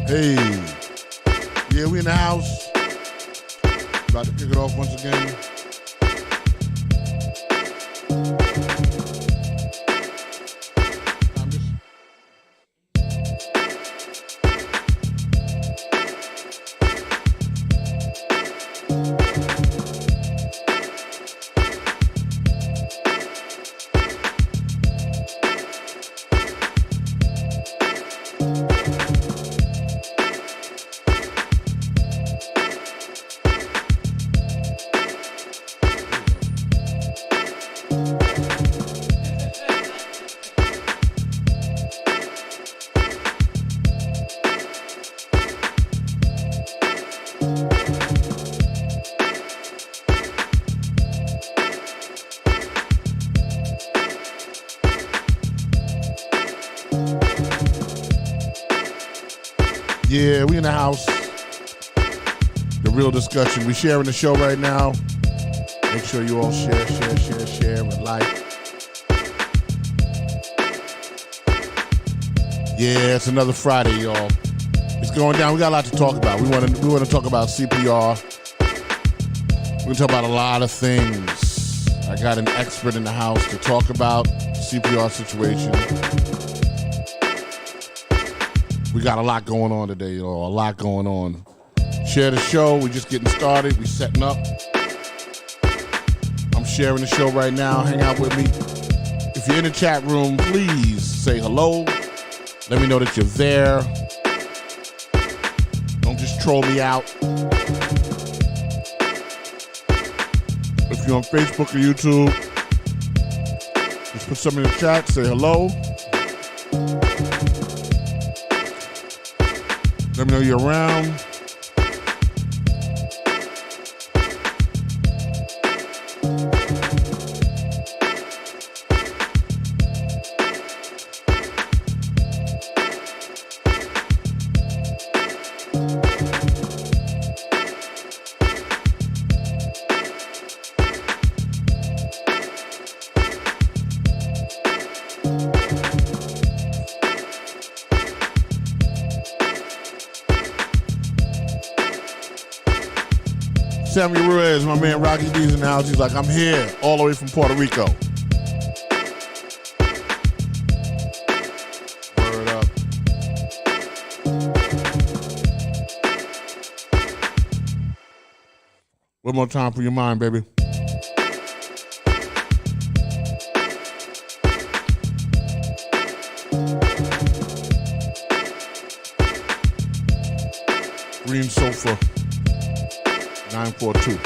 Hey, yeah, we in the house. About to kick it off once again. Yeah, we in the house. The real discussion. We sharing the show right now. Make sure you all share, and like. Yeah, it's another Friday, y'all. It's going down. We got a lot to talk about. We want to talk about CPR. We're going to talk about a lot of things. I got an expert in the house to talk about the CPR situation. We got a lot going on today, y'all. A lot going on. Share the show. We're just getting started. We're setting up. I'm sharing the show right now. Hang out with me. If you're in the chat room, please say hello. Let me know that you're there. Don't just troll me out. If you're on Facebook or YouTube, just put something in the chat. Say hello. Let me know you're around. Sammy Ruiz, my man Rocky D's in the house. He's like, I'm here, all the way from Puerto Rico. Word up. One more time for your mind, baby. Green sofa. 942.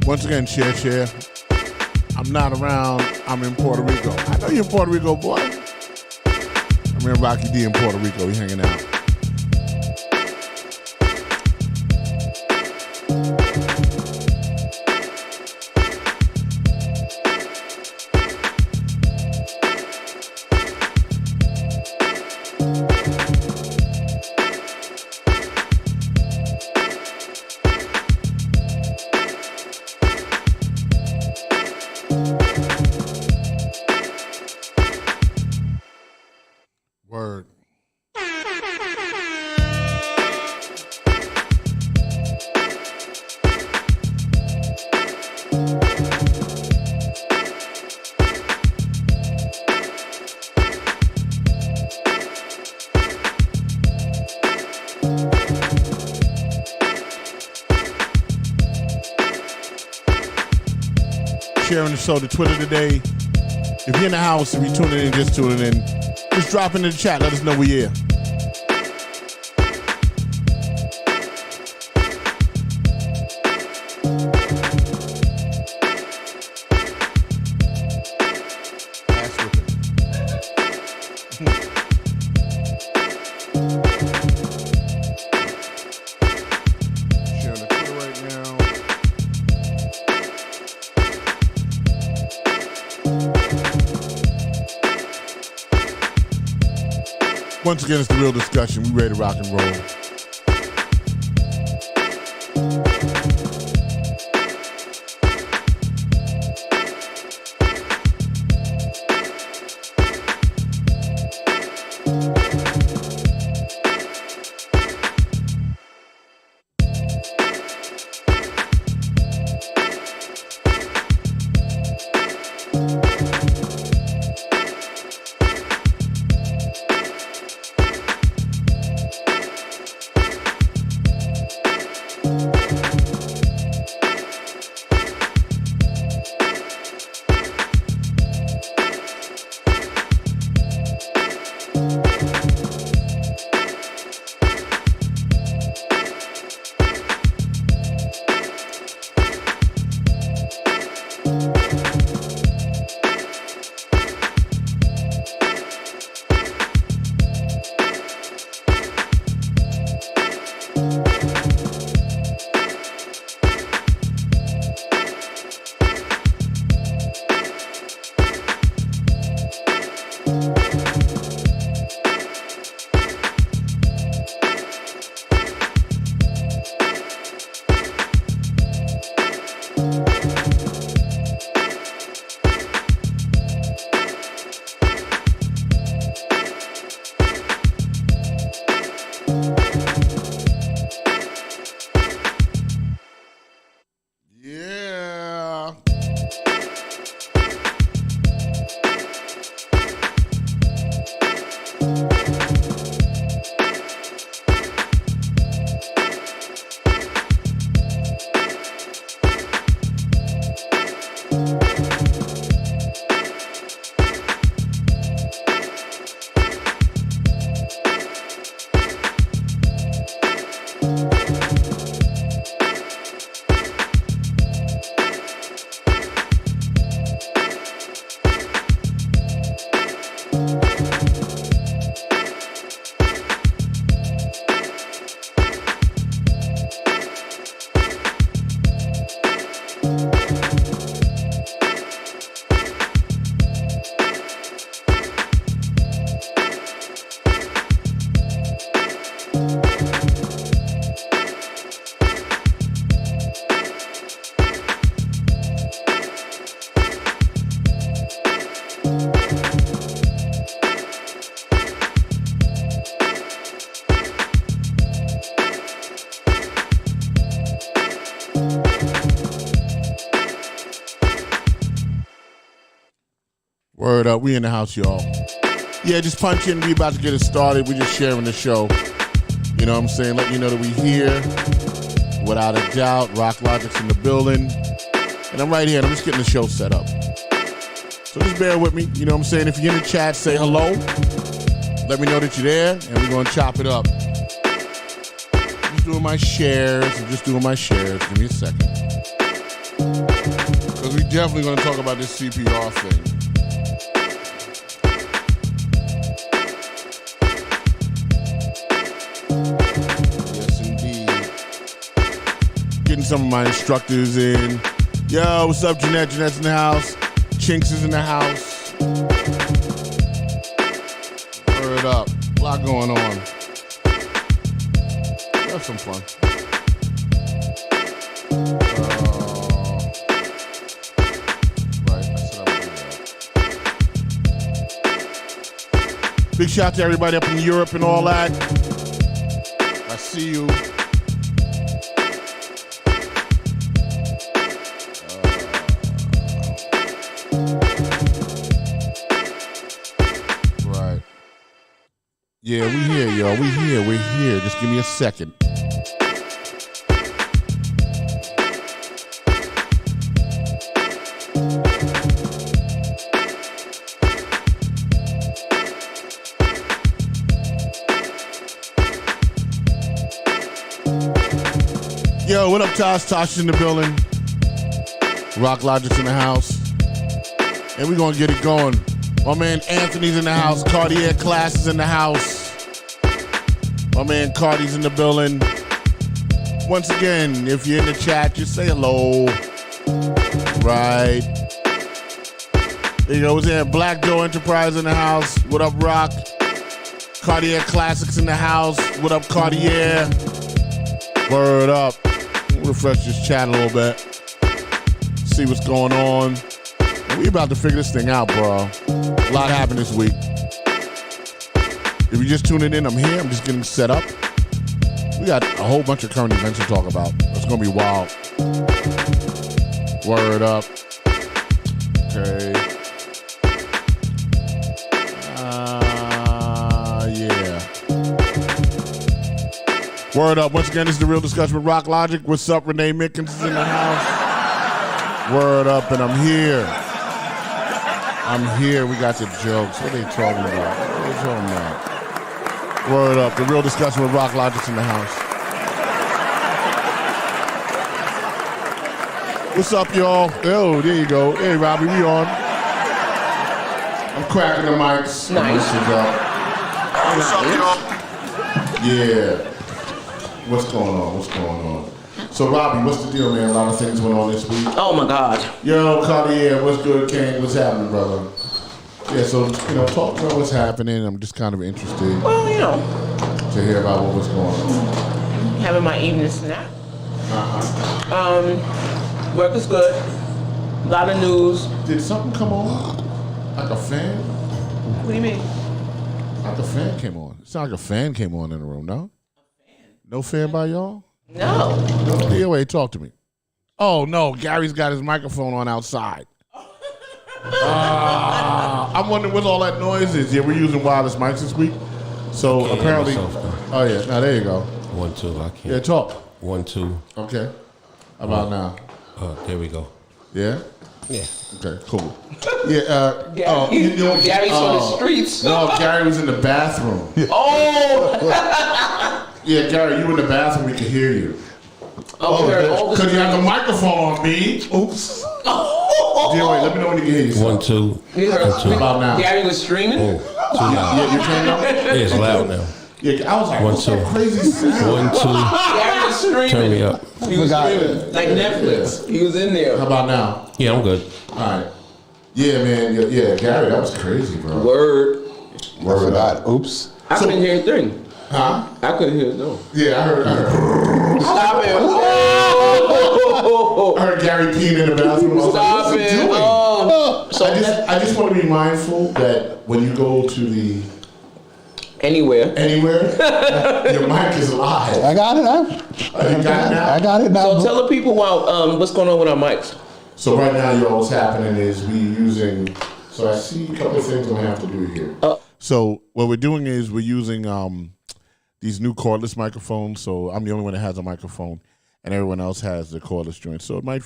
Once again, share. I'm not around. I'm in Puerto Rico. I know you're in Puerto Rico, boy. I'm in Rocky D in Puerto Rico. We hanging out. Word. Sharing the show to Twitter today. If you're in the house, if you're tuning in, just tuning in, just drop in the chat. Let us know we're here. Sharing the Twitter right now. Once again, it's The Real Discussion. We ready to rock and roll. Word up, we in the house, y'all. Yeah, just punch in. We about to get it started. We just sharing the show. You know what I'm saying? Letting you know that we here. Without a doubt, Rock Logic's in the building. And I'm right here, and I'm just getting the show set up. So just bear with me. You know what I'm saying? If you're in the chat, say hello. Let me know that you're there, and we're going to chop it up. Just doing my shares. Give me a second. Because we definitely going to talk about this CPR thing. Getting some of my instructors in. Yo, what's up, Jeanette? Jeanette's in the house. Chinks is in the house. Word up. A lot going on. Have some fun. Right, I said I would do that. Big shout out to everybody up in Europe and all that. I see you. Yeah, we here, y'all. We're here. Just give me a second. Yo, what up, Tosh? Tosh in the building. Rock Logic's in the house. And we're going to get it going. My man Anthony's in the house. Cartier Class is in the house. My man Cardi's in the building. Once again, if you're in the chat, just say hello. Right. There you go. What's there? Black Joe Enterprise in the house. What up, Rock? Cartier Classics in the house. What up, Cartier? Word up. Refresh this chat a little bit. See what's going on. We about to figure this thing out, bro. A lot happened this week. If you're just tuning in, I'm here. I'm just getting set up. We got a whole bunch of current events to talk about. It's going to be wild. Word up. Okay. Yeah. Word up. Once again, this is The Real Discussion with Rock Logic. What's up? Renee Mickens is in the house. Word up, and I'm here. We got the jokes. What are they talking about? What are they talking about? Word up. The Real Discussion with Rock Logic's in the house. What's up, y'all? Oh, there you go. Hey, Robbie, we on. I'm cracking the mics. Nice. What's up, y'all? Yeah. What's going on? So, Robbie, what's the deal, man? A lot of things went on this week. Oh, my God. Yo, Cartier, what's good, Kane? What's happening, brother? Yeah, so, talk about what's happening. I'm just kind of interested. Well, to hear about what was going on. Having my evening snack. Work is good. A lot of news. Did something come on? Like a fan? What do you mean? Like a fan came on. It sounded like a fan came on in the room, no? No fan by y'all? No. Yeah, wait, talk to me. Oh, no, Gary's got his microphone on outside. I'm wondering what all that noise is. Yeah, we're using wireless mics this week. So apparently, oh yeah, now there you go. 1, 2, I can't. Yeah, talk. 1, 2. Okay. How about now? There we go. Yeah? Yeah. Okay, cool. Yeah, Gary's on the streets. No, Gary was in the bathroom. Oh! Yeah, Gary, you in the bathroom, we could hear you. Because you have the microphone on me. Oops. Yeah, wait, let me know when you can hear you. 1, 2. How about now? Gary was streaming? Oh, too loud. Yeah, you turned up? Yeah, it's loud now. Yeah, I was like, 1, what's 2. that crazy sound? 1, 2. Gary was streaming. Turn me up. He was streaming. Like Netflix. He was in there. How about now? Yeah, I'm good. All right. Yeah, man. Yeah, Gary, that was crazy, bro. Word. I forgot. Oops. I couldn't hear a thing. Huh? I couldn't hear it, no. Yeah, I heard. Stop it. I heard Gary peeing in the bathroom. I was like, what's he doing? So I just want to be mindful that when you go to the anywhere, your mic is live. I got it now. You got it now? I got it now. So tell the people what's going on with our mics. So right now, y'all, what's happening is we using. So I see a couple of things I'm gonna have to do here. So what we're doing is we're using these new cordless microphones. So I'm the only one that has a microphone, and everyone else has the cordless joint. So it might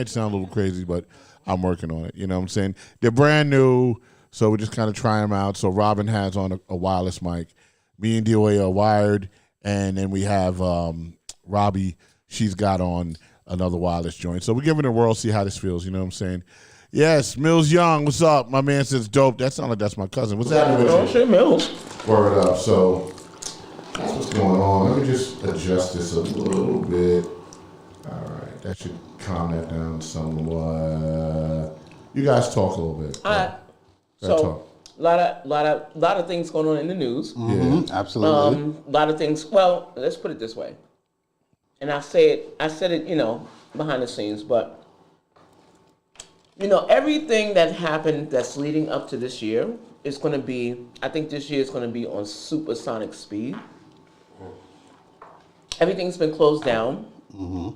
sound a little crazy, but I'm working on it. You know what I'm saying? They're brand new, so we're just kind of trying them out. So Robin has on a wireless mic. Me and DOA are wired, and then we have Robbie. She's got on another wireless joint. So we're giving it a whirl, see how this feels. You know what I'm saying? Yes, Mills Young, what's up? My man says dope. That sounds like that's my cousin. What's happening with you? Oh, shit, Mills. Word up. So that's what's going on. Let me just adjust this a little bit. All right, that should calm that down somewhat. You guys talk a little bit. All right. So a lot of things going on in the news. Mm-hmm. Absolutely. A lot of things. Well, let's put it this way. And I said it, behind the scenes, but everything that happened that's leading up to this year is going to be. I think this year is going to be on supersonic speed. Everything's been closed down. Mm-hmm.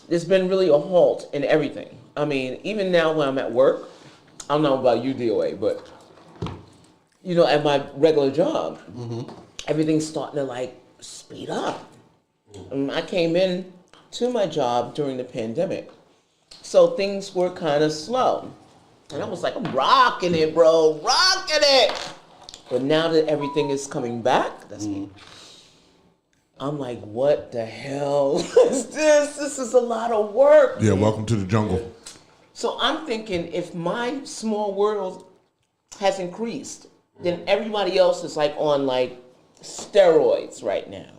There's been really a halt in everything. I mean, even now when I'm at work, I don't know about you, DOA, but at my regular job, everything's starting to speed up. I came in to my job during the pandemic, so things were kind of slow. And I was like, I'm rocking it, bro, rocking it. But now that everything is coming back, that's me. I'm like, what the hell is this? This is a lot of work. Yeah, welcome to the jungle. So I'm thinking if my small world has increased, then everybody else is on steroids right now.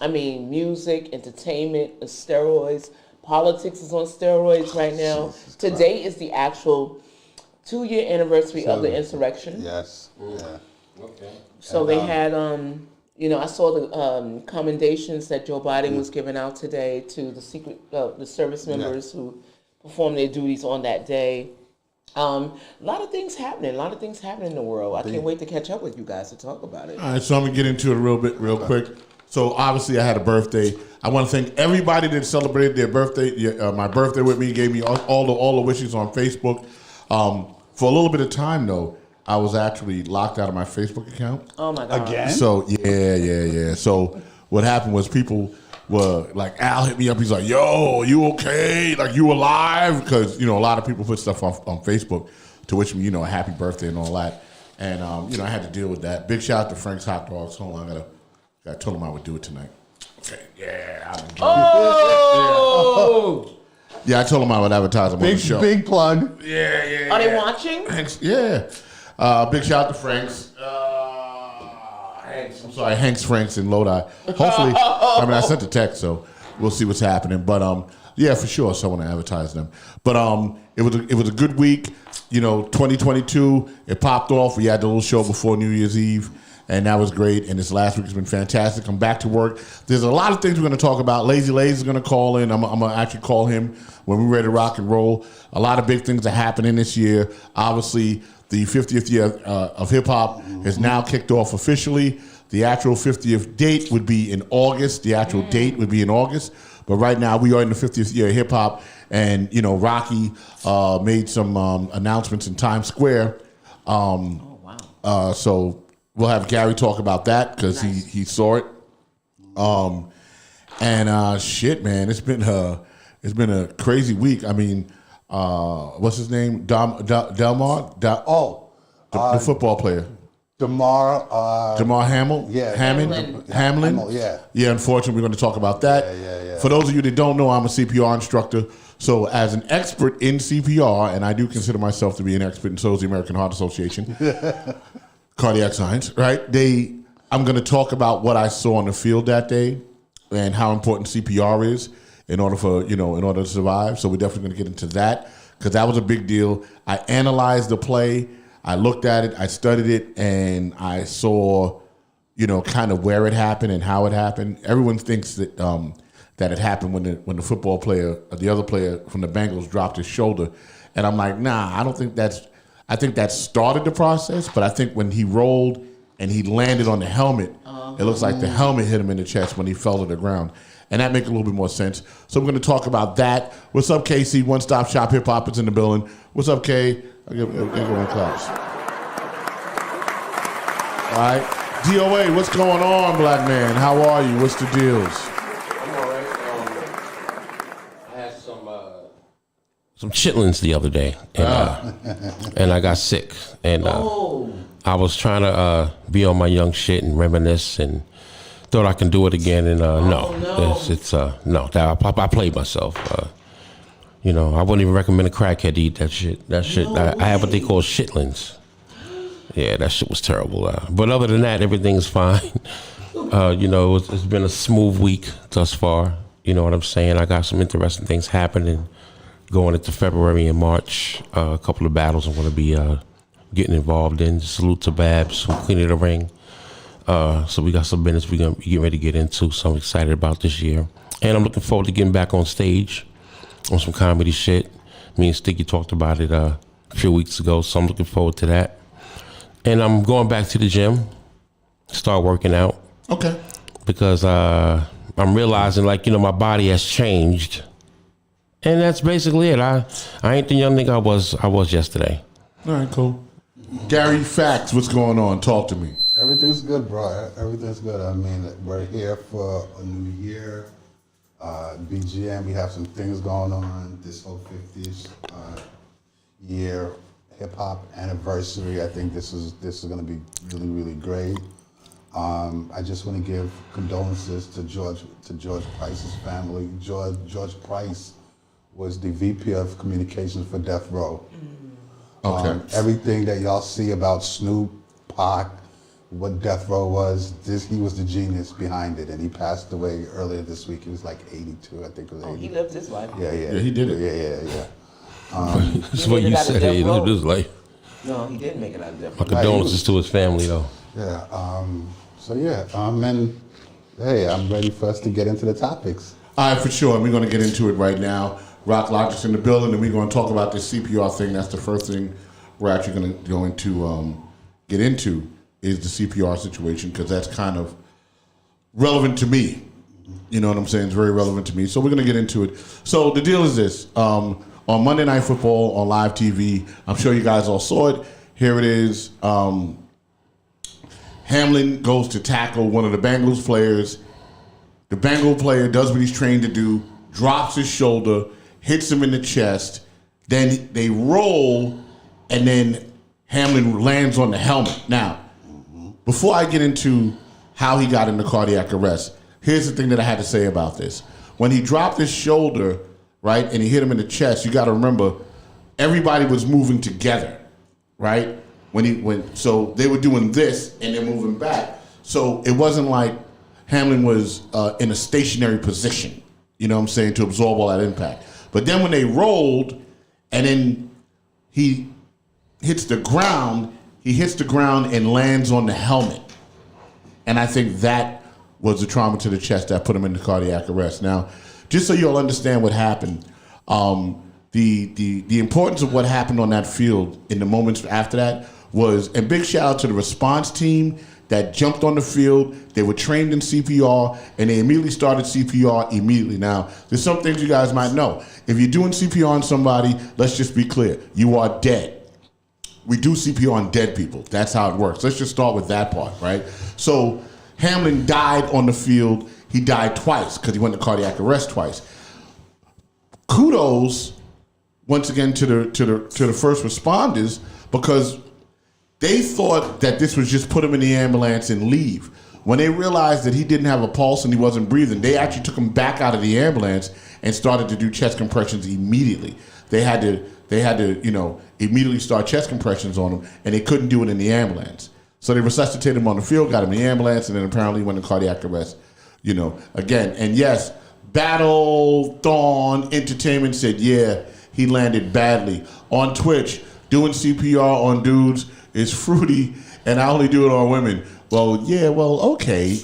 I mean, music, entertainment, steroids. Politics is on steroids right now. Today is the actual 2-year anniversary of the insurrection. Yes. Yeah. Okay. So they had, I saw the commendations that Joe Biden was giving out today to the service members who perform their duties on that day. A lot of things happening. A lot of things happening in the world. I can't wait to catch up with you guys to talk about it. All right, so I'm gonna get into it real quick. So obviously I had a birthday. I want to thank everybody that celebrated their birthday, my birthday with me, gave me all the wishes on Facebook. For a little bit of time though, I was actually locked out of my Facebook account. Oh my God. Again? So yeah. So what happened was people were like, Al hit me up. He's like, "Yo, you okay? Like, you alive?" Because a lot of people put stuff on Facebook to wish me, a happy birthday and all that. And I had to deal with that. Big shout out to Frank's Hot Dogs. Hold on, I told him I would do it tonight. Okay, yeah. Yeah, I told him I would advertise him on the show. Big plug. Yeah. Are they watching? Hanks, yeah. Big shout out to Frank's. I'm sorry, Hanks, Franks, and Lodi. Hopefully, I sent the text, so we'll see what's happening. But yeah, for sure, so I want to advertise them. But it was a good week. 2022, it popped off. We had the little show before New Year's Eve, and that was great. And this last week has been fantastic. I'm back to work. There's a lot of things we're going to talk about. Lazy is going to call in. I'm going to actually call him when we're ready to rock and roll. A lot of big things are happening this year. Obviously, the 50th year of hip-hop has now kicked off officially. The actual 50th date would be in August. But right now, we are in the 50th year of hip-hop. And, Rocky made some announcements in Times Square. Oh, wow. So we'll have Gary talk about that because he saw it. Shit, man, it's been a crazy week. I mean, what's his name? Damar? The football player. Damar Hamlin? Yeah. Hamlin? Yeah. Yeah, unfortunately, we're going to talk about that. Yeah. For those of you that don't know, I'm a CPR instructor. So as an expert in CPR, and I do consider myself to be an expert, and so is the American Heart Association, cardiac science, right? I'm going to talk about what I saw on the field that day and how important CPR is in order to survive. So we're definitely going to get into that because that was a big deal. I analyzed the play. I looked at it, I studied it, and I saw, kind of where it happened and how it happened. Everyone thinks that that it happened when the football player, or the other player from the Bengals, dropped his shoulder, and I'm like, nah, I don't think that's. I think that started the process, but I think when he rolled and he landed on the helmet, it looks like the helmet hit him in the chest when he fell to the ground, and that makes a little bit more sense. So we're going to talk about that. What's up, KC? One Stop Shop Hip Hop is in the building. What's up, K? I'll give one claps. All right. DOA, what's going on, black man? How are you? What's the deals? I'm all right. I had some chitlins the other day, and I got sick. And I was trying to be on my young shit and reminisce and thought I can do it again. And no. I played myself. I wouldn't even recommend a crackhead to eat that shit. I have what they call shitlins. Yeah, that shit was terrible. But other than that, everything's fine. It's been a smooth week thus far. You know what I'm saying? I got some interesting things happening going into February and March. A couple of battles I'm going to be getting involved in. Salute to Babs from Queen of the Ring. So we got some business we're going to get ready to get into. So I'm excited about this year. And I'm looking forward to getting back on stage on some comedy shit. Me and Sticky talked about it a few weeks ago, so I'm looking forward to that. And I'm going back to the gym, start working out. Okay. Because I'm realizing, my body has changed. And that's basically it. I ain't the young nigga I was yesterday. All right, cool. Gary Facts, what's going on? Talk to me. Everything's good, bro. Everything's good. I mean, we're here for a new year. BGM, we have some things going on. This whole 50th year hip hop anniversary. I think this is going to be really, really great. I just want to give condolences to George Price's family. George Price was the VP of Communications for Death Row. Okay. Everything that y'all see about Snoop, Pac, what Death Row was, he was the genius behind it, and he passed away earlier this week. He was like 82, I think it was 80. He lived his life. Yeah, he did it. Yeah. That's what you said. He lived his life. No, he didn't make it out of Death My Row. condolences to his family, though. Yeah. And hey, I'm ready for us to get into the topics. All right, for sure. We're going to get into it right now. Rock Logic's in the building, and we're going to talk about this CPR thing. That's the first thing we're actually going to get into is the CPR situation, because that's kind of relevant to me. You know what I'm saying? It's very relevant to me. So we're going to get into it. So the deal is this. On Monday Night Football on live TV, I'm sure you guys all saw it. Here it is. Hamlin goes to tackle one of the Bengals players. The Bengal player does what he's trained to do, drops his shoulder, hits him in the chest. Then they roll, and then Hamlin lands on the helmet. Now, before I get into how he got into cardiac arrest, here's the thing that I had to say about this. When he dropped his shoulder, right, and he hit him in the chest, you got to remember, everybody was moving together, right? So they were doing this, and they're moving back. So it wasn't like Hamlin was in a stationary position, you know what I'm saying, to absorb all that impact. But then when they rolled, and then he hits the ground and lands on the helmet. And I think that was the trauma to the chest that put him into cardiac arrest. Now, just so you'll understand what happened, the importance of what happened on that field in the moments after that was, and big shout out to the response team that jumped on the field. They were trained in CPR, and they immediately started CPR immediately. Now, there's some things you guys might know. If you're doing CPR on somebody, let's just be clear. You are dead. We do CPR on dead people. That's how it works. Let's just start with that part, right? So Hamlin died on the field. He died twice because he went to cardiac arrest twice. Kudos, once again, to the first responders, because they thought that this was just put him in the ambulance and leave. When they realized that he didn't have a pulse and he wasn't breathing, they actually took him back out of the ambulance and started to do chest compressions immediately. They had to, immediately start chest compressions on him, and they couldn't do it in the ambulance. So they resuscitated him on the field, got him in the ambulance, and then apparently went to cardiac arrest, again. And yes, Battle Dawn Entertainment said, yeah, he landed badly. On Twitch, doing CPR on dudes is fruity, and I only do it on women. Okay.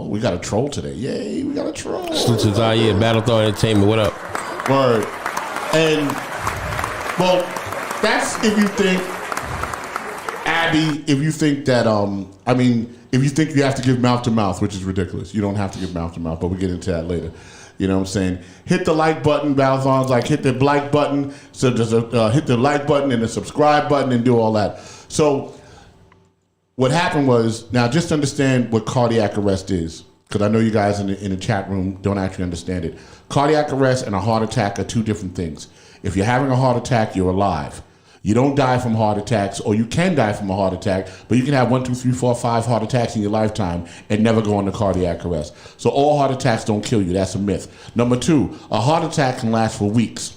We got a troll today. Yay, we got a troll. Salute to Zaire, Battle Dawn Entertainment. What up? Word. And, that's if you think, Abby, if you think that, if you think you have to give mouth to mouth, which is ridiculous. You don't have to give mouth to mouth, but we'll get into that later. You know what I'm saying? Hit the like button, Balthon's like hit the like button. So just hit the like button and the subscribe button and do all that. So what happened was, now just understand what cardiac arrest is, because I know you guys in the chat room don't actually understand it. Cardiac arrest and a heart attack are two different things. If you're having a heart attack, you're alive. You don't die from heart attacks, or you can die from a heart attack, but you can have 1, 2, 3, 4, 5 heart attacks in your lifetime and never go into cardiac arrest. So all heart attacks don't kill you. That's a myth. Number 2, a heart attack can last for weeks.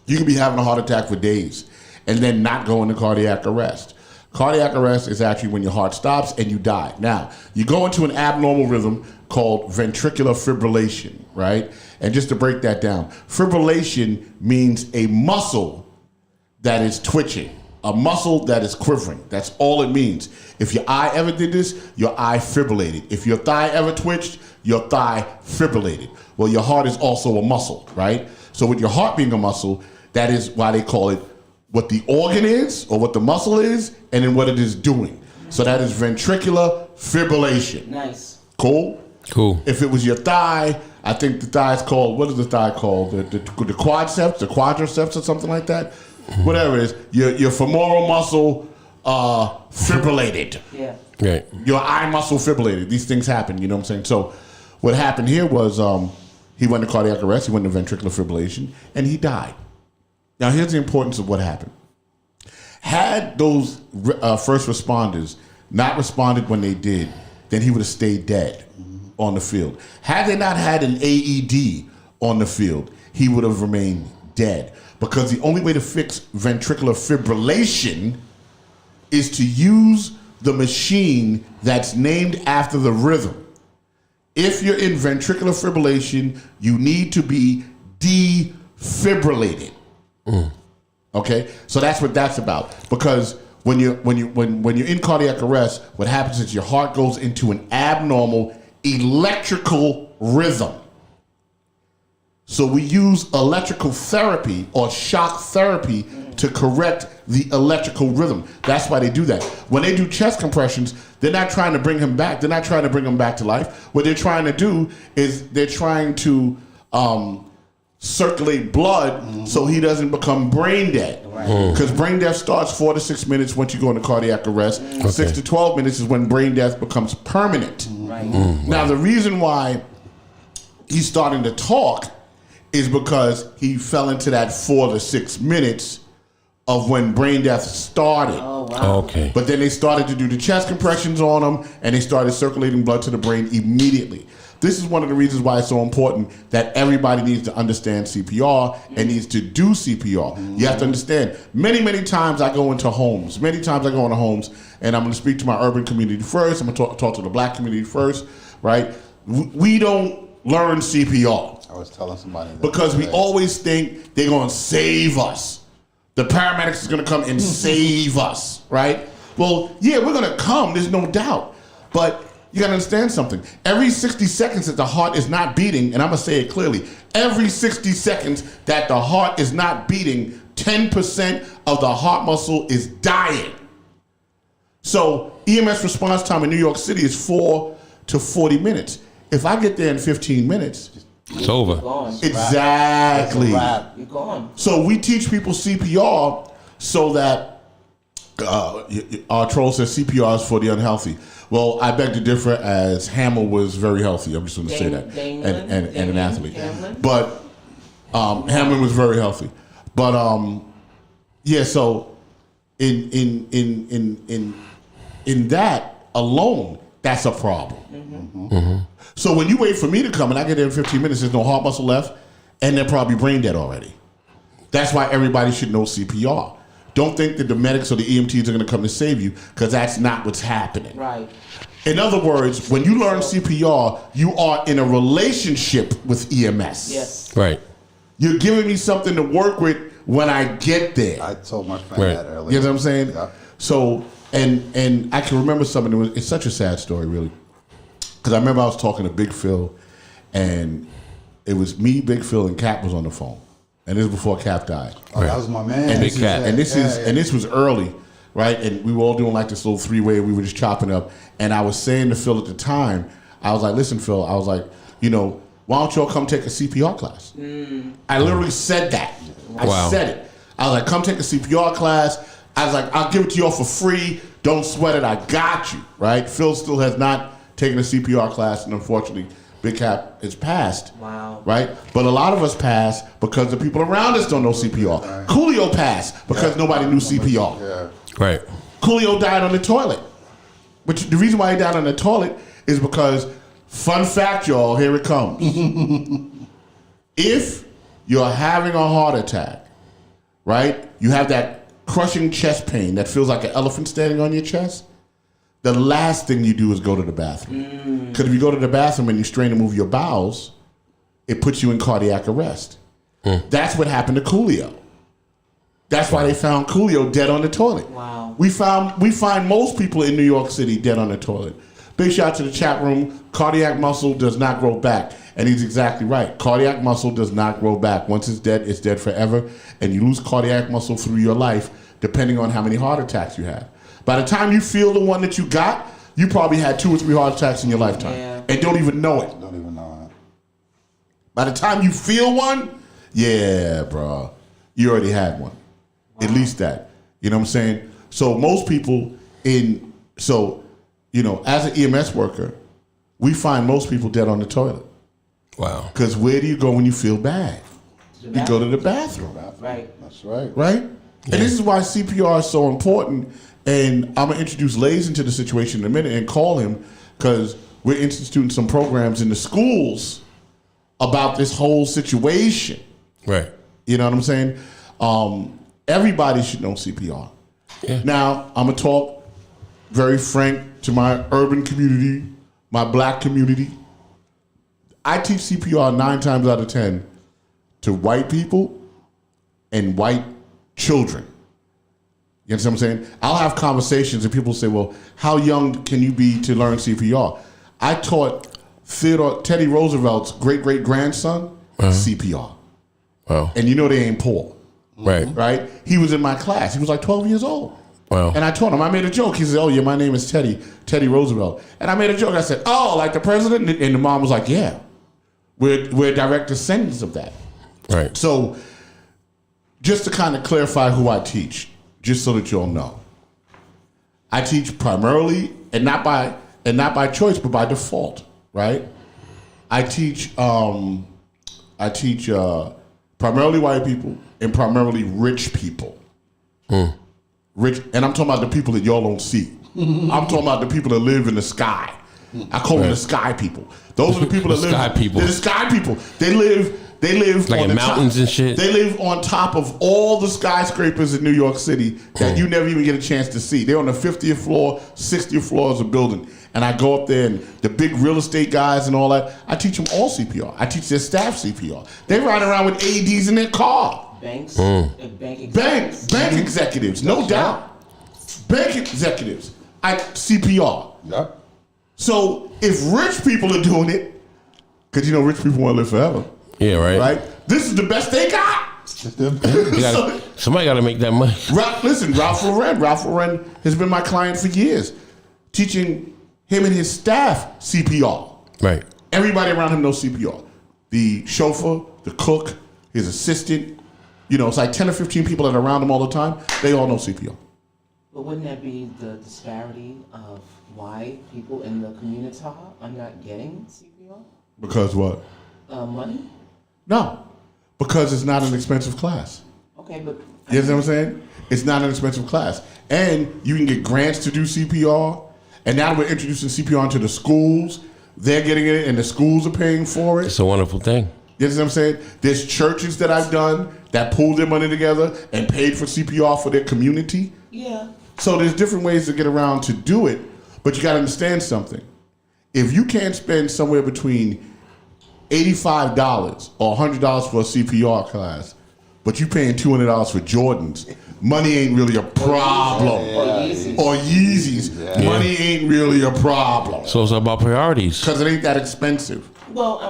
You can be having a heart attack for days and then not go into cardiac arrest. Cardiac arrest is actually when your heart stops and you die. Now, you go into an abnormal rhythm called ventricular fibrillation, right? And just to break that down, fibrillation means a muscle that is twitching, a muscle that is quivering. That's all it means. If your eye ever did this, your eye fibrillated. If your thigh ever twitched, your thigh fibrillated. Well, your heart is also a muscle, right? So with your heart being a muscle, that is why they call it what the organ is, or what the muscle is, and then what it is doing. So that is ventricular fibrillation. Nice. Cool? Cool. If it was your thigh, I think the thigh is called, what is the thigh called? The quadriceps, the quadriceps or something like that? Whatever it is, your femoral muscle fibrillated. Yeah. Right. Your eye muscle fibrillated. These things happen, you know what I'm saying? So what happened here was he went to cardiac arrest, he went to ventricular fibrillation, and he died. Now here's the importance of what happened. Had those first responders not responded when they did, then he would have stayed dead on the field. Had they not had an AED on the field, he would have remained dead. Because the only way to fix ventricular fibrillation is to use the machine that's named after the rhythm. If you're in ventricular fibrillation, you need to be defibrillated. Okay? So that's what that's about. Because when you're in cardiac arrest, what happens is your heart goes into an abnormal electrical rhythm. So we use electrical therapy or shock therapy to correct the electrical rhythm. That's why they do that. When they do chest compressions, they're not trying to bring him back. They're not trying to bring him back to life. What they're trying to do is they're trying to circulate blood so he doesn't become brain dead. Because brain death starts 4 to 6 minutes once you go into cardiac arrest. 6 to 12 minutes is when brain death becomes permanent. Now, the reason why he's starting to talk is because he fell into that 4 to 6 minutes of when brain death started. Oh, wow. Okay. But then they started to do the chest compressions on him, and they started circulating blood to the brain immediately. This is one of the reasons why it's so important that everybody needs to understand CPR and needs to do CPR. You have to understand, many times I go into homes. Many times I go into homes, and I'm going to speak to my urban community first. I'm going to talk to the black community first, right? We don't learn CPR. I was telling somebody that Because we today. always think they're going to save us. The paramedics is going to come and save us, right? Well, yeah, we're going to come. There's no doubt. But you got to understand something. Every 60 seconds that the heart is not beating, and I'm going to say it clearly, every 60 seconds that the heart is not beating, 10% of the heart muscle is dying. So EMS response time in New York City is 4 to 40 minutes. If I get there in 15 minutes, It's over. Gone. exactly. It's a wrap. You're gone. So we teach people CPR so that our troll says CPR is for the unhealthy. Well, I beg to differ, as Hamlin was very healthy. I'm just going to say that, and an athlete. Hamlin? But Hamlin was very healthy. But yeah. So in that alone, that's a problem. So when you wait for me to come and I get there in 15 minutes, there's no heart muscle left, and they're probably brain dead already. That's why everybody should know CPR. Don't think that the medics or the EMTs are going to come to save you, because that's not what's happening. Right. In other words, when you learn CPR, you are in a relationship with EMS. Yes. Right. You're giving me something to work with when I get there. I told my friend Right. that earlier. You know what I'm saying? Yeah. So, and I can remember something. It's such a sad story, really. Because I remember I was talking to Big Phil, and it was me, Big Phil, and Cap was on the phone. And this was before Cap died. Oh, that was my man. And Big this, Cat. and this is and this was early, right? And we were all doing like this little three-way. We were just chopping up. And I was saying to Phil at the time, I was like, "Listen, Phil," I was like, "Why don't y'all come take a CPR class?" I literally said that. I Wow. said it. I was like, "Come take a CPR class." I was like, "I'll give it to y'all for free. Don't sweat it. I got you." Right? Phil still has not taken a CPR class, and unfortunately, Big Cap is passed. Wow. Right? But a lot of us pass because the people around us don't know CPR. Right. Coolio passed because nobody knew CPR. Yeah. Right. Coolio died on the toilet. But the reason why he died on the toilet is because, fun fact, y'all, here it comes. If you're having a heart attack, right? You have that crushing chest pain that feels like an elephant standing on your chest. The last thing you do is go to the bathroom. Because if you go to the bathroom and you strain to move your bowels, it puts you in cardiac arrest. That's what happened to Coolio. That's why they found Coolio dead on the toilet. Wow. We find most people in New York City dead on the toilet. Big shout out to the chat room. Cardiac muscle does not grow back. And he's exactly right. Cardiac muscle does not grow back. Once it's dead forever. And you lose cardiac muscle through your life, depending on how many heart attacks you have. By the time you feel the one that you got, you probably had 2 or 3 heart attacks in your lifetime. Yeah. And don't even know it. Don't even know By the time you feel one, yeah, bro, you already had one. At least that. You know what I'm saying? So most people as an EMS worker, we find most people dead on the toilet. Wow. Because where do you go when you feel bad? You go to the bathroom, it. Right. That's right. right? And this is why CPR is so important. And I'm going to introduce Lays into the situation in a minute and call him, because we're instituting some programs in the schools about this whole situation. Right. You know what I'm saying? Everybody should know CPR. Yeah. Now, I'm going to talk very frank to my urban community, my black community. I teach CPR 9 times out of 10 to white people and white children. You understand what I'm saying? I'll have conversations and people say, well, how young can you be to learn CPR? I taught Teddy Roosevelt's great-great-grandson CPR. Wow. And you know they ain't poor. Right. He was in my class. He was like 12 years old. Wow. And I told him, I made a joke. He said, oh, yeah, my name is Teddy Roosevelt. And I made a joke. I said, oh, like the president? And the mom was like, yeah. We're direct descendants of that. Right. So just to kind of clarify who I teach, just so that you all know. I teach primarily, and not by choice, but by default, right? I teach primarily white people and primarily rich people. Rich, and I'm talking about the people that y'all don't see. I'm talking about the people that live in the sky. I call them the sky people. Those are the people that live. Sky people. They're the sky people. They live like on in the mountains and shit. They live on top of all the skyscrapers in New York City that you never even get a chance to see. They're on the 50th floor, 60th floors of a building. And I go up there and the big real estate guys and all that, I teach them all CPR. I teach their staff CPR. They ride around with AEDs in their car. Banks and bank executives. Bank executives, no doubt. Bank executives. CPR. Yeah. So if rich people are doing it, because rich people want to live forever. Yeah, right. Right? This is the best they got. Somebody got to make that money. Ralph Lauren has been my client for years, teaching him and his staff CPR. Right. Everybody around him knows CPR. The chauffeur, the cook, his assistant. It's like 10 or 15 people that are around him all the time. They all know CPR. But wouldn't that be the disparity of why people in the community are not getting CPR? Because what? Money? No, because it's not an expensive class. Okay, but... You know what I'm saying? It's not an expensive class. And you can get grants to do CPR. And now we're introducing CPR into the schools. They're getting it and the schools are paying for it. It's a wonderful thing. You know what I'm saying? There's churches that I've done that pooled their money together and paid for CPR for their community. Yeah. So there's different ways to get around to do it. But you got to understand something. If you can't spend somewhere between $85 or $100 for a CPR class, but you paying $200 for Jordans, money ain't really a problem. Or Yeezys. Yeah. Money ain't really a problem. So it's about priorities. Because it ain't that expensive. Well,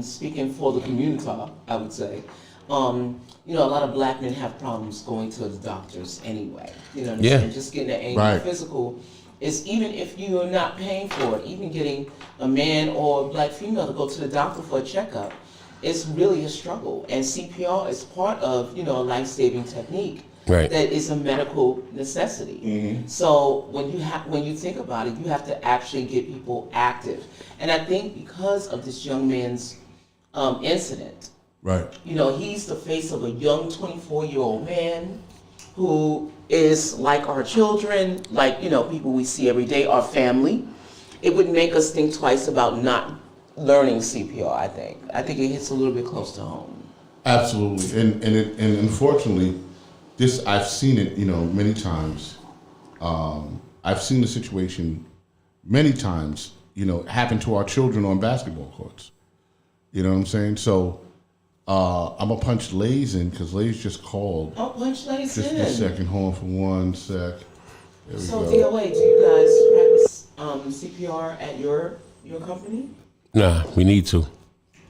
speaking for the community, I would say, a lot of black men have problems going to the doctors anyway. You know what I'm saying? Just getting an annual physical. Is even if you are not paying for it, even getting a man or a black female to go to the doctor for a checkup, it's really a struggle. And CPR is part of, a life-saving technique that is a medical necessity. Mm-hmm. So when you think about it, you have to actually get people active. And I think because of this young man's incident, he's the face of a young 24-year-old man who is like our children, like, people we see every day, our family. It would make us think twice about not learning CPR, I think. I think it hits a little bit close to home. Absolutely. And unfortunately, I've seen it, many times. I've seen the situation many times, happen to our children on basketball courts. You know what I'm saying? So I'm going to punch Lays in because Lays just called. Oh, punch Lays in. Just a second. Hold on for 1 sec. There we so, go. DOA, do you guys practice CPR at your company? Nah, we need to.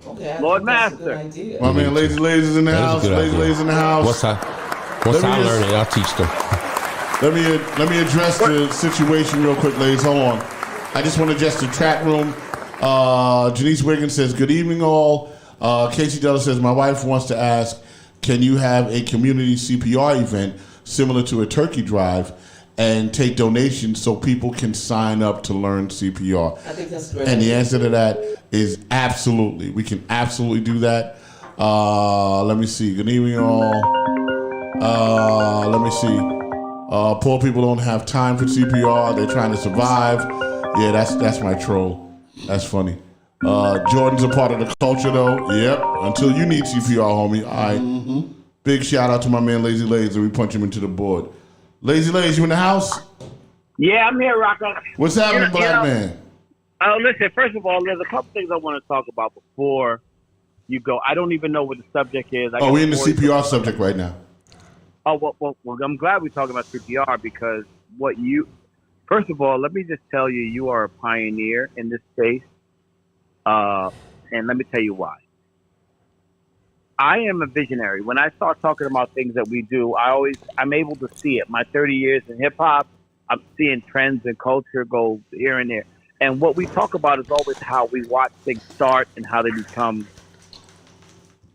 Okay, Lord that's a good Master. idea. My man Lazy Lays is in the house. Lazy Lays in the house. Once I learn it, I'll teach them. Let me address the situation real quick, ladies. Hold on. I just want to address the chat room. Janice Wiggins says, good evening, all. Casey Della says, my wife wants to ask, can you have a community CPR event similar to a turkey drive and take donations so people can sign up to learn CPR? I think that's great. And the answer to that is absolutely. We can absolutely do that. Let me see. Good evening, all. Let me see. Poor people don't have time for CPR. They're trying to survive. Yeah, that's my troll. That's funny. Jordan's a part of the culture, though. Yep. Until you need CPR, homie. All right. Mm-hmm. Big shout out to my man Lazy Lays, and we punch him into the board. Lazy Lays, you in the house? Yeah, I'm here, Rocco. What's happening, black man? Listen, first of all, there's a couple things I want to talk about before you go. I don't even know what the subject is. We're in the CPR subject right now. well, I'm glad we're talking about CPR because first of all, let me just tell you, you are a pioneer in this space. And let me tell you why. I am a visionary. When I start talking about things that we do, I'm able to see it. My 30 years in hip hop, I'm seeing trends and culture go here and there. And what we talk about is always how we watch things start and how they become,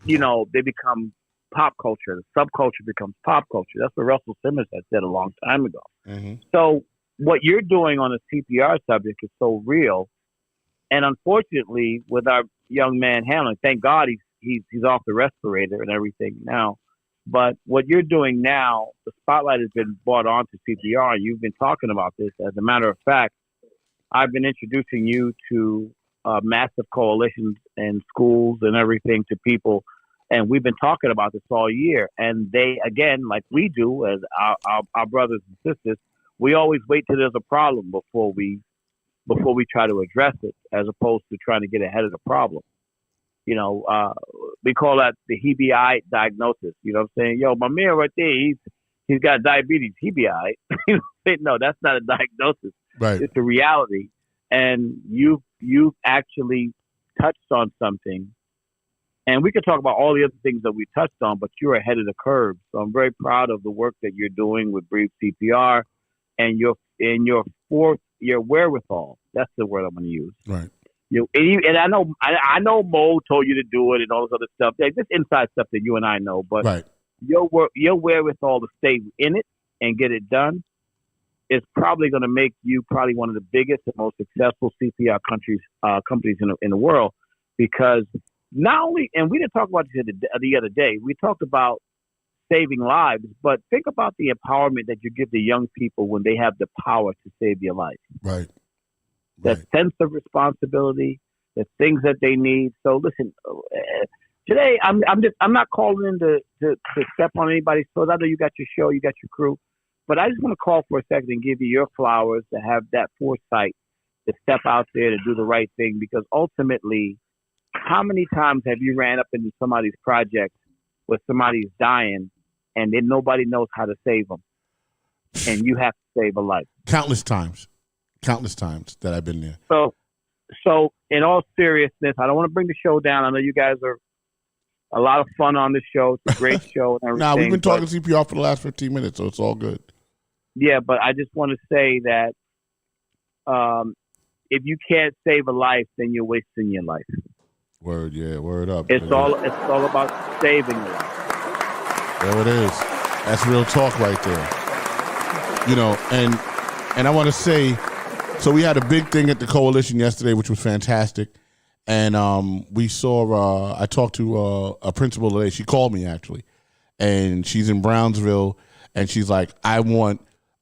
they become pop culture. The subculture becomes pop culture. That's what Russell Simmons had said a long time ago. Mm-hmm. So what you're doing on the CPR subject is so real. And unfortunately, with our young man Hamlin, thank God he's off the respirator and everything now. But what you're doing now, the spotlight has been brought on to CPR, and you've been talking about this. As a matter of fact, I've been introducing you to massive coalitions and schools and everything to people, and we've been talking about this all year. And they, again, like we do as our brothers and sisters, we always wait till there's a problem before we try to address it, as opposed to trying to get ahead of the problem. We call that the he be all right diagnosis. You know what I'm saying? Yo, my man right there, he's got diabetes. He be all right. No, that's not a diagnosis. Right. It's a reality. And you've actually touched on something. And we could talk about all the other things that we touched on, but you're ahead of the curve. So I'm very proud of the work that you're doing with Brief CPR and your wherewithal. That's the word I'm going to use. Right. And I know Mo told you to do it and all this other stuff. Just inside stuff that you and I know. But right. your wherewithal to stay in it and get it done is probably going to make you probably one of the biggest and most successful CPR companies in the world. Because not only, and we didn't talk about this the other day, we talked about saving lives, but think about the empowerment that you give the young people when they have the power to save your life. Right. That sense of responsibility, the things that they need. So listen, today I'm not calling in to step on anybody's toes. I know you got your show, you got your crew, but I just want to call for a second and give you your flowers to have that foresight to step out there to do the right thing. Because ultimately, how many times have you ran up into somebody's project where somebody's dying and then nobody knows how to save them, and you have to save a life? Countless times that I've been there. So in all seriousness, I don't want to bring the show down. I know you guys are a lot of fun on the show. It's a great show and everything. We've been talking CPR for the last 15 minutes, so it's all good. Yeah, but I just want to say that if you can't save a life, then you're wasting your life. Word up. It's all about saving a life. There it is. That's real talk right there. And I want to say, so we had a big thing at the coalition yesterday, which was fantastic. And we saw, I talked to a principal today. She called me, actually. And she's in Brownsville. And she's like, I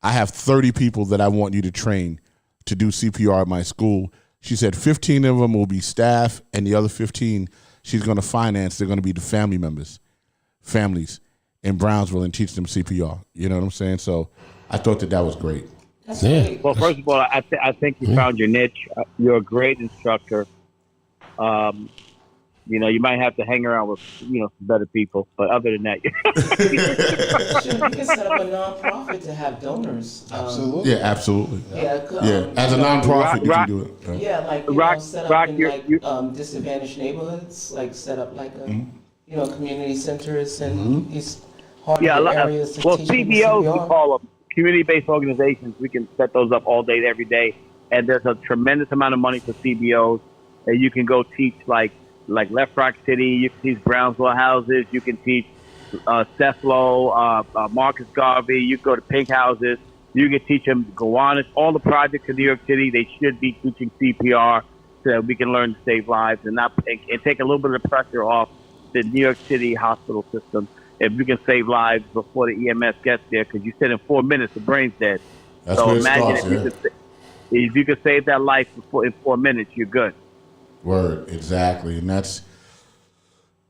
have 30 people that I want you to train to do CPR at my school. She said 15 of them will be staff, and the other 15 she's going to finance. They're going to be the families in Brownsville, and teach them CPR. You know what I'm saying? So I thought that was great. That's great. Well, first of all, I think you found your niche. You're a great instructor. You might have to hang around with, some better people. But other than that, You can set up a nonprofit to have donors. Absolutely. Yeah, absolutely. Yeah. As a nonprofit, you can do it. Right? Yeah, like set up in disadvantaged neighborhoods, like set up like a community centers and these hard areas to teach people CBOs, CPR. we call them community-based organizations. We can set those up all day, every day, and there's a tremendous amount of money for CBOs. And you can go teach like Left Rock City. You can teach Brownsville houses. You can teach Seth Lowe, Marcus Garvey. You can go to Pink houses. You can teach them Gowanus. All the projects in New York City, they should be teaching CPR so that we can learn to save lives and take a little bit of the pressure off the New York City hospital system. If we can save lives before the EMS gets there, because you said in 4 minutes the brain's dead. That's so where it imagine starts, if you could save that life in 4 minutes, you're good. Word, exactly. And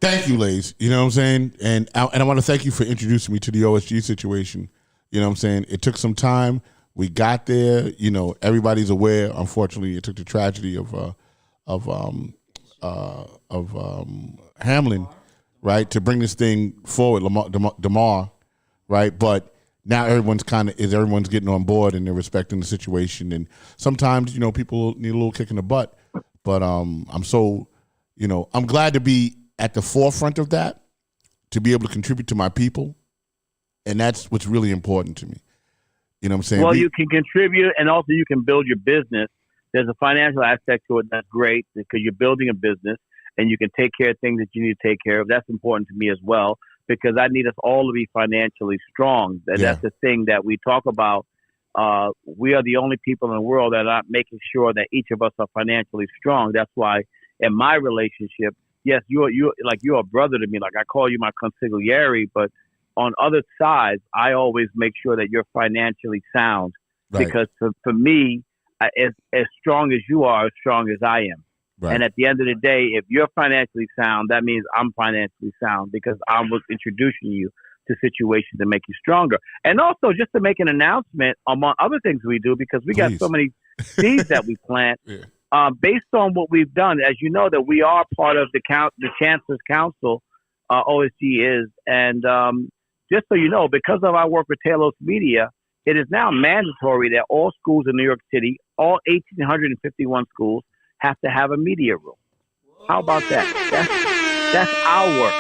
thank you, Lays. You know what I'm saying? And I want to thank you for introducing me to the OSG situation. You know what I'm saying? It took some time. We got there. Everybody's aware. Unfortunately, it took the tragedy of Hamlin, right, to bring this thing forward. Damar, right? But now everyone's getting on board and they're respecting the situation. And sometimes, people need a little kick in the butt. But I'm glad to be at the forefront of that, to be able to contribute to my people. And that's what's really important to me. You know what I'm saying? Well, you can contribute and also you can build your business. There's a financial aspect to it that's great because you're building a business and you can take care of things that you need to take care of. That's important to me as well because I need us all to be financially strong. That's the thing that we talk about. We are the only people in the world that are not making sure that each of us are financially strong. That's why in my relationship, yes, you're a brother to me. Like I call you my consigliere, but on other sides, I always make sure that you're financially sound because for me, as strong as you are, as strong as I am. Right. And at the end of the day, if you're financially sound, that means I'm financially sound because I was introducing you to situations to make you stronger. And also just to make an announcement among other things we do because we got so many seeds that we plant based on what we've done. As you know, that we are part of the Chancellor's Council, OSG is. And just so you know, because of our work with Talos Media, it is now mandatory that all schools in New York City, all 1,851 schools, have to have a media room. How about that? That's our work.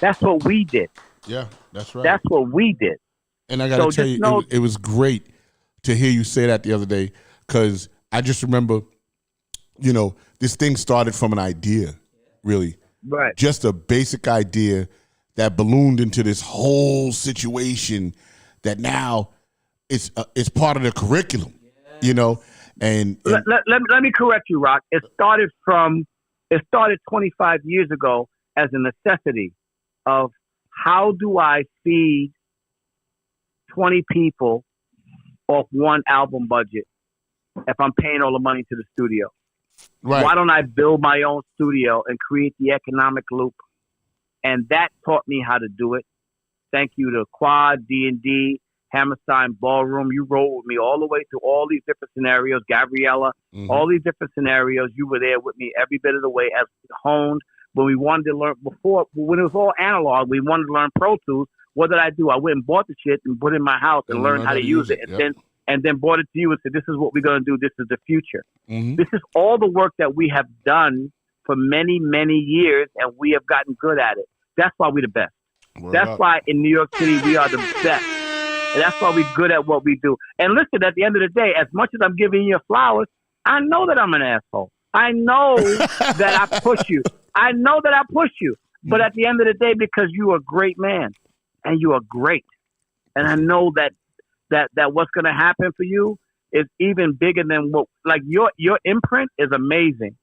That's what we did. Yeah, that's right. That's what we did. And I got to tell you, it was great to hear you say that the other day because I just remember, this thing started from an idea, really. Right. Just a basic idea that ballooned into this whole situation that now it's part of the curriculum, And let me correct you, Rock. It started 25 years ago as a necessity of how do I feed 20 people off one album budget if I'm paying all the money to the studio? Right. Why don't I build my own studio and create the economic loop? And that taught me how to do it. Thank you to Quad, D&D, Hammerstein Ballroom. You rolled with me all the way through all these different scenarios. Gabriella, all these different scenarios. You were there with me every bit of the way as honed. When we wanted to learn when it was all analog, we wanted to learn Pro Tools. What did I do? I went and bought the shit and put it in my house and learned how to use it. And then brought it to you and said, this is what we're going to do. This is the future. This is all the work that we have done for many, many years, and we have gotten good at it. That's why we're the best. That's why in New York City, we are the best. And that's why we're good at what we do. And listen, at the end of the day, as much as I'm giving you flowers, I know that I'm an asshole. I know that I push you. But at the end of the day, because you are a great man and you are great. And I know that what's going to happen for you is even bigger than your imprint is amazing.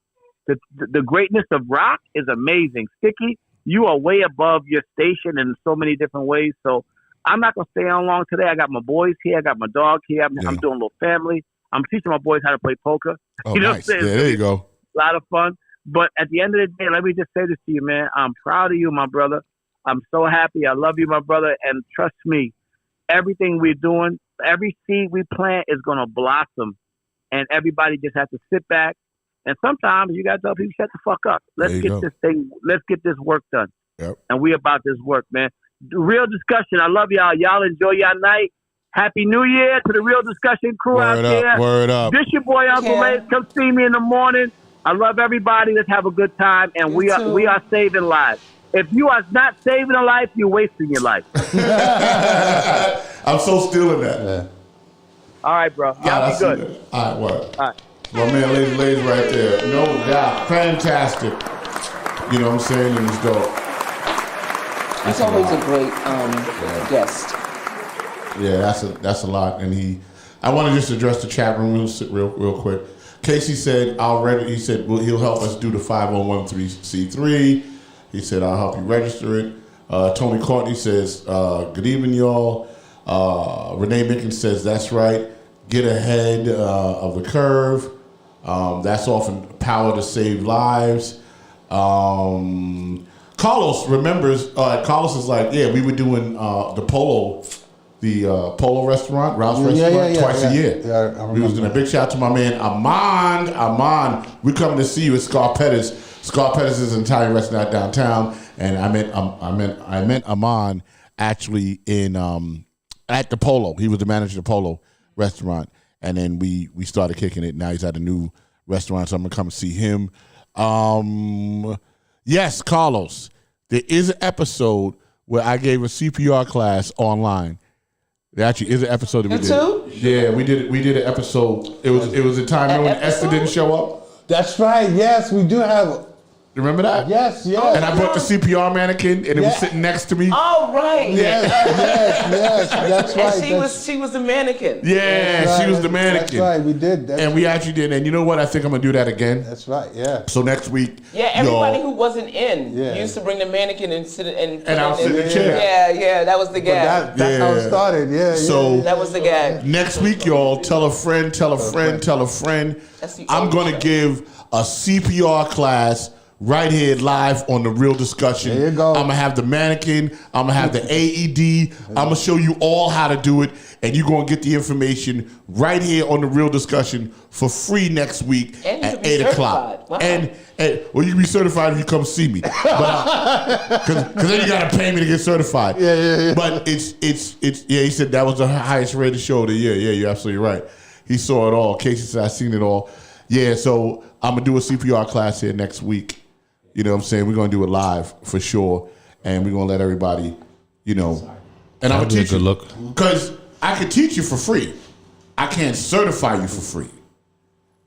The greatness of Rock is amazing. Sticky, you are way above your station in so many different ways. So I'm not going to stay on long today. I got my boys here. I got my dog here. I'm doing a little family. I'm teaching my boys how to play poker. Oh, nice. Yeah, there you go. A lot of fun. But at the end of the day, let me just say this to you, man. I'm proud of you, my brother. I'm so happy. I love you, my brother. And trust me, everything we're doing, every seed we plant is going to blossom. And everybody just has to sit back. And sometimes you got to tell people, shut the fuck up. Let's get this work done. Yep. And we about this work, man. Real discussion. I love y'all. Y'all enjoy your night. Happy New Year to the Real Discussion crew out there. Word up. This your boy, Uncle Lace. Come see me in the morning. I love everybody. Let's have a good time. And we are saving lives. If you are not saving a life, you're wasting your life. I'm so still in that. Yeah. All right, bro. Y'all be good. All right, what? All right. My man, ladies, right there. No doubt. Fantastic. You know what I'm saying? And it's dope. He's always a great guest. Yeah, that's a lot. And I want to just address the chat room real quick. Casey said he said he'll help us do the 501c3. He said I'll help you register it. Tony Courtney says good evening, y'all. Renee Mickens says that's right. Get ahead of the curve. That's often power to save lives. Carlos remembers. Carlos is like, yeah, we were doing the Polo restaurant, Ralph's restaurant, twice a year. Yeah, I we was doing a big shout out to my man Amon. We coming to see you at Scar Pettis. Scar Pettis is an Italian restaurant downtown, and I met Amon actually in at the Polo. He was the manager of the Polo restaurant, and then we started kicking it. Now he's at a new restaurant, so I'm gonna come and see him. Yes, Carlos, there is an episode where I gave a CPR class online. There actually is an episode that we did. Too? Yeah, we did an episode. It was a time when Esther didn't show up. That's right. Yes, we do have. Remember that? Yes. And I brought the CPR mannequin, and it was sitting next to me. Oh, right. Yes. That's right. And she was the mannequin. Yeah, That's she right. was the mannequin. That's right. We did. We actually did. And you know what? I think I'm gonna do that again. That's right. Yeah. So next week, Yeah, everybody y'all, who wasn't in Yeah. used to bring the mannequin and sit and I'll sit in the chair. Yeah, that was the gag. That's how it started. Yeah. So That was the gag. next week, y'all, tell a friend, tell a friend, tell a friend. That's the I'm old gonna show. give a CPR class right here live on The Real Discussion. There you go. I'm gonna have the mannequin. I'm gonna have the AED. I'm gonna show you all how to do it, and you're gonna get the information right here on The Real Discussion for free next week And you at can be 8 o'clock. certified. Wow. And well, you can be certified if you come see me, because then you gotta pay me to get certified. Yeah. But it's yeah. He said that was the highest rated show of the year. Yeah, you're absolutely right. He saw it all. Casey said I seen it all. Yeah, so I'm gonna do a CPR class here next week. You know what I'm saying? We're gonna do it live for sure, and we're gonna let everybody, you know. And I'm That'd gonna be a teach you good look. because I can teach you for free. I can't certify you for free.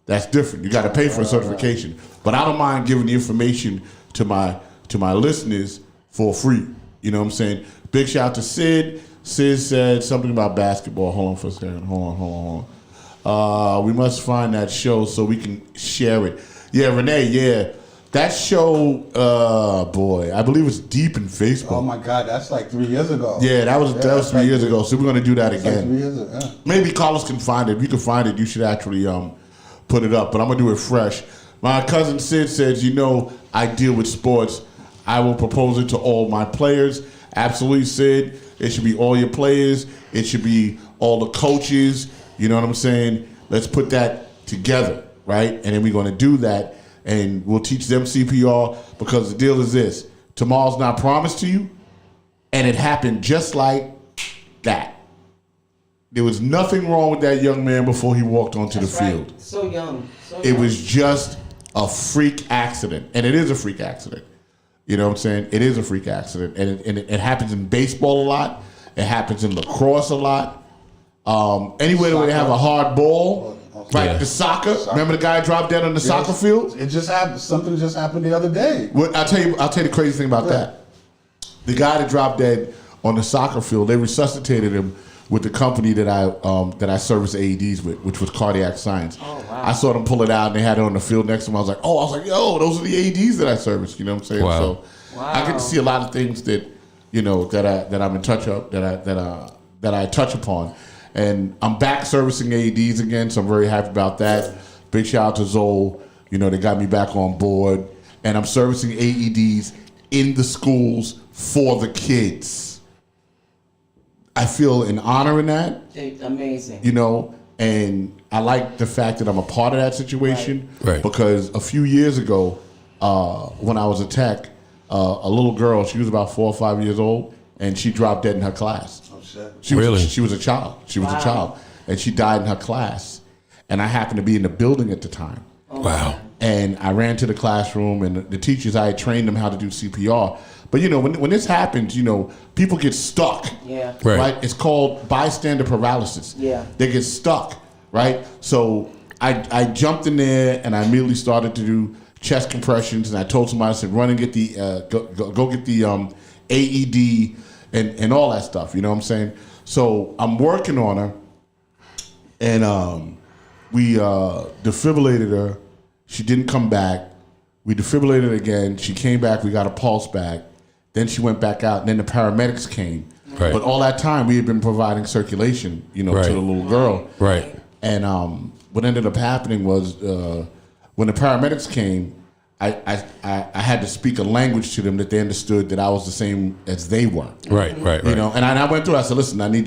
That's different. You got to pay for a certification. But I don't mind giving the information to my listeners for free. You know what I'm saying? Big shout out to Sid. Sid said something about basketball. Hold on for a second. Hold on. We must find that show so we can share it. Yeah, Renee. Yeah. That show, boy, I believe it's deep in Facebook. Oh my God, that's like 3 years ago. Yeah, that was 3 years ago. So we're gonna do that Like again. 3 years ago. Yeah. Maybe Carlos can find it. If you can find it, you should actually put it up. But I'm gonna do it fresh. My cousin Sid says, you know, I deal with sports. I will propose it to all my players. Absolutely, Sid. It should be all your players. It should be all the coaches. You know what I'm saying? Let's put that together, right? And then we're gonna do that. And we'll teach them CPR because the deal is this. Tomorrow's not promised to you. And it happened just like that. There was nothing wrong with that young man before he walked onto the field. Right. So young. It was just a freak accident. And it is a freak accident. You know what I'm saying? It is a freak accident. And it happens in baseball a lot. It happens in lacrosse a lot. Anywhere where they have a hard ball. Right, Yeah. the soccer. Remember the guy dropped dead on the soccer field? It just happened. Something just happened the other day. Well, I'll tell you the crazy thing about that. The guy that dropped dead on the soccer field, they resuscitated him with the company that I service AEDs with, which was Cardiac Science. Oh, wow. I saw them pull it out and they had it on the field next to them. I was like, yo, those are the AEDs that I service. You know what I'm saying? Wow. So I get to see a lot of things that, you know, that I'm in touch of, that I touch upon. And I'm back servicing AEDs again, so I'm very happy about that. Big shout out to Zoll. You know, they got me back on board. And I'm servicing AEDs in the schools for the kids. I feel an honor in that, Amazing. you know, and I like the fact that I'm a part of that situation. Right. Because a few years ago, when I was a tech, a little girl, she was about 4 or 5 years old, and she dropped dead in her class. She was a child. She was a child. And she died in her class. And I happened to be in the building at the time. Wow. And I ran to the classroom, and the teachers, I had trained them how to do CPR. But, you know, when this happens, you know, people get stuck. Yeah. Right. It's called bystander paralysis. Yeah. They get stuck, right? So I jumped in there, and I immediately started to do chest compressions. And I told somebody, I said, run and get the, go get the AED and all that stuff, you know what I'm saying? So I'm working on her, and we defibrillated her. She didn't come back. We defibrillated again. She came back. We got a pulse back. Then she went back out, and then the paramedics came. Right. But all that time, we had been providing circulation, you know, to the little girl. Right. And what ended up happening was when the paramedics came, I had to speak a language to them that they understood that I was the same as they were. Right. You know, and I went through. I said, "Listen, I need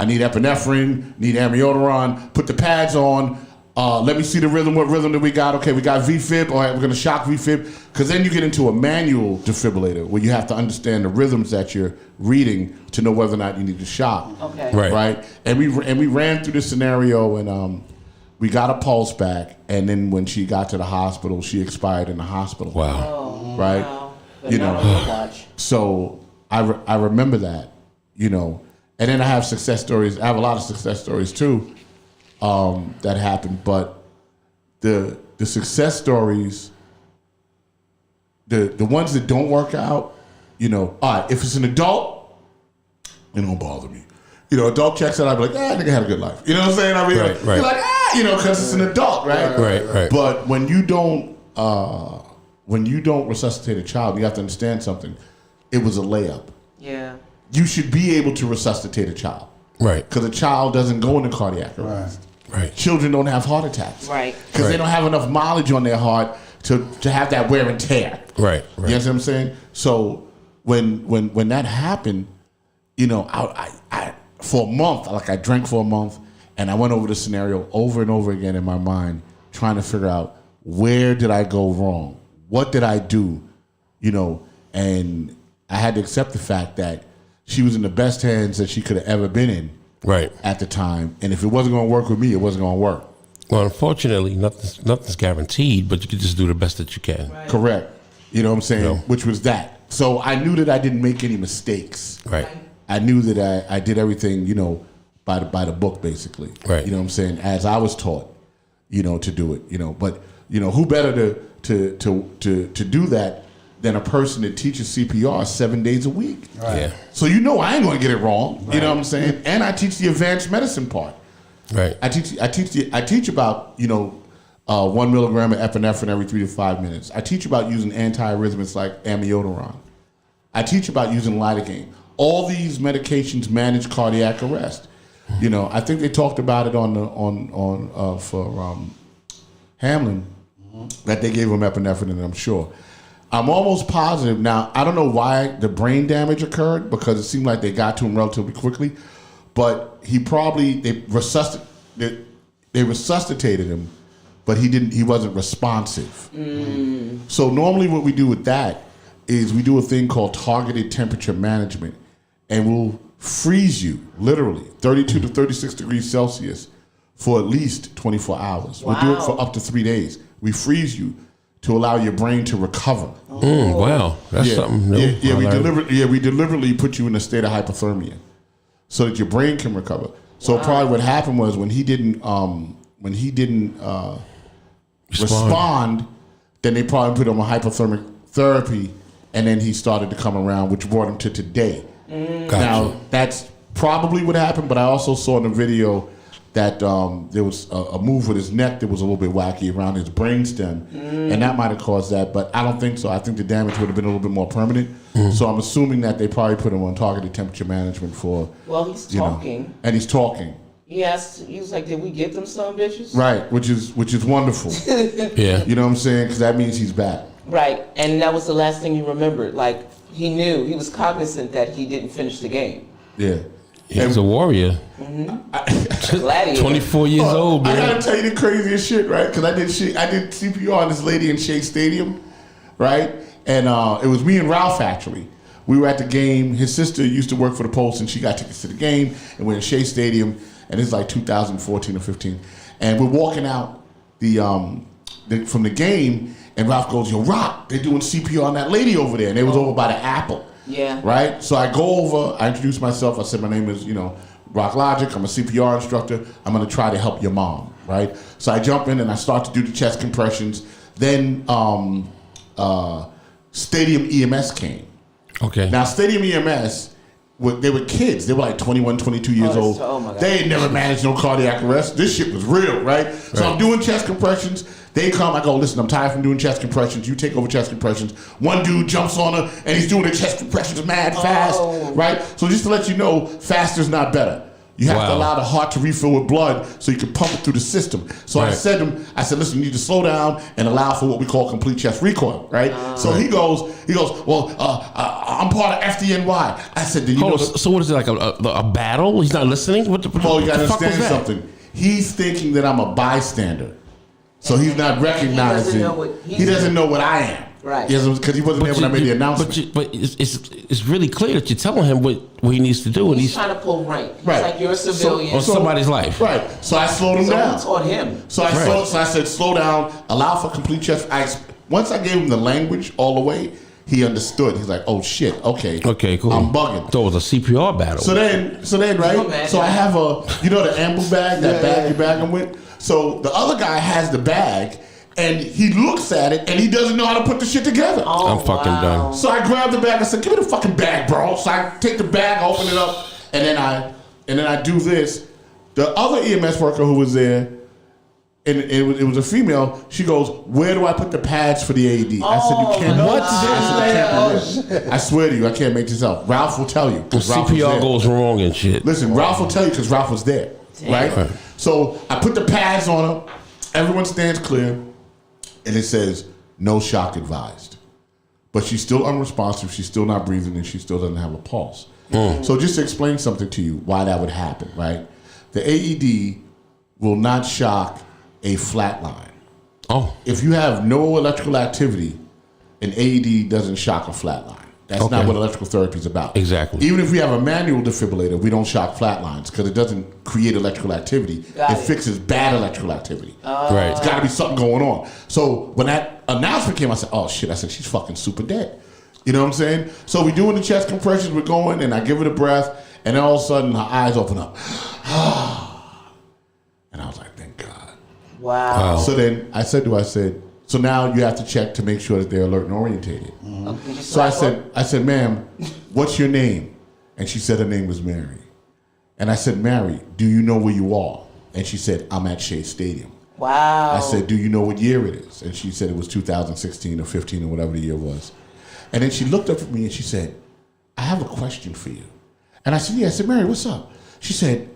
epinephrine, need amiodarone. Put the pads on. Let me see the rhythm. What rhythm do we got? Okay, we got VFib. All right, we're going to shock VFib. Because then you get into a manual defibrillator where you have to understand the rhythms that you're reading to know whether or not you need to shock. Okay. Right. And we ran through the scenario, and we got a pulse back. And then when she got to the hospital, she expired in the hospital. Wow. Right. Wow. You know. So I remember that. You know. And then I have success stories. I have a lot of success stories too. That happened, but the success stories, the ones that don't work out, you know, all right, if it's an adult, it don't bother me. You know, adult checks out, I'd be like, nigga had a good life. You know what I'm saying? I mean, Right. you're like, you know, because it's an adult, right? Right. But when you don't resuscitate a child, you have to understand something. It was a layup. Yeah. You should be able to resuscitate a child. Right. Because a child doesn't go into cardiac arrest. Right. Children don't have heart attacks. Right. Because they don't have enough mileage on their heart to have that wear and tear. Right. You know what I'm saying? So when that happened, you know, I for a month, I drank for a month, and I went over the scenario over and over again in my mind, trying to figure out where did I go wrong? What did I do? You know, and I had to accept the fact that she was in the best hands that she could have ever been in. Right. At the time, and if it wasn't going to work with me, it wasn't going to work. Well, unfortunately, nothing's guaranteed, but you can just do the best that you can. Right. Correct. You know what I'm saying? No. Which was that. So I knew that I didn't make any mistakes. Right. I knew that I did everything, you know, by the book, basically. Right. You know what I'm saying? As I was taught, you know, to do it. You know, but you know, who better to do that than a person that teaches CPR 7 days a week? Right. Yeah. So you know I ain't going to get it wrong. Right. You know what I'm saying? And I teach the advanced medicine part. Right. I teach about, you know, 1 milligram of epinephrine every 3 to 5 minutes. I teach about using antiarrhythmics like amiodarone. I teach about using lidocaine. All these medications manage cardiac arrest. You know, I think they talked about it for Hamlin, that they gave him epinephrine, and I'm sure. I'm almost positive now. I don't know why the brain damage occurred, because it seemed like they got to him relatively quickly, but they resuscitated him, but he wasn't responsive. So normally what we do with that is we do a thing called targeted temperature management, and we'll freeze you literally 32 to 36 degrees Celsius for at least 24 hours. Wow. We'll do it for up to 3 days. We freeze you to allow your brain to recover. Wow, that's something new. We deliberately put you in a state of hypothermia so that your brain can recover. So probably what happened was when he didn't respond, then they probably put him on hypothermic therapy, and then he started to come around, which brought him to today. Gotcha. Now that's probably what happened, but I also saw in the video that there was a move with his neck that was a little bit wacky around his brainstem, and that might have caused that, but I don't think so. I think the damage would have been a little bit more permanent. So I'm assuming that they probably put him on targeted temperature management for. Well, he's talking. And he's talking. He was like, "Did we get them some bitches?" Right, which is wonderful. Yeah. You know what I'm saying? Because that means he's back. Right, and that was the last thing he remembered. Like, he knew, he was cognizant that he didn't finish the game. Yeah. He was a warrior. Gladiator. 24 years old, I man. gotta tell you the craziest shit, right? Because I did CPR on this lady in Shea Stadium, right? And it was me and Ralph, actually. We were at the game. His sister used to work for the Post, and she got tickets to the game. And we're in Shea Stadium, and it's like 2014 or 15. And we're walking out from the game, and Ralph goes, "Yo, Rock, they're doing CPR on that lady over there." And it was over by the Apple. Yeah. Right? So I go over, I introduce myself. I said, my name is, Rock Logic. I'm a CPR instructor. I'm going to try to help your mom, right? So I jump in and I start to do the chest compressions. Then Stadium EMS came. Okay. Now, Stadium EMS, they were kids. They were like 21, 22 years old. Oh my God. They had never managed no cardiac arrest. This shit was real, right? So I'm doing chest compressions. They come, I go, "Listen, I'm tired from doing chest compressions. You take over chest compressions." One dude jumps on her, and he's doing the chest compressions mad fast, right? So just to let you know, faster is not better. You have to allow the heart to refill with blood so you can pump it through the system. So I said to him, "Listen, you need to slow down and allow for what we call complete chest recoil," right? So he goes, "Well, I'm part of FDNY." I said, "Do you know?" So what is it, like a battle? He's not listening? What the Well, you what gotta the fuck was understand that? something. he's thinking that I'm a bystander. So he's not recognizing. He doesn't know what I am. Right. Because he wasn't there when I made the announcement. But it's really clear that you're telling him what he needs to do. And He's trying to pull rank. He's Right. like, you're a civilian. on somebody's life. Right. So I slowed him So down. who taught him? So I said, slow down, allow for complete chest. Once I gave him the language all the way, he understood. He's like, oh shit, okay. Okay, cool. I'm bugging. So it was a CPR battle. So then, right? So I have the ambu bag, that bag you bag him with. So the other guy has the bag, and he looks at it, and he doesn't know how to put the shit together. I'm fucking done. So I grabbed the bag. I said, "Give me the fucking bag, bro." So I take the bag, open it up, and then I do this. The other EMS worker who was there, and it was a female. She goes, "Where do I put the pads for the AED?" I said, "You can't." What? I swear to you, I can't make this up. Ralph will tell you. 'Cause Ralph was CPR there. goes wrong and shit. Listen, Ralph will tell you because Ralph was there, right? So I put the pads on her. Everyone stands clear, and it says no shock advised. But she's still unresponsive. She's still not breathing, and she still doesn't have a pulse. So just to explain something to you, why that would happen, right? The AED will not shock a flat line. Oh. If you have no electrical activity, an AED doesn't shock a flat line. That's not what electrical therapy is about. Exactly. Even if we have a manual defibrillator, we don't shock flat lines because it doesn't create electrical activity. It fixes bad electrical activity. Right. It's got to be something going on. So when that announcement came, I said, oh shit, I said, she's fucking super dead. You know what I'm saying? So we doing the chest compressions, we're going, and I give her the breath, and then all of a sudden her eyes open up. And I was like, thank God. Wow. So then I said, so now you have to check to make sure that they're alert and orientated. So I said, ma'am, what's your name? And she said her name was Mary. And I said, Mary, do you know where you are? And she said, I'm at Shea Stadium. Wow. I said, do you know what year it is? And she said it was 2016 or 15 or whatever the year was. And then she looked up at me and she said, I have a question for you. And I said, yeah. I said, Mary, what's up? She said,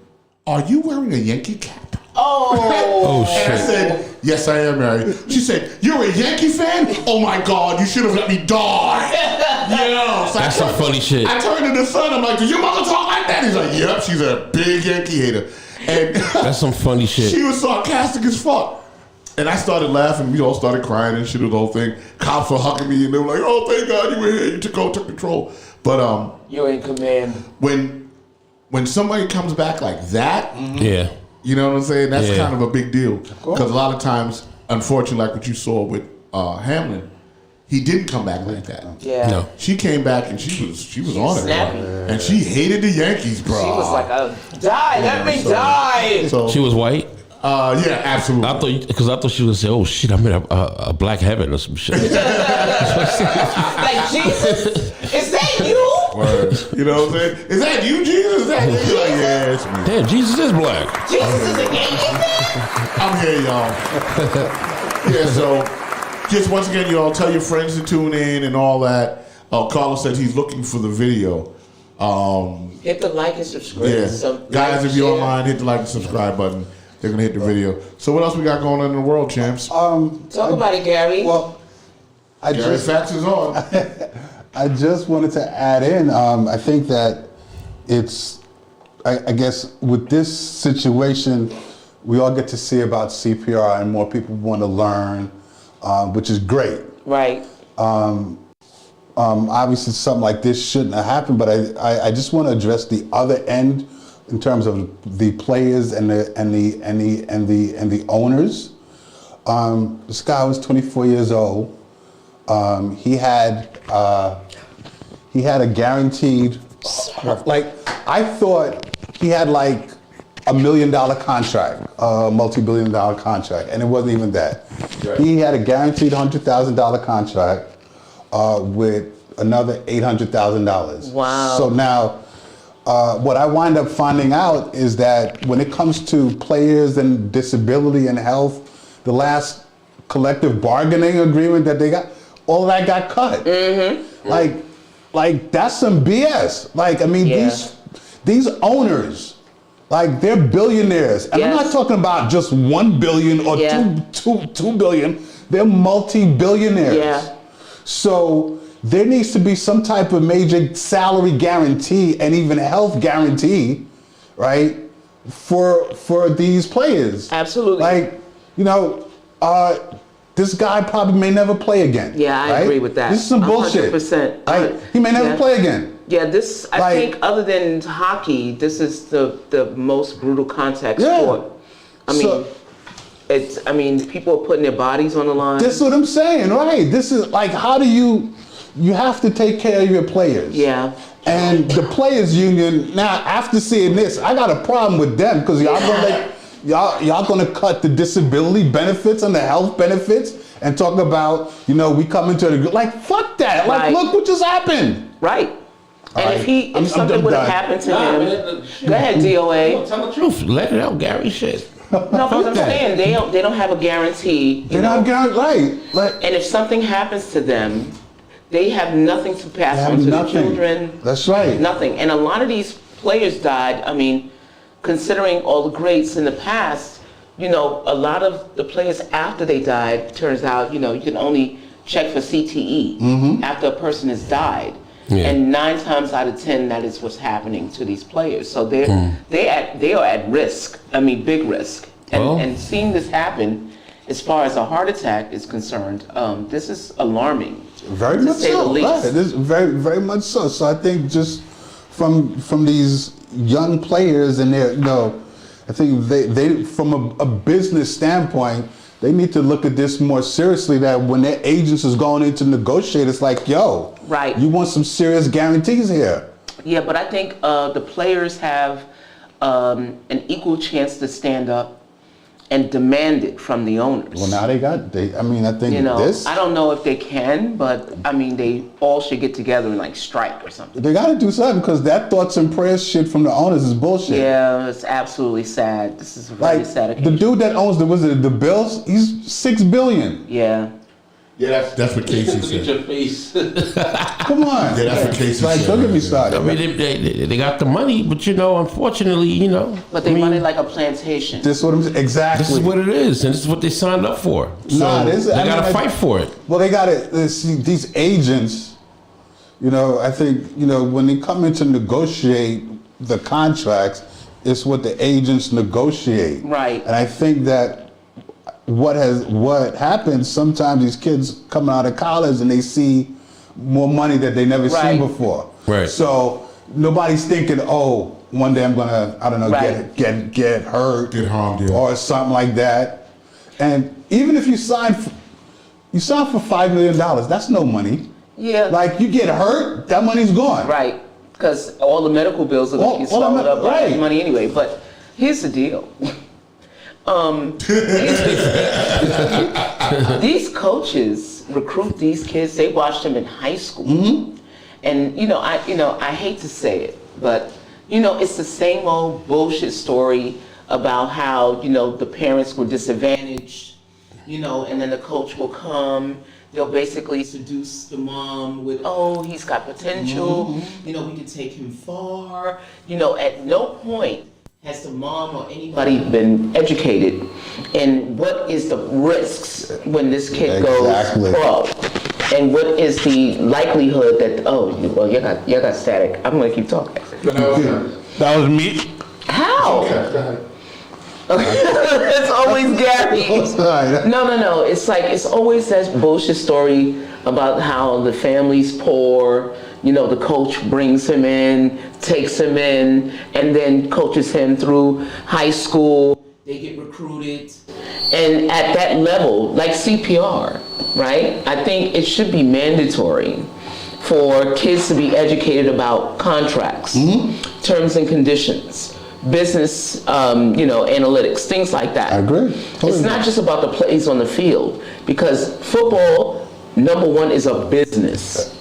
are you wearing a Yankee cap? Oh shit. And I said, yes, I am, Mary. She said, you're a Yankee fan? Oh my God, you should have let me die. Yeah. So That's some funny shit. I turned to the son, I'm like, does your mother talk like that? He's like, yep, she's a big Yankee hater. And That's some funny shit. she was sarcastic as fuck. And I started laughing. We all started crying and shit, the whole thing. Cops were hugging me and they were like, oh, thank God you were here. You took control. But you're in command. when somebody comes back like that, Yeah. you know what I'm saying? That's kind of a big deal. Because a lot of times, unfortunately, like what you saw with Hamlin, he didn't come back like that. Yeah. No. She came back and she was on it, snappy. bro. And she hated the Yankees, bro. She was like, die, let me die. So, She was white? yeah, absolutely. I thought she was gonna say, oh shit, I'm in a black heaven or some shit. Like, Jesus, is that you? Word. You know what I'm saying? Is that you, Jesus? Is that you? You're like, yeah, it's me. Damn, Jesus is black. Jesus is a Yankee fan? I'm here, y'all. Yeah, so just once again, y'all, tell your friends to tune in and all that. Carlos said he's looking for the video. Hit the like and subscribe. Yeah. Guys, if you're online, hit the like and subscribe button. They're going to hit the video. So what else we got going on in the world, champs? Talk about it, Gary. Well, Gary Fax is on. I just wanted to add in, I think that it's, I guess with this situation, we all get to see about CPR and more people want to learn, which is great. Right. Obviously something like this shouldn't have happened, but I just want to address the other end in terms of the players and the owners. This guy was 24 years old. He had a guaranteed, like, I thought he had like $1 million contract, a multi-billion-dollar contract, and it wasn't even that. Right. He had a guaranteed $100,000 contract with another $800,000. Wow. So now, what I wind up finding out is that when it comes to players and disability and health, the last collective bargaining agreement that they got, all of that got cut. Mm-hmm. Like that's some BS. Like, I mean, these owners, like, they're billionaires. And I'm not talking about just 1 billion or 2 billion. They're multi-billionaires. Yeah. So there needs to be some type of major salary guarantee and even health guarantee, right, for these players. Absolutely. Like, you know, this guy probably may never play again. Yeah, I agree with that. This is some bullshit. 100%. Like, he may never play again. Yeah, this, I Like- think, other than hockey, this is the most brutal contact sport. I mean, people are putting their bodies on the line. That's what I'm saying, right? This is like, how do you have to take care of your players. Yeah. And the players union, now after seeing this, I got a problem with them because y'all gonna cut the disability benefits and the health benefits and talk about, you know, we come into the, like, fuck that. Like, Right. look what just happened. Right. And Alright. if something would have done. happened to him, go ahead, DOA. Tell the truth. Let it out, Gary. Shit. No, because I'm that. saying they don't have a guarantee. They're not right. Like, And if something happens to them, they have nothing to pass on to the children. That's right. Nothing. And a lot of these players died. I mean, considering all the greats in the past, you know, a lot of the players after they died, turns out, you know, you can only check for CTE after a person has died. Yeah. And 9 times out of 10, that is what's happening to these players. So they are at risk. I mean, big risk. And seeing this happen, as far as a heart attack is concerned, this is alarming. Very to much say the so. least. Right. It is very, very much so. So I think just from these young players and their, you know, I think they from a business standpoint, they need to look at this more seriously, that when their agents is going in to negotiate, it's like, yo, Right. you want some serious guarantees here. Yeah, but I think the players have an equal chance to stand up and demand it from the owners. Well, now I think You know, this, I don't know if they can, but I mean, they all should get together and like strike or something. they got to do something, because that thoughts and prayers shit from the owners is bullshit. Yeah, it's absolutely sad. This is a very Like, sad the occasion. dude that owns the Bills, he's $6 billion. Yeah. Yeah, that's what Casey Look at said. your face. Come on. Yeah, that's what Casey Like, said. don't get me started. I mean, they got the money, but you know, unfortunately, you know. But they run it like a plantation. This is what I'm exactly. This is what it is, and this is what they signed up for. So Nah, they I mean, got to like- fight for it. Well, they got it. These agents, you know, I think, you know, when they come in to negotiate the contracts, it's what the agents negotiate. Right. And I think that what happens, sometimes these kids come out of college and they see more money that they never Right. seen before. Right. So nobody's thinking, oh, one day I'm gonna, I don't know, Right. get hurt, Get harmed, yeah. or something like that. And even if you sign for $5 million, that's no money. Yeah. Like, you get hurt, that money's gone. Right. Because all the medical bills are going to get swallowed up by right. money anyway. But here's the deal. These coaches recruit these kids. They watch them in high school, and I hate to say it, but it's the same old bullshit story about how the parents were disadvantaged, and then the coach will come. They'll basically seduce the mom with, oh, he's got potential. We can take him far. At no point has the mom or anybody been educated in what is the risks when this kid Exactly. goes pro, and what is the likelihood that you got static. I'm gonna keep talking. That was me. How? It's always Gary. Right. No. It's always that bullshit story about how the family's poor. The coach brings him in, takes him in, and then coaches him through high school. They get recruited. And at that level, like CPR, right? I think it should be mandatory for kids to be educated about contracts, terms and conditions, business, analytics, things like that. I agree. Totally. It's not just about the plays on the field, because football, number one, is a business.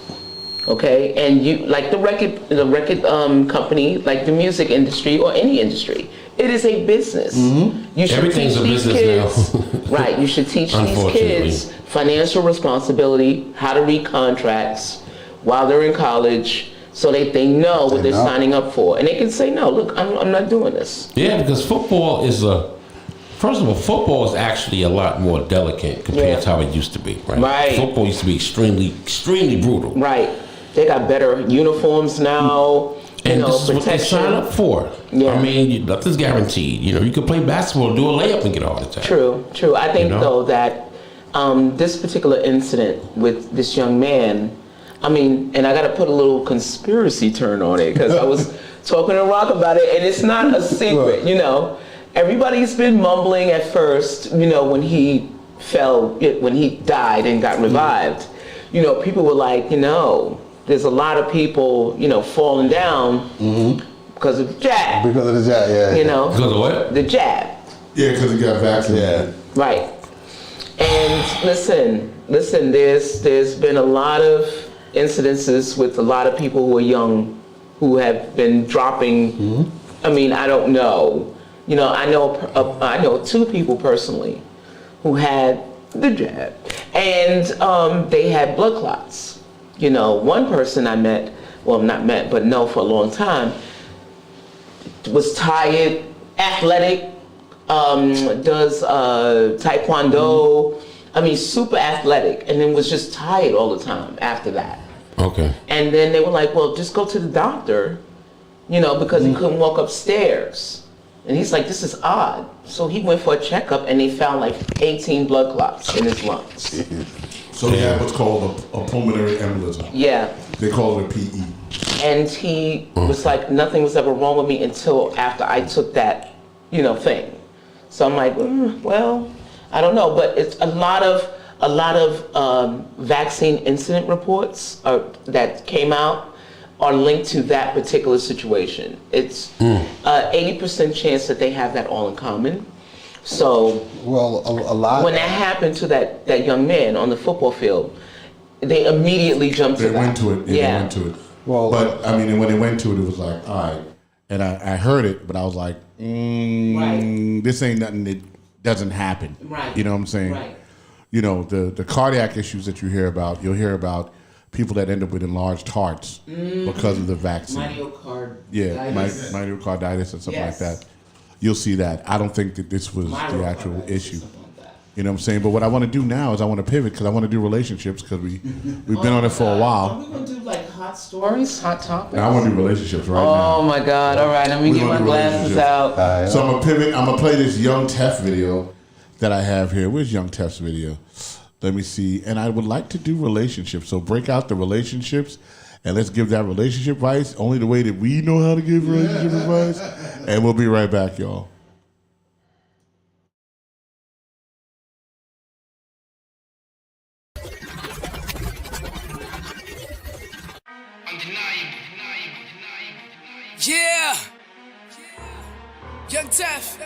Okay, and you like the record company, like the music industry or any industry, it is a business. You should Everything's teach a these business kids, now. right? You should teach these kids financial responsibility, how to read contracts while they're in college, so they know what they're signing up for, and they can say, no, look, I'm not doing this. Yeah, because football is first of all, football is actually a lot more delicate compared to how it used to be, right? Right. Football used to be extremely, extremely brutal. Right. They got better uniforms now. And this is what they sign up for. Yeah. I mean, nothing's guaranteed. You know, you can play basketball, do a layup, and get all the time. True. I think, though, that this particular incident with this young man, I mean, and I got to put a little conspiracy turn on it, because I was talking to Rock about it, and it's not a secret, you know. Everybody's been mumbling at first, you know, when he died and got revived. You know, people were like, you know, there's a lot of people, you know, falling down because of jab. Because of the jab, yeah. You know? Because of what? The jab. Yeah, because he got vaccinated. Yeah. Right. And listen, there's been a lot of incidences with a lot of people who are young who have been dropping. I mean, I don't know. You know, I know 2 people personally who had the jab, and they had blood clots. You know, one person I met, well, not met, but know for a long time, was tired, athletic, does taekwondo. I mean, super athletic, and then was just tired all the time after that. Okay. And then they were like, well, just go to the doctor, you know, because he couldn't walk upstairs. And he's like, this is odd. So he went for a checkup, and they found like 18 blood clots in his lungs. So he had what's called a pulmonary embolism. Yeah. They call it a PE. And he was like, nothing was ever wrong with me until after I took that, you know, thing. So I'm like, well, I don't know. But it's a lot of vaccine incident reports that came out are linked to that particular situation. It's 80% chance that they have that all in common. So, well, a lot. When that happened to that young man on the football field, they immediately jumped to that. They went to it. Yeah. They went to it. Well, but I mean, when they went to it, it was like, all right. And I heard it, but I was like, Right. This ain't nothing that doesn't happen. Right. You know what I'm saying? Right. You know, the cardiac issues that you hear about, you'll hear about people that end up with enlarged hearts because of the vaccine. Myocarditis and stuff like that. You'll see that. I don't think that this was the actual issue. You know what I'm saying? But what I want to do now is I want to pivot because I want to do relationships because we've been on it for a while. Are we going to do like hot stories, hot topics? And I want to do relationships right now. Oh my God. All right, let me get my glasses out. So I'm going to pivot. I'm going to play this Young Tef video that I have here. Where's Young Tef's video? Let me see. And I would like to do relationships. So break out the relationships and let's give that relationship advice only the way that we know how to give relationship advice. And we'll be right back, y'all. Yeah. Young Tef.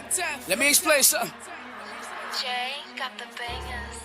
Let me explain something. Jay got the bangers.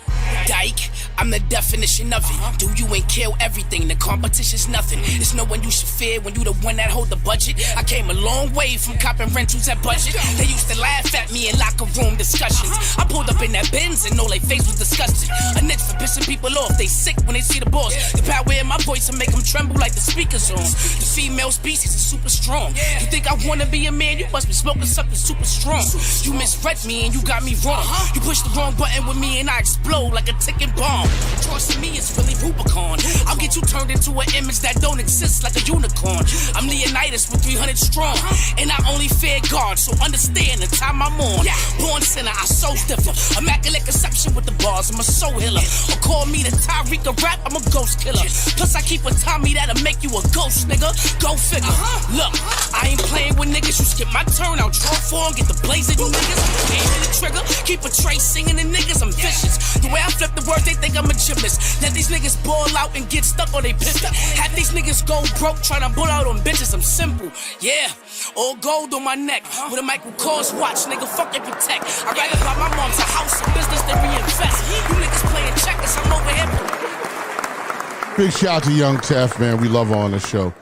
Dyke, I'm the definition of it. Do you and kill everything, the competition's nothing. It's no one you should fear when you the one that hold the budget. I came a long way from copping rentals at budget. They used to laugh at me in locker room discussions. I pulled up in that Benz and all they face was disgusted. A niche for pissing people off, they sick when they see the boss. The power in my voice will make them tremble like the speakers on. The female species is super strong. You think I wanna be a man, you must be smoking something super strong. You misread me and you got me wrong. You pushed the wrong button with me and I explode like a ticking bomb. Trust me, it's really Rubicon. I'll get you turned into an image that don't exist like a unicorn. I'm Leonidas with 300 strong, and I only fear God, so understand the time I'm on. Born sinner, I so differ. Immaculate conception with the bars, I'm a soul healer. Or call me the Tyreek of rap, I'm a ghost killer. Plus I keep a Tommy that'll make you a ghost, nigga. Go figure. Look, I ain't playing with niggas. You skip my turn, I'll draw for and get the blazing, you niggas. Ain't hit the trigger, keep a trace singing the niggas, I'm vicious. The way I flip the words, they think I'm a gymnast. Let these niggas ball out and get stuck on they pistol. Have these niggas go broke trying to bull out on bitches, I'm simple. Yeah, all gold on my neck. With a Michael Kors watch, nigga, fuck and protect. I'd rather buy my mom's a house and business than reinvest. You niggas playing checkers, I'm over here. Big shout out to Young Tef, man. We love her on the show.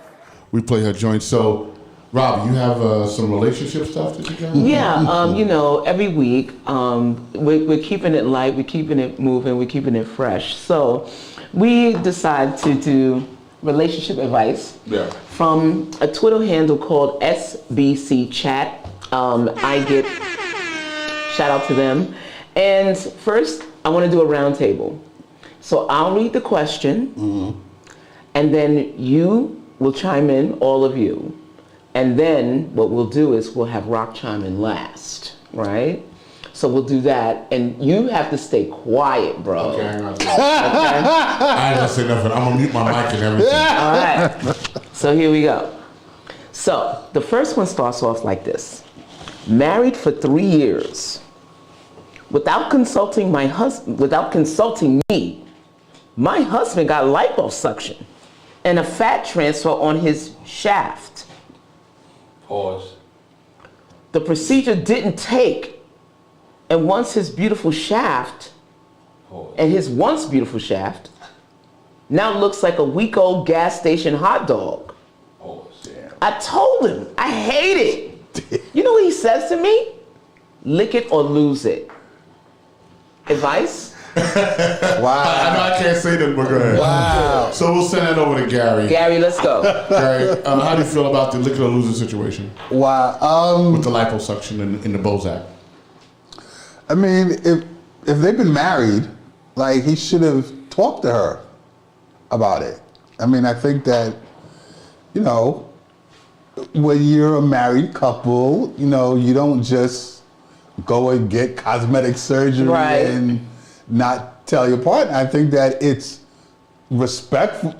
We play her joints. So, Rob, you have some relationship stuff that you got? Yeah, you know, every week we're keeping it light, we're keeping it moving, we're keeping it fresh. So we decide to do relationship advice from a Twitter handle called SBC Chat. I get shout out to them. And first, I want to do a round table. So I'll read the question, and then you will chime in, all of you. And then what we'll do is we'll have Rock chime in last, right? So we'll do that, and you have to stay quiet, bro. Okay, I ain't gonna say nothing. I'm gonna mute my mic and everything. All right. So here we go. So the first one starts off like this. Married for 3 years. Without consulting my husband, without consulting me, my husband got liposuction and a fat transfer on his shaft. Pause. The procedure didn't take, and once his beautiful shaft, and his once beautiful shaft, now looks like a week-old gas station hot dog. I told him, I hate it. You know what he says to me? Lick it or lose it. Advice? Wow. I know I can't say that, but go ahead. Wow. So we'll send that over to Gary. Gary, let's go. Gary, how do you feel about the lick it or lose it situation Wow. with the liposuction in the Bozak? I mean, if they've been married, like, he should have talked to her about it. I mean, I think that, you know, when you're a married couple, you know, you don't just go and get cosmetic surgery Right. and not tell your partner. I think that it's respectful.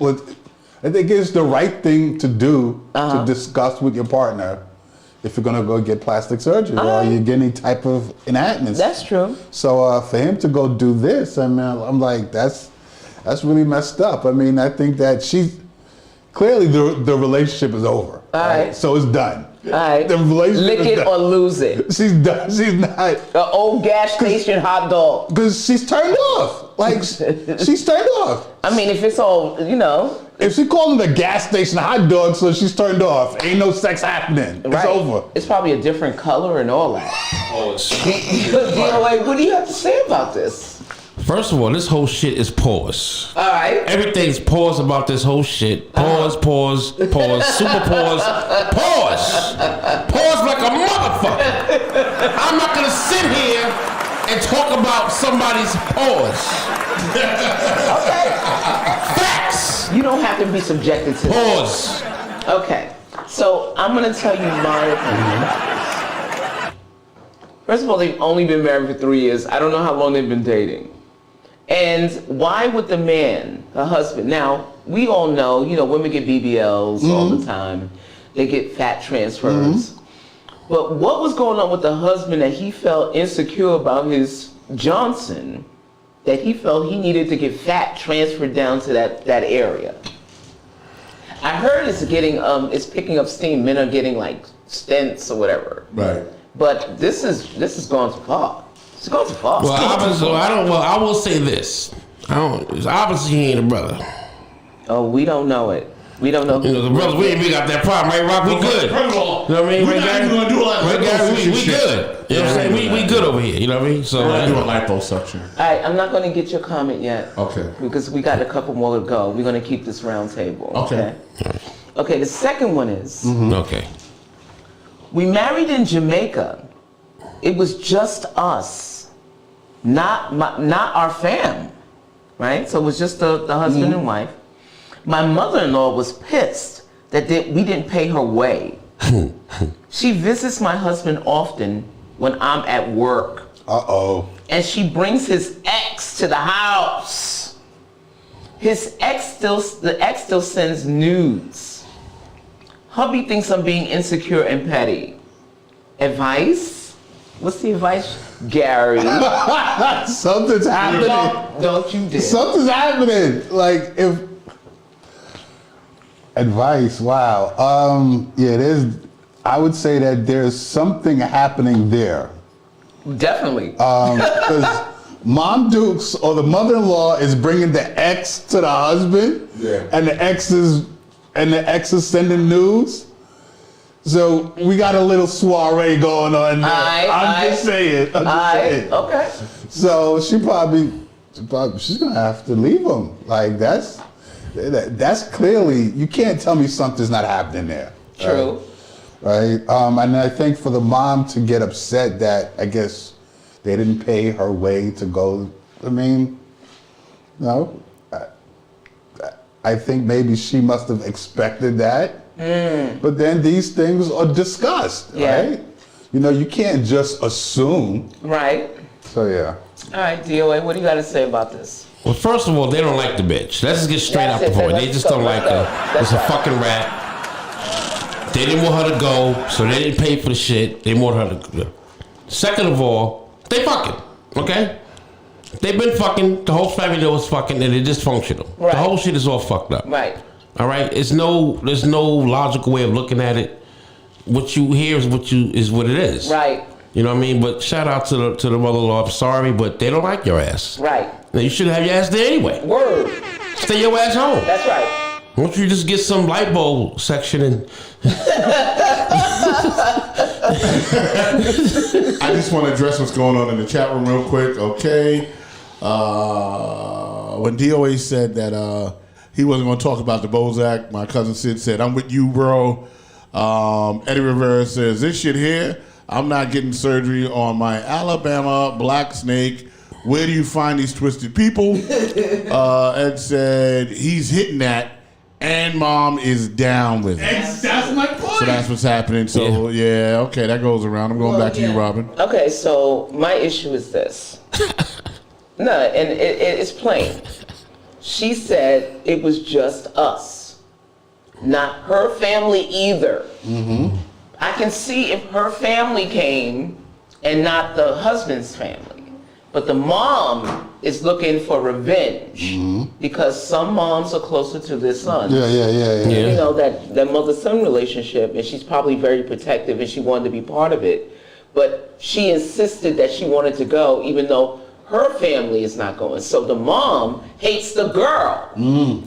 I think it's the right thing to do to discuss with your partner if you're gonna go get plastic surgery or you get any type of enhancements. That's true. So for him to go do this, I mean, I'm like, that's really messed up. I mean, I think that clearly the relationship is over. All right. So it's done. All right. The relationship Lick is it done. or lose it. She's done. She's not. An old gas station hot dog. Because she's turned off. Like, she's turned off. I mean, if it's all, you know. If she called it a gas station hot dog, so she's turned off. Ain't no sex happening. It's over. It's probably a different color and all that. DOA, what do you have to say about this? First of all, this whole shit is pause. All right. Everything's pause about this whole shit. Pause, pause, super pause, pause. Pause like a motherfucker. I'm not gonna sit here and talk about somebody's pause. Facts. You don't have to be subjected to Pause. that. Okay. So I'm gonna tell you my opinion. First of all, they've only been married for 3 years. I don't know how long they've been dating. And why would the man, the husband, now, we all know, you know, women get BBLs all the time. They get fat transfers. But what was going on with the husband that he felt insecure about his Johnson, that he felt he needed to get fat transferred down to that area? I heard it's picking up steam. Men are getting like stents or whatever. Right. But this is gone too far. It's gone too far. Well, I will say this. Obviously, he ain't a brother. Oh, we don't know it. We don't know. You know, the brothers, we got that problem, right, Rock? We good. First of all, You know what I mean? we're Right, not Gary? even gonna do all that Right, Gary? liposuction We shit. good. You know what I'm saying? We good over here. You know what I mean? So We're not doing liposuction. All right, I'm not going to get your comment yet. Okay. Because we got a couple more to go. We're going to keep this round table. Okay. Okay, the second one is, okay. we married in Jamaica. It was just us, not our fam, right? So it was just the husband and wife. My mother-in-law was pissed that we didn't pay her way. She visits my husband often when I'm at work. Uh-oh. And she brings his ex to the house. The ex still sends nudes. Hubby thinks I'm being insecure and petty. Advice? What's the advice? Gary. Something's happening. Don't you dare. Something's happening. Like, if advice, wow. Yeah, I would say that there's something happening there. Definitely. Because Mom Dukes or the mother-in-law is bringing the ex to the husband, and the ex is sending nudes. So we got a little soiree going on there. I'm just saying. Okay. So she's gonna have to leave him. Like that's clearly, you can't tell me something's not happening there. True. Right. And I think for the mom to get upset that I guess they didn't pay her way to go. I mean, no. I think maybe she must have expected that. But then these things are discussed, right? You know, you can't just assume. Right. So yeah. All right, DOA, what do you got to say about this? Well, first of all, they don't like the bitch. Let's just get straight out the point. They just don't like her. It's a fucking rat. They didn't want her to go, so they didn't pay for the shit. They want her to go. Second of all, they fucking, okay? They've been fucking. The whole family was fucking, and they're dysfunctional. Right. The whole shit is all fucked up. Right. All right. There's no logical way of looking at it. What you hear is what it is. Right. You know what I mean? But shout out to the mother-in-law. I'm sorry, but they don't like your ass. Right. Now, you should have your ass there anyway. Word. Stay your ass home. That's right. Why don't you just get some light bulb section and I just want to address what's going on in the chat room real quick, okay? When DOA said that he wasn't going to talk about the Bozak, my cousin Sid said, I'm with you, bro. Eddie Rivera says, this shit here, I'm not getting surgery on my Alabama black snake. Where do you find these twisted people? Ed said, he's hitting that. And mom is down with it. That's my point. So that's what's happening. So yeah, okay, that goes around. I'm going back to you, Robin. Okay, so my issue is this. No, and it's plain. She said it was just us, not her family either. Mm-hmm. I can see if her family came and not the husband's family. But the mom is looking for revenge because some moms are closer to their sons. Yeah. You know, that mother-son relationship, and she's probably very protective and she wanted to be part of it. But she insisted that she wanted to go even though her family is not going. So the mom hates the girl.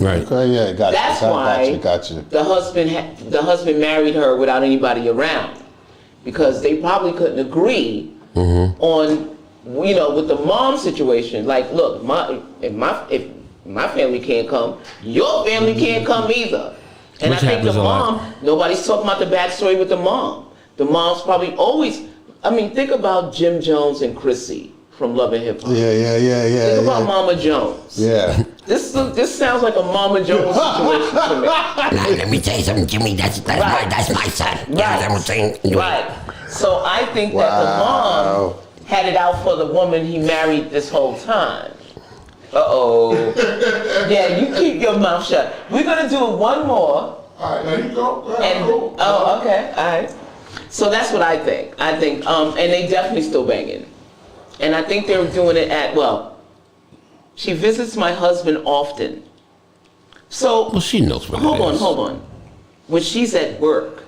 right. Okay, yeah, gotcha. That's why Gotcha. the husband married her without anybody around because they probably couldn't agree on, you know, with the mom situation. Like, look, if my family can't come, your family can't come either. And Which I think the happens a lot. mom, nobody's talking about the backstory with the mom. The mom's probably always, I mean, think about Jim Jones and Chrissy from Love and Hip Hop. Yeah. Think about Mama Jones. Yeah. This sounds like a Mama Jones situation to me. Now, let me tell you something, Jimmy. That's my son. You know what I'm saying? Right. So I think that the mom had it out for the woman he married this whole time. Uh-oh. Yeah, you keep your mouth shut. We're going to do one more. All right, there you go. Oh, okay. All right. So that's what I think. And they definitely still banging. And I think they're doing it she visits my husband often. So, Well, she knows what it is. hold on. When she's at work,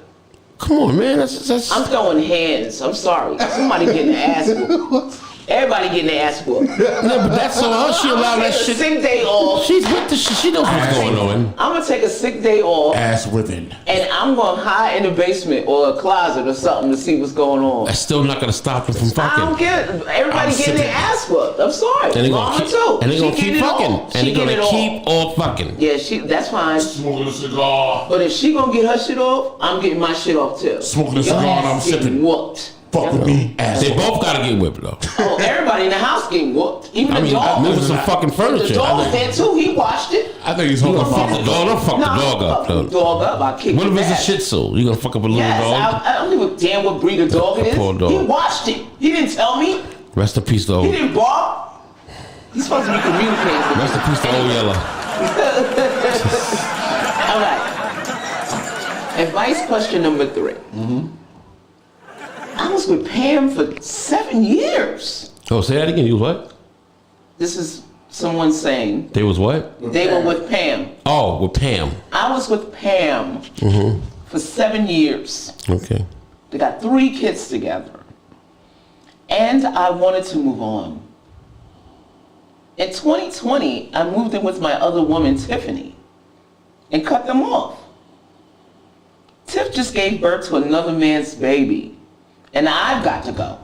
Come on, man. That's I'm throwing hands. I'm sorry. Somebody getting their ass whooped. Everybody getting their ass whooped. No, but that's so how she allowed that shit. Sick day off. She's with the shit. She knows what's going on. I'm gonna take a sick day off, Ass whipping. and I'm gonna hide in the basement or a closet or something to see what's going on. That's still not gonna stop them from I don't fucking. get it. Everybody I'm getting their sick. ass whooped. I'm sorry. And they're Mama gonna keep, too. and they're gonna She keep get it fucking, all. and She they're get it gonna all. keep all fucking. Yeah, that's fine. Smoking a cigar. But if she gonna get her shit off, I'm getting my shit off too. Smoking a Your cigar and ass I'm getting sipping. Whooped. Fuck with me, ass. They both gotta get whipped though. Oh, everybody in the house getting whooped. Even I the mean, dog. moving some fucking The furniture. dog there too. He watched it. I think he's You holding gonna fuck the dog? Don't fuck the dog up. Fuck the dog up. I kick What if his it's a ass. Shih Tzu? You gonna fuck up a little Yes, dog? I don't give a damn what breed of dog it is. Poor dog. He watched it. He didn't tell me. Rest in peace, He though. didn't bark. He's supposed to be communicating with me. Rest in peace, to Old Yeller. All right. Advice question number 3. I was with Pam for 7 years. Oh, say that again. You was what? This is someone saying They was what? they were with Pam. Oh, with Pam. I was with Pam for 7 years. Okay. They got 3 kids together. And I wanted to move on. In 2020, I moved in with my other woman, Tiffany, and cut them off. Tiff just gave birth to another man's baby, and I've got to go.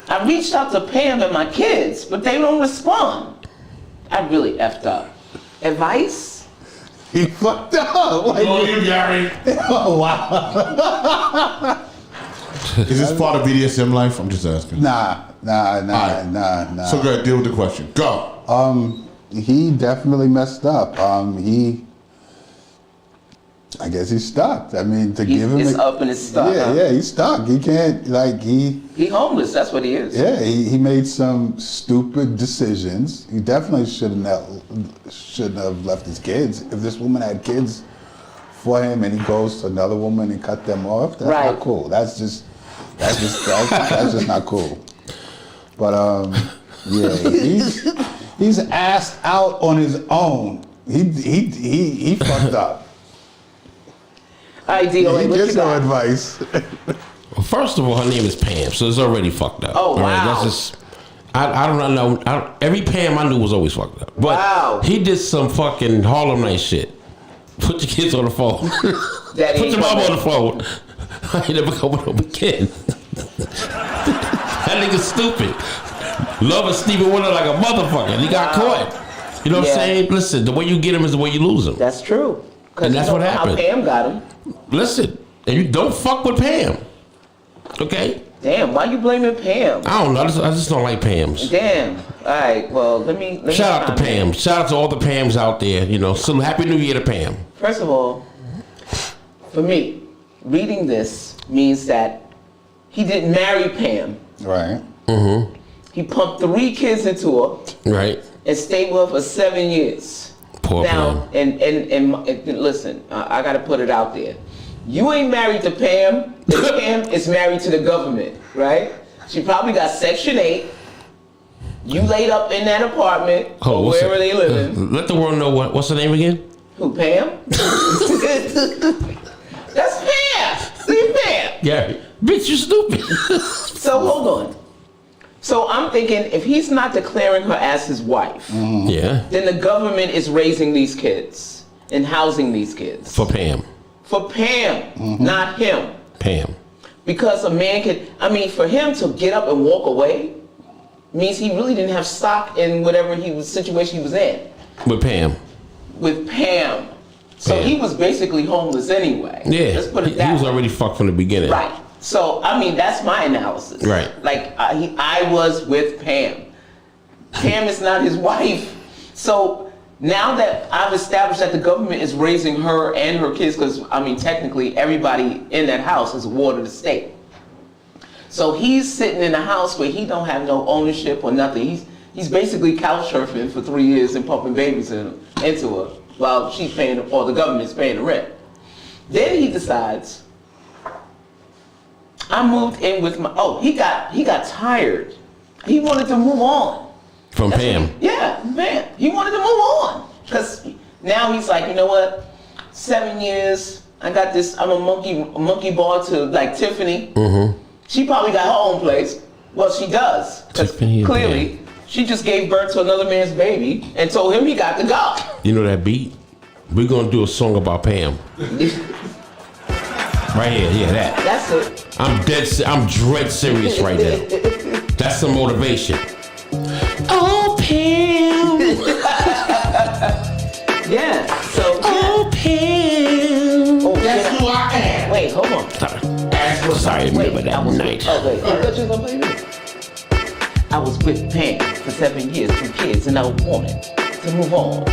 I reached out to Pam and my kids, but they don't respond. I really effed up. Advice? He fucked up. Like, Oh, you, Gary. oh, wow. Is this part of BDSM life? I'm just asking. Nah. So go ahead, deal with the question. Go. he definitely messed up. I guess he's stuck. I mean, to give him... It's up and it's stuck. Yeah, yeah, he's stuck. He can't, like, he homeless, that's what he is. Yeah, he made some stupid decisions. He definitely shouldn't have left his kids. If this woman had kids for him and he goes to another woman and cut them off, that's not cool. That's just not cool. But yeah, he's assed out on his own. He fucked up. All right, D.O.A., He what gets you got? no advice. Well, first of all, her name is Pam, so it's already fucked up. Oh, wow. Right, that's just, I don't know. Every Pam I knew was always fucked up. But wow. He did some fucking Harlem Night shit. Put your kids on the phone. Put your mom on the phone. I ain't never coming home again. That nigga's stupid. Love Stevie Wonder like a motherfucker. He got caught. You know what I'm saying? Listen, the way you get him is the way you lose him. That's true. And that's what happened. How Pam got him. Listen, and you don't fuck with Pam. Okay? Damn, why you blaming Pam? I don't know. I just don't like Pams. Damn. All right, well, let me Shout out to Pam. Shout out to all the Pams out there. You know, some Happy New Year to Pam. First of all, for me, reading this means that he didn't marry Pam. Right. Mm-hmm. He pumped 3 kids into her. Right. And stayed with her for 7 years. Poor now, Pam. And listen, I got to put it out there. You ain't married to Pam. Pam is married to the government, right? She probably got Section 8. You laid up in that apartment or wherever they live in. Let the world know what's her name again? Who, Pam? That's Pam. Leave Pam. Yeah. Bitch, you stupid. So hold on. So I'm thinking if he's not declaring her as his wife, yeah, then the government is raising these kids and housing these kids. For Pam. For Pam, not him. Pam. Because a man for him to get up and walk away means he really didn't have stock in whatever situation he was in. With Pam. With Pam. So he was basically homeless anyway. Yeah. Let's put it that way. He was already fucked from the beginning. Right. So, that's my analysis. Right. Like, I was with Pam. Pam is not his wife. So, now that I've established that the government is raising her and her kids, because, technically everybody in that house is a ward of the state. So, he's sitting in a house where he don't have no ownership or nothing. He's basically couch surfing for 3 years and pumping babies into her while she's paying, or the government's paying the rent. Then he decides, I moved in with he got tired. He wanted to move on. From Pam. Man. He wanted to move on. Because now he's like, you know what? 7 years, I got this, I'm a monkey bar to like Tiffany. Mm-hmm. She probably got her own place. Well, she does. Because clearly, she just gave birth to another man's baby and told him he got to go. You know that beat? We're going to do a song about Pam. Right here, yeah, that. That's it. I'm dread serious right now. That's some motivation. Oh, Pam. Yeah, so. Oh, Pam. Oh, that's who I am. Wait, hold on. Sorry, I remember that night. Oh, wait. I thought you were going to play me. I was with Pam for 7 years, 2 kids, and I wanted to move on.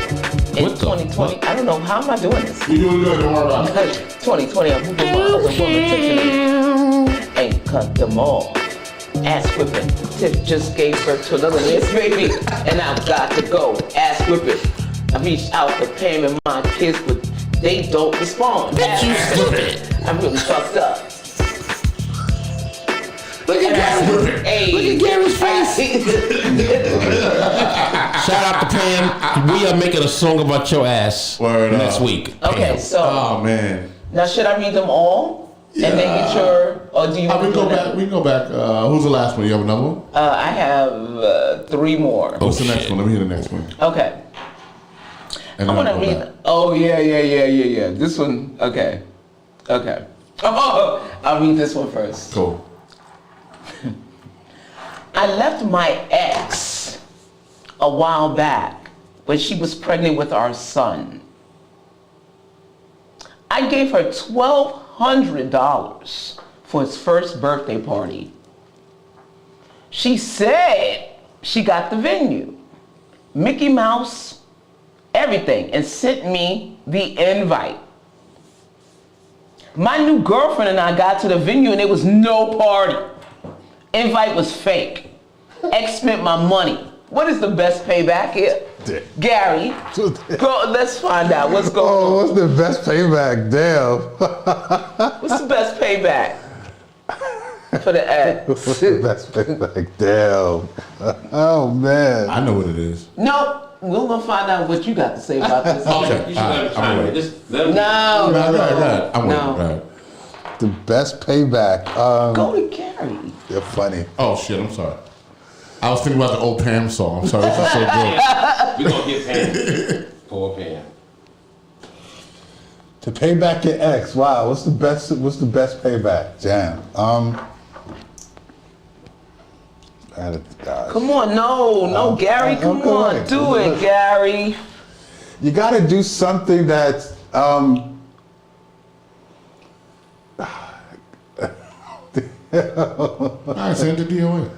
In 2020, I don't know, how am I doing this? You're doing good, don't worry about it. 2020, I'm moving my other woman, Tiffany. Ain't cut them off. Ass whipping. Tiff just gave birth to another man's baby, and I've got to go. Ass whipping. I reached out to Pam and my kids, but they don't respond. Ass whipping. I'm really fucked up. Look at Gary. Hey. Look at Gary's face. Shout out to Pam. We are making a song about your ass next week. Okay, Pam. so. Oh, man. Now, should I read them all? Yeah. And then get your. Or do you want to go back? We can go back. Who's the last one? You have another one? I have 3 more. What's the next one? Let me hear the next one. Okay. And I'm gonna read. Oh yeah. This one. Okay. I'll read this one first. Cool. I left my ex a while back when she was pregnant with our son. I gave her $1,200 for his first birthday party. She said she got the venue. Mickey Mouse, everything, and sent me the invite. My new girlfriend and I got to the venue and there was no party. Invite was fake. Ex spent my money. What is the best payback here? Gary, go, let's find out what's going on. What's the best payback? Damn. What's the best payback for the ex? What's the best payback? Damn. Oh, man. I know what it is. No, we're gonna find out what you got to say about this. Okay. You should let him chime in. Just let him- No. I'm No. right. The best payback. Go to Gary. You're funny. Oh shit, I'm sorry. I was thinking about the old Pam song. I'm sorry, this is so good. We gonna get Pam. Poor Pam. To pay back your ex. Wow. What's the best payback? Damn. Gosh. Come on, no, Gary, come on, okay. do it, Gary. You got to do something that's All right, send it to DOA.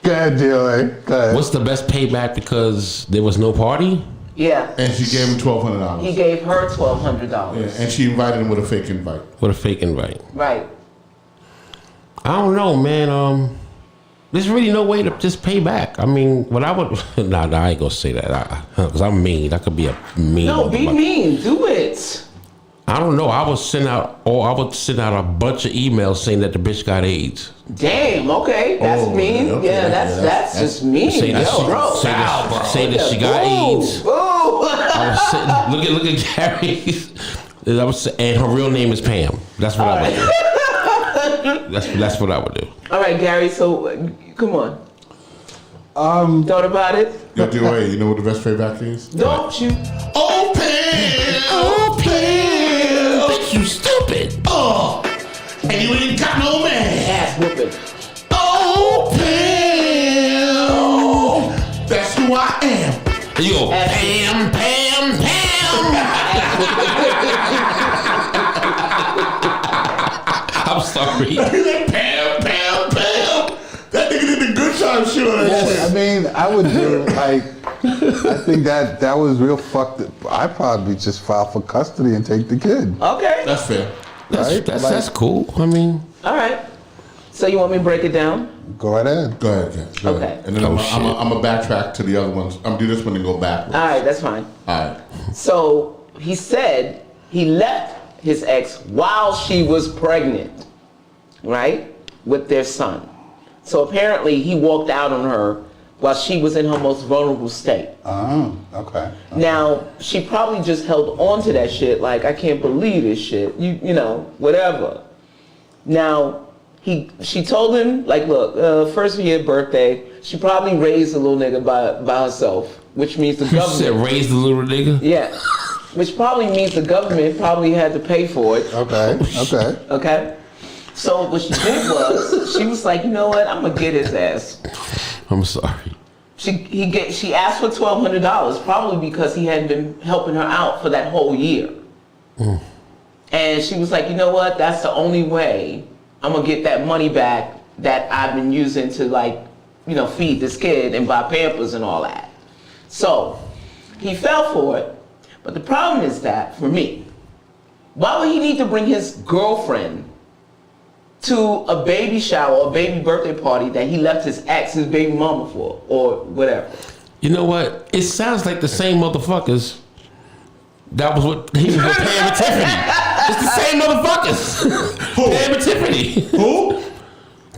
Go ahead, DOA. Go ahead. What's the best payback because there was no party? Yeah, And she gave him $1,200. he gave her $1,200. Yeah, and she invited him with a fake invite. With a fake invite. Right. I don't know, man. There's really no way to just pay back. I mean, what I would... Nah, I ain't gonna say that. Because I'm mean. I could be a mean... No, be motherfucker. mean. Do it. I don't know. I would send out a bunch of emails saying that the bitch got AIDS. Damn. Okay, that's Oh, mean. okay. Yeah, that's just mean. Say that, Yo, bro. say that she got AIDS. Boo. I was sitting, look at Gary. I was, and her real name is Pam. That's what I would do. That's what I would do. All right, Gary. So, come on. Thought about it? Yo, DOA, you know what the best payback is? Don't you? Oh, Pam! Bitch, you stupid. Oh, and you ain't got no man. Ass whooping. Oh, Pam! That's who I am. You go, Pam, Pam, Pam. I'm sorry. Pam, Pam, Pam. That nigga did the good time shit on that shit. I mean, I would do like. I think that was real fucked up. I'd probably just file for custody and take the kid. Okay. That's fair. That's cool. I mean, All right. So you want me to break it down? Go right ahead. Go ahead. Go Okay. ahead. And then I'm gonna backtrack to the other ones. I'm gonna do this one and go backwards. All right, that's fine. All right. So he said he left his ex while she was pregnant, right, with their son. So apparently he walked out on her while she was in her most vulnerable state. Oh, okay. Now, she probably just held on to that shit like, I can't believe this shit, you know, whatever. Now, she told him, like, look, first of your birthday, she probably raised the little nigga by herself, which means the you said government. raise the little nigga. Yeah, which probably means the government probably had to pay for it. Okay. Okay? So what she did was, she was like, you know what, I'm gonna get his ass. I'm sorry. She asked for $1,200, probably because he hadn't been helping her out for that whole year. And she was like, you know what, that's the only way I'm gonna get that money back that I've been using to, like, you know, feed this kid and buy Pampers and all that. So he fell for it, but the problem is that, for me, why would he need to bring his girlfriend to a baby shower, a baby birthday party that he left his ex, his baby mama for, or whatever? You know what? It sounds like the same motherfuckers. That was what he was with Pam and Tiffany. It's the same motherfuckers. Pam and Tiffany. Who?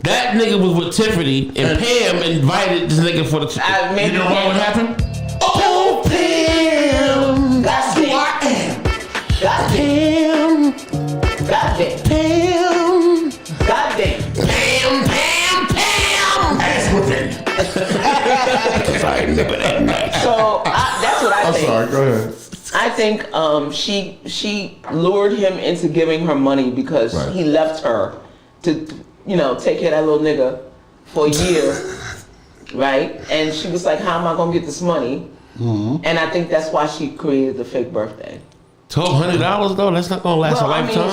That nigga was with Tiffany, and Pam invited this nigga for the. Maybe You know what would happen? Oh, Pam, That's who I am. Pam, Goddamn. Pam, Goddamn. Pam, Pam, Pam. Ass whipping. Sorry, nigga, that night. So that's what I I'm think. sorry. Go ahead. I think she lured him into giving her money because Right. he left her to, you know, take care of that little nigga for a year, right? And she was like, how am I gonna get this money? And I think that's why she created the fake birthday. $1,200 though, that's not gonna last a lifetime.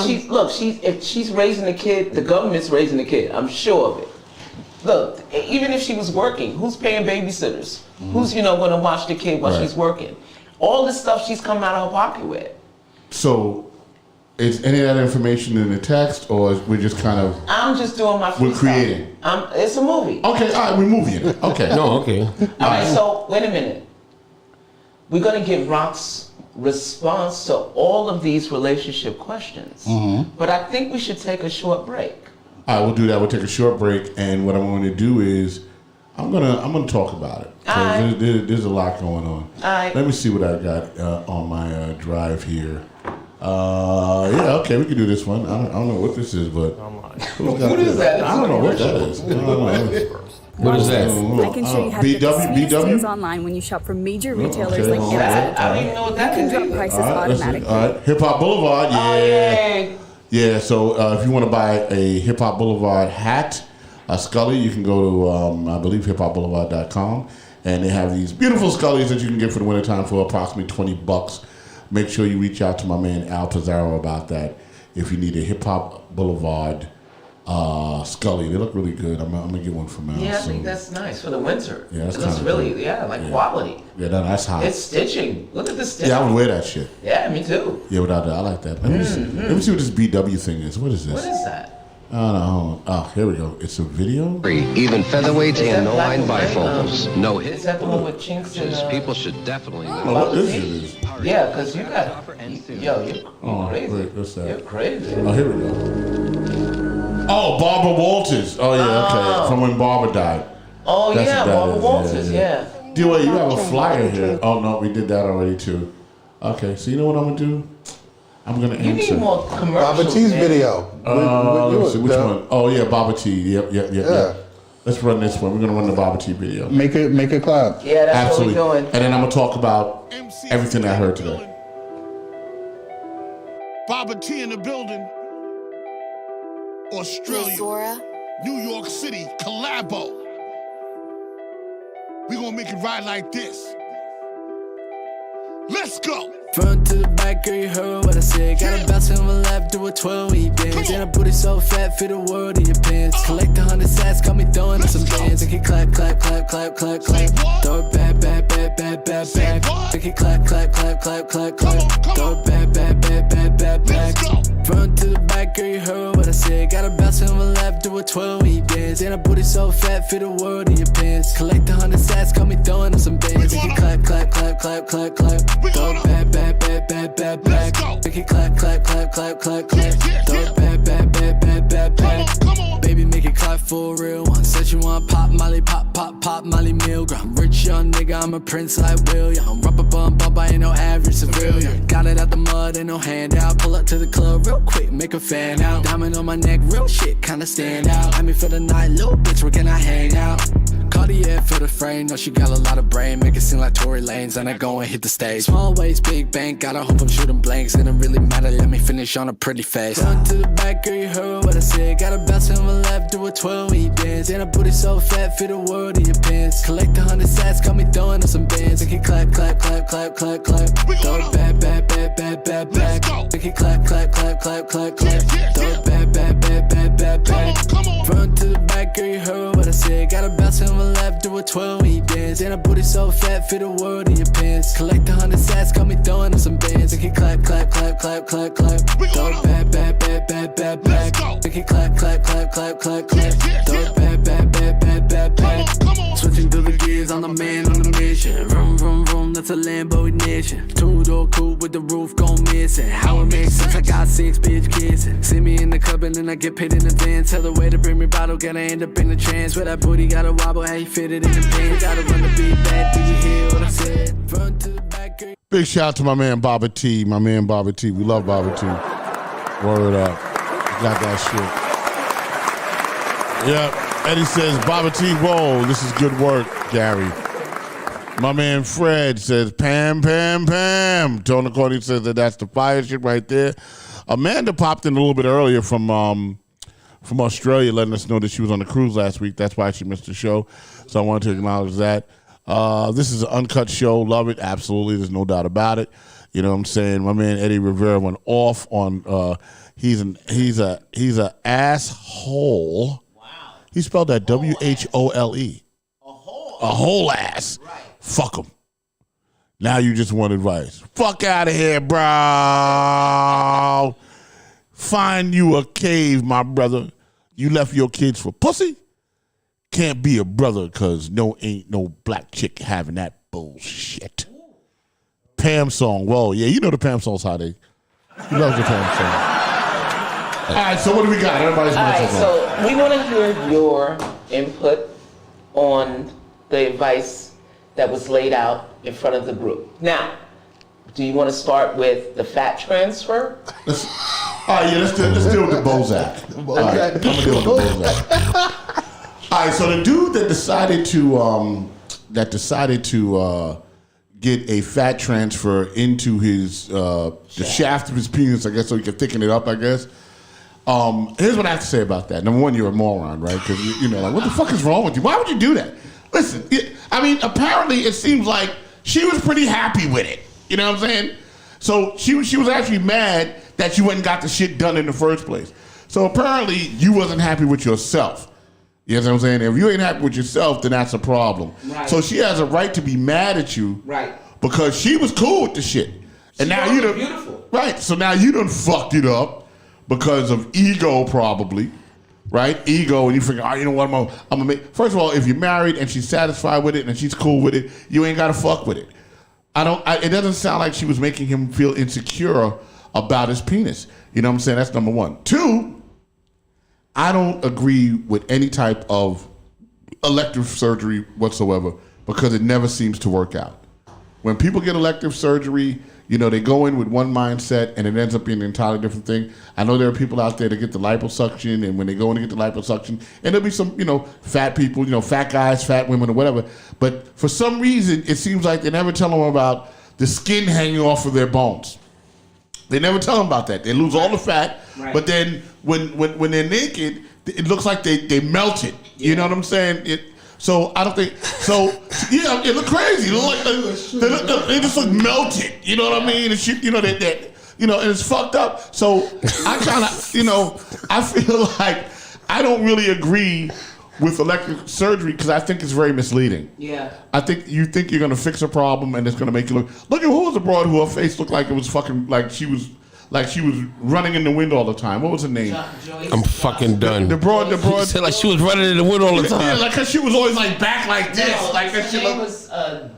if she's raising the kid, the government's raising the kid. I'm sure of it. Look, even if she was working, who's paying babysitters? Who's, going to watch the kid while she's working? All this stuff she's coming out of her pocket with. So, is any of that information in the text, or is we just kind of... I'm just doing my freestyle. We're creating. It's a movie. Okay, all right, we're moving it. Okay. No, okay. All right, so wait a minute. We're going to get Rock's response to all of these relationship questions. But I think we should take a short break. All right, we'll do that. We'll take a short break, and what I'm going to do is I'm gonna talk about it. Right. There's a lot going on. Right. Let me see what I got on my drive here. Yeah, okay, we can do this one. I don't know what this is, but What is that? I don't know what that is. What is that? I can show you how to get the sweetest deals online when you shop from major retailers like Amazon. I don't even know what that You is. can drop prices automatically. All right, Hip Hop Boulevard, yeah. Oh, yay. Yeah, so if you want to buy a Hip Hop Boulevard hat, a Scully, you can go to, I believe, hiphopboulevard.com, and they have these beautiful Scullies that you can get for the wintertime for approximately $20. Make sure you reach out to my man Al Pizarro about that if you need a Hip Hop Boulevard Scully. They look really good. I'm going to get one from Al. Yeah, I think that's nice for the winter. Yeah, that's That's kinda really, good. quality. Yeah, that's hot. It's stitching. Look at the stitching. Yeah, I would wear that shit. Yeah, me too. Yeah, without that, I like that. Let me see what this BW thing is. What is this? What is that? I don't know. Oh, here we go. It's a video. Even featherweights Is and that black no-line and white? bifocals. No Is hits. that the one with chinks and... People should definitely I don't know what this shit is. Yeah, because you got... Yo, you're Oh, crazy. wait, what's that? You're crazy. Oh, here we go. Oh, Barbara Walters. Oh, yeah, okay. From when Barbara died. Oh, That's yeah, what that Barbara is. Walters, Yeah. D-Way, you have a flyer here. Oh, no, we did that already, too. Okay, so you know what I'm going to do? I'm going to You answer. need more commercials. Baba T's man. video. Let's see, which one? Oh, yeah, Baba T. Yep. Yeah. Let's run this one. We're going to run the Baba T video. Make it clap. Yeah, that's Absolutely. what we're doing. And then I'm going to talk about everything I heard today. Baba T in the building. Australia, Zora. New York City, collabo. We gonna make it right like this. Let's go. Front to the back, girl, you heard what I said. Got a bounce in my lap, do a 12 when you dance. And a booty so fat, fit the world in your pants. Collect 100 sats, call me throwing up some bands. Make it clap, clap, clap, clap, clap, clap. Throw it back, back, back, back, back, back. Make it clap, clap, clap, clap, clap, clap. Throw it back, back, back, back, back, back. Front to the back, girl, you heard what I said. Got a bounce in my lap, do a 12 when you dance. And a booty so fat, fit the world in your pants. Collect 100 sats, call me throwing up some bands. Make it clap, clap, clap, clap, clap, clap. Throw it back, back, back, back, back, back. Make it clap, clap, clap, clap, clap, clap. Throw it back, back, back, back, back, back. Baby, make it clap for a real one. Said you want pop, Molly, pop, pop, pop, Molly Milgram. Rich young nigga, I'm a prince like William. Rubber bump, I ain't no average civilian. Got it out the mud, ain't no handout. Pull up to the club real quick, make a fan out. Diamond on my neck, real shit, kinda stand out. I mean for the night, little bitch, where can I hang out? Cartier for the frame, know she got a lot of brain. Make it seem like Tory Lanez, and I go and hit the stage. Small waist, big bank, gotta hope I'm shooting blanks. It don't really matter, let me finish on a pretty face. Front to the back, girl, you heard what I said. Got a bounce in my lap, do a 12 when you dance. And a booty so fat, fit the world in your pants. Collect 100 sats, call me throwing up some bands. Make it clap, clap, clap, clap, clap, clap. Throw it back, back, back, back, back, back. Make it clap, clap, clap, clap, clap, clap. Throw it back, back, back, back, back, back. Front to the back, girl, you heard what I said. Got a bounce in my lap, do a 12 when you dance. And a booty so fat, fit the world in your pants. Collect 100 sats, call me throwing up some bands. Make it clap, clap, clap, clap, clap, clap. Throw it back, back, back, back, back, back. Make it clap, clap, clap, clap, clap, clap. Throw it back, back, back, back, back, back. Switching through the gears, I'm the man on the mission. Vroom, vroom, vroom, that's a Lambo ignition. Two-door coupe with the roof gone missing. How it makes sense, I got 6 bitch kissing. See me in the club and then I get paid in advance. Tell the way to bring me bottle, gotta end up in the trance. Where that booty gotta wobble, how you fit it in the pants. Gotta run the beat back, do you hear what I said? Front to the back, girl. Big shout out to my man Baba T. My man Baba T. We love Baba T. Word up. Got that shit. Yep. Eddie says, Baba T, whoa, this is good work, Gary. My man Fred says, Pam, Pam, Pam. Tony Cordy says that's the fire shit right there. Amanda popped in a little bit earlier from Australia, letting us know that she was on the cruise last week. That's why she missed the show. So I wanted to acknowledge that. This is an uncut show. Love it. Absolutely. There's no doubt about it. You know what I'm saying? My man Eddie Rivera went off on he's a asshole. Wow. He spelled that WHOLE. A whole ass. Right. Fuck him. Now you just want advice. Fuck out of here, bro. Find you a cave, my brother. You left your kids for pussy? Can't be a brother because ain't no black chick having that bullshit. Pam song. Whoa, yeah, you know the Pam song's how they. You love the Pam song. All right, so what do we got? Everybody's all right, so we want to hear your input on the advice that was laid out in front of the group. Now, do you want to start with the fat transfer? All right, yeah, let's deal with the Bozak. All right, I'm gonna deal with the Bozak. All right, so the dude that decided to get a fat transfer into his the shaft of his penis, I guess, so he can thicken it up, I guess. Here's what I have to say about that. Number one, you're a moron, right? Because you know, like, what the fuck is wrong with you? Why would you do that? Listen, I mean, apparently it seems like she was pretty happy with it. You know what I'm saying? So she was actually mad that you went and got the shit done in the first place. So apparently you wasn't happy with yourself. You know what I'm saying? If you ain't happy with yourself, then that's a problem. Right. So she has a right to be mad at you, right? Because she was cool with the shit, and now you done beautiful, right? So now you done fucked it up because of ego, probably, right? Ego, and you figure, oh, you know what? I'm gonna make. First of all, if you're married and she's satisfied with it and she's cool with it, you ain't gotta fuck with it. It doesn't sound like she was making him feel insecure about his penis. You know what I'm saying? That's number one. Two, I don't agree with any type of elective surgery whatsoever because it never seems to work out. When people get elective surgery, you know, they go in with one mindset and it ends up being an entirely different thing. I know there are people out there that get the liposuction, and when they go in to get the liposuction, and there'll be some, you know, fat people, you know, fat guys, fat women, or whatever. But for some reason, it seems like they never tell them about the skin hanging off of their bones. They never tell them about that. They lose all the fat, but then when they're naked, it looks like they melted. You know what I'm saying? So I don't think so. Yeah, it look crazy. It look like they just look melted. You know what I mean? And shit, you know that you know, and it's fucked up. So I kind of, you know, I feel like I don't really agree with elective surgery because I think it's very misleading. Yeah. I think you think you're gonna fix a problem and it's gonna make you look at who was the broad who her face looked like it was fucking like she was running in the wind all the time. What was her name? I'm fucking done. The broad. You said like she was running in the wind all the time. Yeah, like cause she was always like back like this. No, like that shit was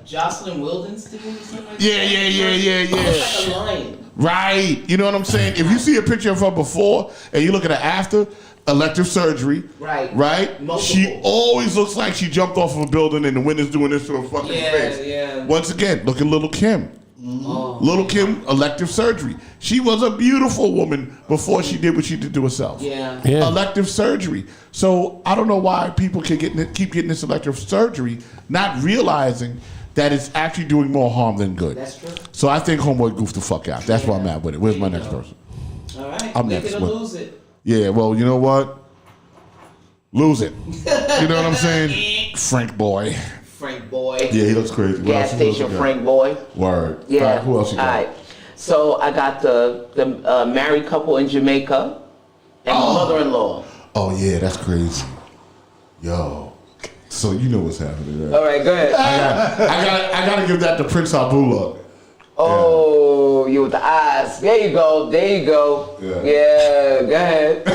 Jocelyn Wildenstein or something like yeah. Like a lion. Right. You know what I'm saying? If you see a picture of her before and you look at her after, elective surgery. Right. Multiple. She always looks like she jumped off of a building and the wind is doing this to her fucking face. Yeah. Once again, look at Little Kim. Mm-hmm. Oh, Little Kim, elective surgery. She was a beautiful woman before she did what she did to herself. Yeah. Elective surgery. So I don't know why people keep getting this elective surgery, not realizing that it's actually doing more harm than good. That's true. So I think homeboy goofed the fuck out. That's why I'm at with it. Where's my next person? All right. I'm next. Lose it. Yeah, well, you know what? Lose it. You know what I'm saying? Frank boy. Yeah, he looks crazy. Gas station Frank boy. Word. Yeah. Who else you got? All right. So I got the married couple in Jamaica and my mother-in-law. Oh yeah, that's crazy. Yo. So you know what's happening, right? All right, go ahead. I gotta give that to Prince Abdullah. Oh, you with the eyes. There you go. Yeah, go ahead.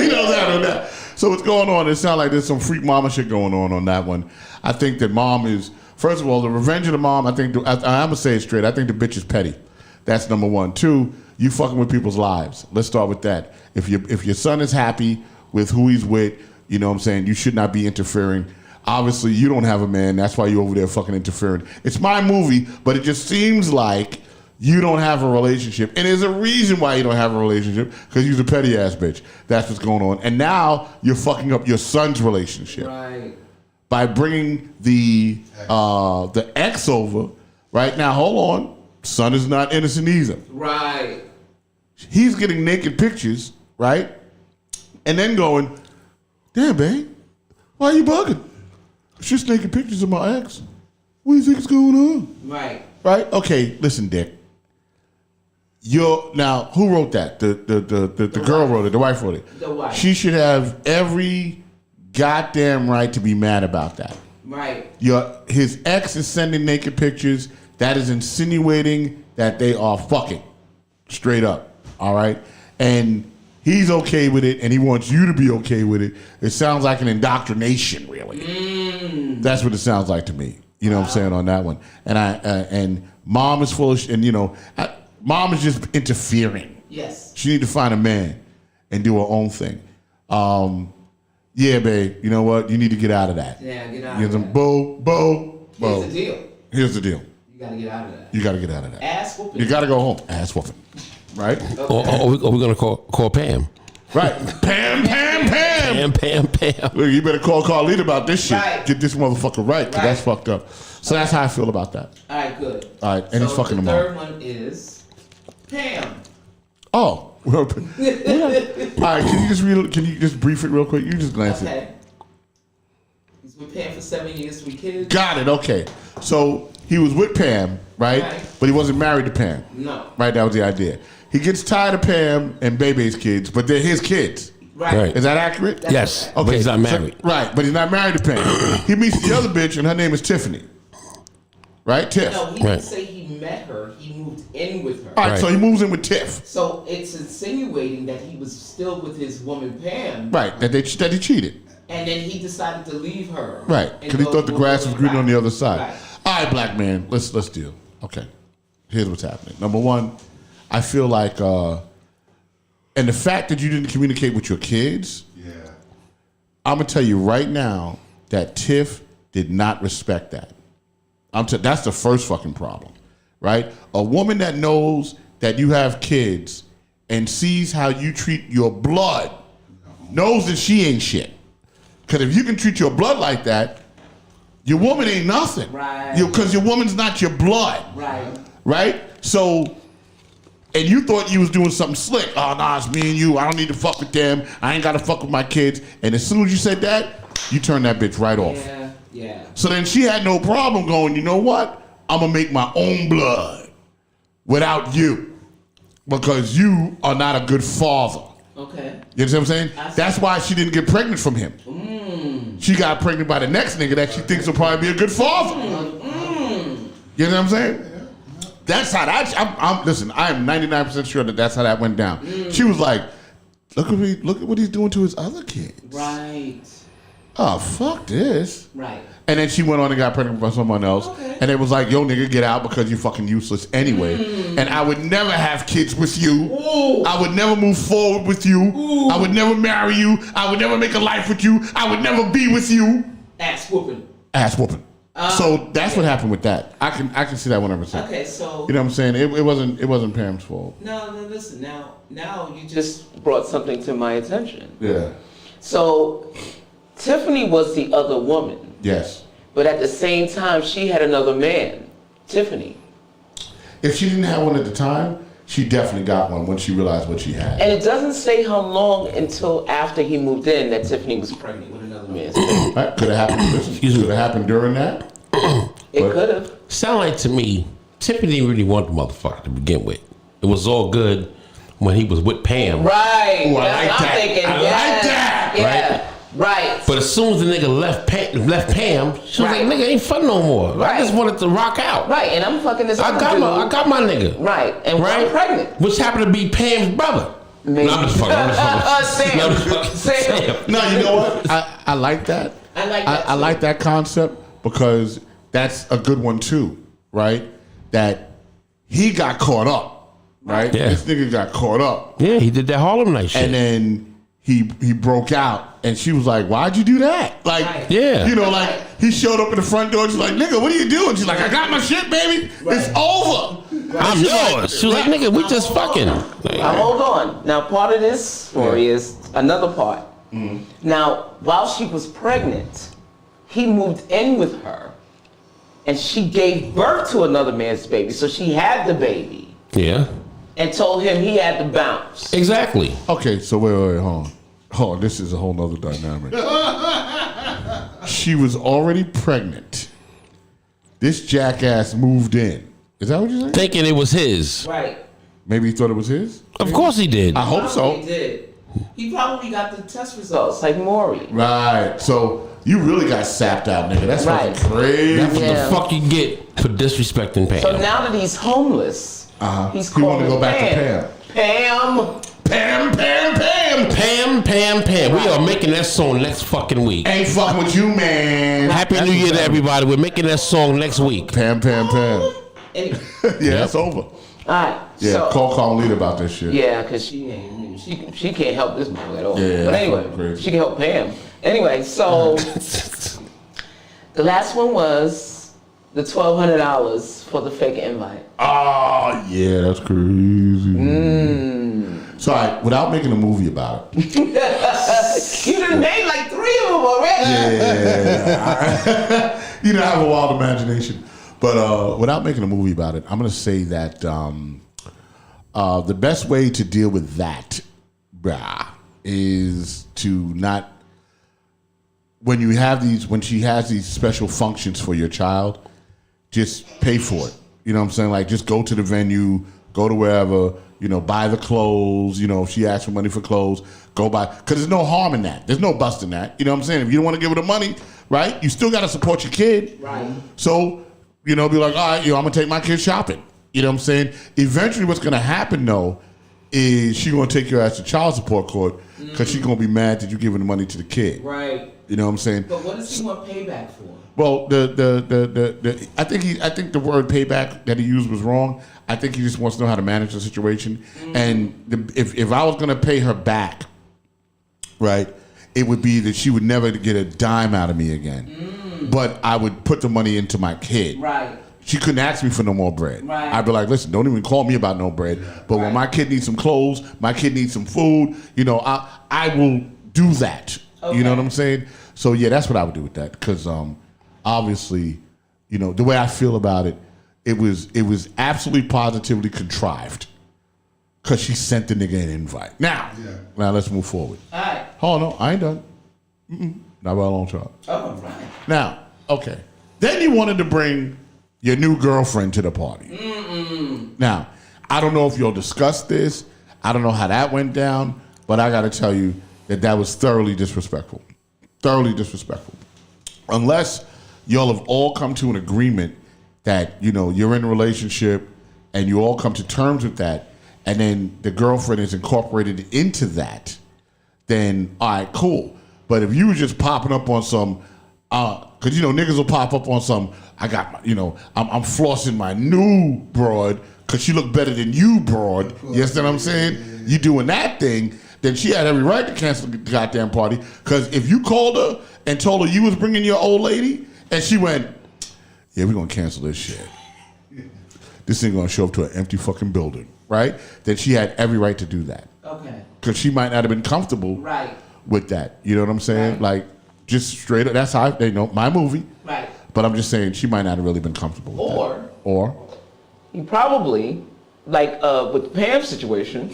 He knows how to do that. So what's going on? It sounds like there's some freak mama shit going on that one. I think that mom is, first of all, the revenge of the mom, I'm going to say it straight. I think the bitch is petty. That's number one. Two, you fucking with people's lives. Let's start with that. If your son is happy with who he's with, you know what I'm saying, you should not be interfering. Obviously, you don't have a man. That's why you're over there fucking interfering. It's my movie, but it just seems like you don't have a relationship. And there's a reason why you don't have a relationship, because you're a petty ass bitch. That's what's going on. And now you're fucking up your son's relationship. Right. By bringing the ex over. Right now, hold on. Son is not innocent either. Right. He's getting naked pictures, right? And then going, damn, babe, why are you bugging? It's just naked pictures of my ex. What do you think is going on? Right. Right? Okay, listen, Dick. Now, who wrote that? The girl wrote it. The wife wrote it. The wife. She should have every goddamn right to be mad about that. Right. His ex is sending naked pictures. That is insinuating that they are fucking. Straight up. All right? And he's okay with it, and he wants you to be okay with it. It sounds like an indoctrination, really. That's what it sounds like to me. You know what I'm saying on that one. And and mom is full of mom is just interfering. Yes. She need to find a man and do her own thing. Yeah, babe, you know what? You need to get out of that. Yeah, get out of that. Bo. Here's the deal. Here's the deal. You gotta get out of that. You gotta get out of that. Ass whooping. You gotta go home. Ass whooping. Right? Okay. Or we're gonna call Pam. Right. Pam. Look, you better call Carlita about this shit. Right. Get this motherfucker right, because that's fucked up. So that's how I feel about that. All right, good. All right, and he's fucking the them all. third one is Pam. Oh. Well, all right, can you just brief it real quick? You just glance it. Okay. He's with Pam for 7 years, 3 kids. Got it, okay. So he was with Pam, right? But he wasn't married to Pam. No. Right, that was the idea. He gets tired of Pam and Bebe's kids, but they're his kids. Right. Is that accurate? Yes. Okay. But he's not married. Right, but he's not married to Pam. He meets the other bitch, and her name is Tiffany. Right? Tiff. No, he didn't say he met her. He moved in with her. All right, so he moves in with Tiff. So it's insinuating that he was still with his woman Pam. Right, that he cheated. And then he decided to leave her. Right, because he thought the grass was greener on the other side. Right. All right, black man, let's deal. Okay, here's what's happening. Number one, I feel like, and the fact that you didn't communicate with your kids, I'm gonna tell you right now that Tiff did not respect that. That's the first fucking problem, right? A woman that knows that you have kids and sees how you treat your blood knows that she ain't shit. Because if you can treat your blood like that, your woman ain't nothing. Right. Because your woman's not your blood. Right. Right? So, and you thought you was doing something slick. Oh, nah, it's me and you. I don't need to fuck with them. I ain't got to fuck with my kids. And as soon as you said that, you turned that bitch right off. Yeah. So then she had no problem going, you know what? I'm going to make my own blood without you because you are not a good father. Okay. You understand what I'm saying? That's why she didn't get pregnant from him. She got pregnant by the next nigga that she thinks will probably be a good father. You know what I'm saying? That's how that. Listen, I am 99% sure that that's how that went down. She was like, look at what he's doing to his other kids. Right. Oh, fuck this. Right. And then she went on and got pregnant by someone else. Okay. And it was like, yo, nigga, get out because you're fucking useless anyway. And I would never have kids with you. Ooh. I would never move forward with you. Ooh. I would never marry you. I would never make a life with you. I would never be with you. Ass whooping. Ass whooping. So that's what happened with that. I can see that 100%. Okay, so you know what I'm saying? It wasn't Pam's fault. No, listen. Now you just brought something to my attention. Yeah. So Tiffany was the other woman. Yes. But at the same time, she had another man, Tiffany. If she didn't have one at the time, she definitely got one when she realized what she had. And it doesn't say how long until after he moved in that Tiffany was pregnant with another man. Right? Could have happened. Could have happened during that. It could have. Sound like to me, Tiffany didn't really want the motherfucker to begin with. It was all good when he was with Pam. Right. Ooh, I like I'm that. thinking, I like that. Yeah. Right. But as soon as the nigga left Pam, she was like, nigga, ain't fun no more. Right. I just wanted to rock out. Right, and I'm fucking this. I got my nigga. Right, and I'm pregnant. Which happened to be Pam's brother. Maybe. No, I'm just fucking. Sam. No, you know what? I like that. I like that concept because that's a good one too, right? That he got caught up, right? Yeah. This nigga got caught up. Yeah, he did that Harlem Night shit. And then he broke out, and she was like, "Why'd you do that?" Like, yeah, you know, like he showed up in the front door. She's like, "Nigga, what are you doing?" She's like, "I got my shit, baby. It's over. I'm yours." She was like, "Nigga, we just fucking." Now hold on. Now part of this story is another part. Now, while she was pregnant, he moved in with her, and she gave birth to another man's baby. So she had the baby. Yeah. And told him he had to bounce. Exactly. Okay, so wait, hold on. Oh, this is a whole nother dynamic. She was already pregnant. This jackass moved in. Is that what you're saying? Thinking it was his. Right. Maybe he thought it was his? Of course he did. I hope so. He did. He probably got the test results like Maury. Right. So you really got sapped out, nigga. That's Right. fucking crazy. That's what the fuck you get for disrespecting Pam. So now that he's homeless, he's He want calling to go back Pam. to Pam. Pam. Pam. We are making that song next fucking week. Ain't fucking with you, man. Happy New Year to everybody. We're making that song next week. Pam. Anyway. Yeah, it's over. All right. Yeah, so, call Carmelita about this shit. Yeah, because she can't help this boy at all. Yeah, but that's anyway, fucking crazy. she can help Pam. Anyway, so the last one was the $1,200 for the fake invite. Oh, yeah, that's crazy. So, all right, without making a movie about it. You done made like 3 of them already. Yeah. You know, I have a wild imagination. But without making a movie about it, I'm going to say that the best way to deal with that, is to not, when she has these special functions for your child, just pay for it. You know what I'm saying? Like, just go to the venue, go to wherever, buy the clothes. If she asks for money for clothes, go buy. Because there's no harm in that. There's no busting that. You know what I'm saying? If you don't want to give her the money, right, you still got to support your kid. Right. So, be like, all right, I'm going to take my kid shopping. You know what I'm saying? Eventually what's going to happen, though, is she going to take your ass to child support court because she's going to be mad that you giving the money to the kid. Right. You know what I'm saying? But what does he want payback for? Well, I think the word payback that he used was wrong. I think he just wants to know how to manage the situation. And if I was going to pay her back, right, it would be that she would never get a dime out of me again. But I would put the money into my kid. Right. She couldn't ask me for no more bread. Right. I'd be like, listen, don't even call me about no bread. But when my kid needs some clothes, my kid needs some food, I will do that. Okay. You know what I'm saying? So, yeah, that's what I would do with that. Because obviously, the way I feel about it, it was absolutely positively contrived. Because she sent the nigga an invite. Now let's move forward. All right. Hold on, I ain't done. Not by a long shot. Oh, right. Now, okay. Then you wanted to bring your new girlfriend to the party. Now, I don't know if you'll discuss this. I don't know how that went down. But I got to tell you that was thoroughly disrespectful. Thoroughly disrespectful. Unless y'all have all come to an agreement that, you're in a relationship and you all come to terms with that, and then the girlfriend is incorporated into that, then, all right, cool. But if you were just popping up on some, because, niggas will pop up on some, I got, I'm flossing my new broad because she look better than you, broad. You understand what I'm saying? You doing that thing, then she had every right to cancel the goddamn party. Because if you called her and told her you was bringing your old lady, and she went, yeah, we're going to cancel this shit. This ain't going to show up to an empty fucking building, right? Then she had every right to do that. Okay. Because she might not have been comfortable with that. You know what I'm saying? Right. Like, just straight up, that's how, my movie. Right. But I'm just saying she might not have really been comfortable with that. Or? He probably, like with Pam's situation,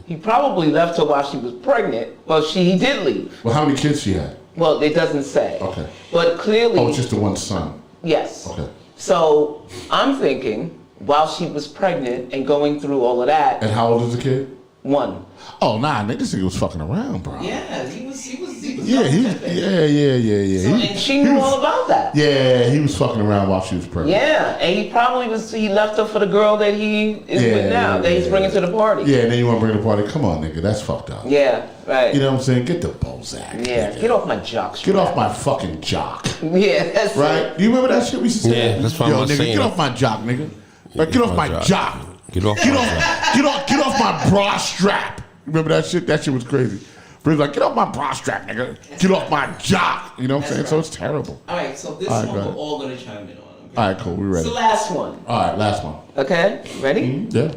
he probably left her while she was pregnant. Well, he did leave. Well, how many kids she had? Well, it doesn't say. Okay. But clearly... Oh, it's just the one son. Yes. Okay. So, I'm thinking, while she was pregnant and going through all of that... And how old is the kid? 1. Oh, nah, nigga, this nigga was fucking around, bro. Yeah, he was Yeah, yeah. So, and she knew all about that. Yeah, he was fucking around while she was pregnant. Yeah, and he probably he left her for the girl that he is with now, that he's bringing to the party. Yeah, and then you want to bring the party. Come on, nigga, that's fucked up. Yeah, right. You know what I'm saying? Get the Bozak. Yeah, nigga. Get off my jock. Get off my fucking jock. Yeah, that's right. Do you remember that shit we used to say? Yeah, that's what Yo, I'm nigga, saying. get off my jock, nigga. Like, get off my jock. Get off my bra strap. Remember that shit? That shit was crazy. But he's like, get off my bra strap, nigga. Get off my jock. You know what I'm saying? Right. So it's terrible. All right, so this one we're all going to chime in on. Okay? All right, cool. We're ready. It's the last one. All right, last one. Okay, ready? Mm-hmm. Yeah.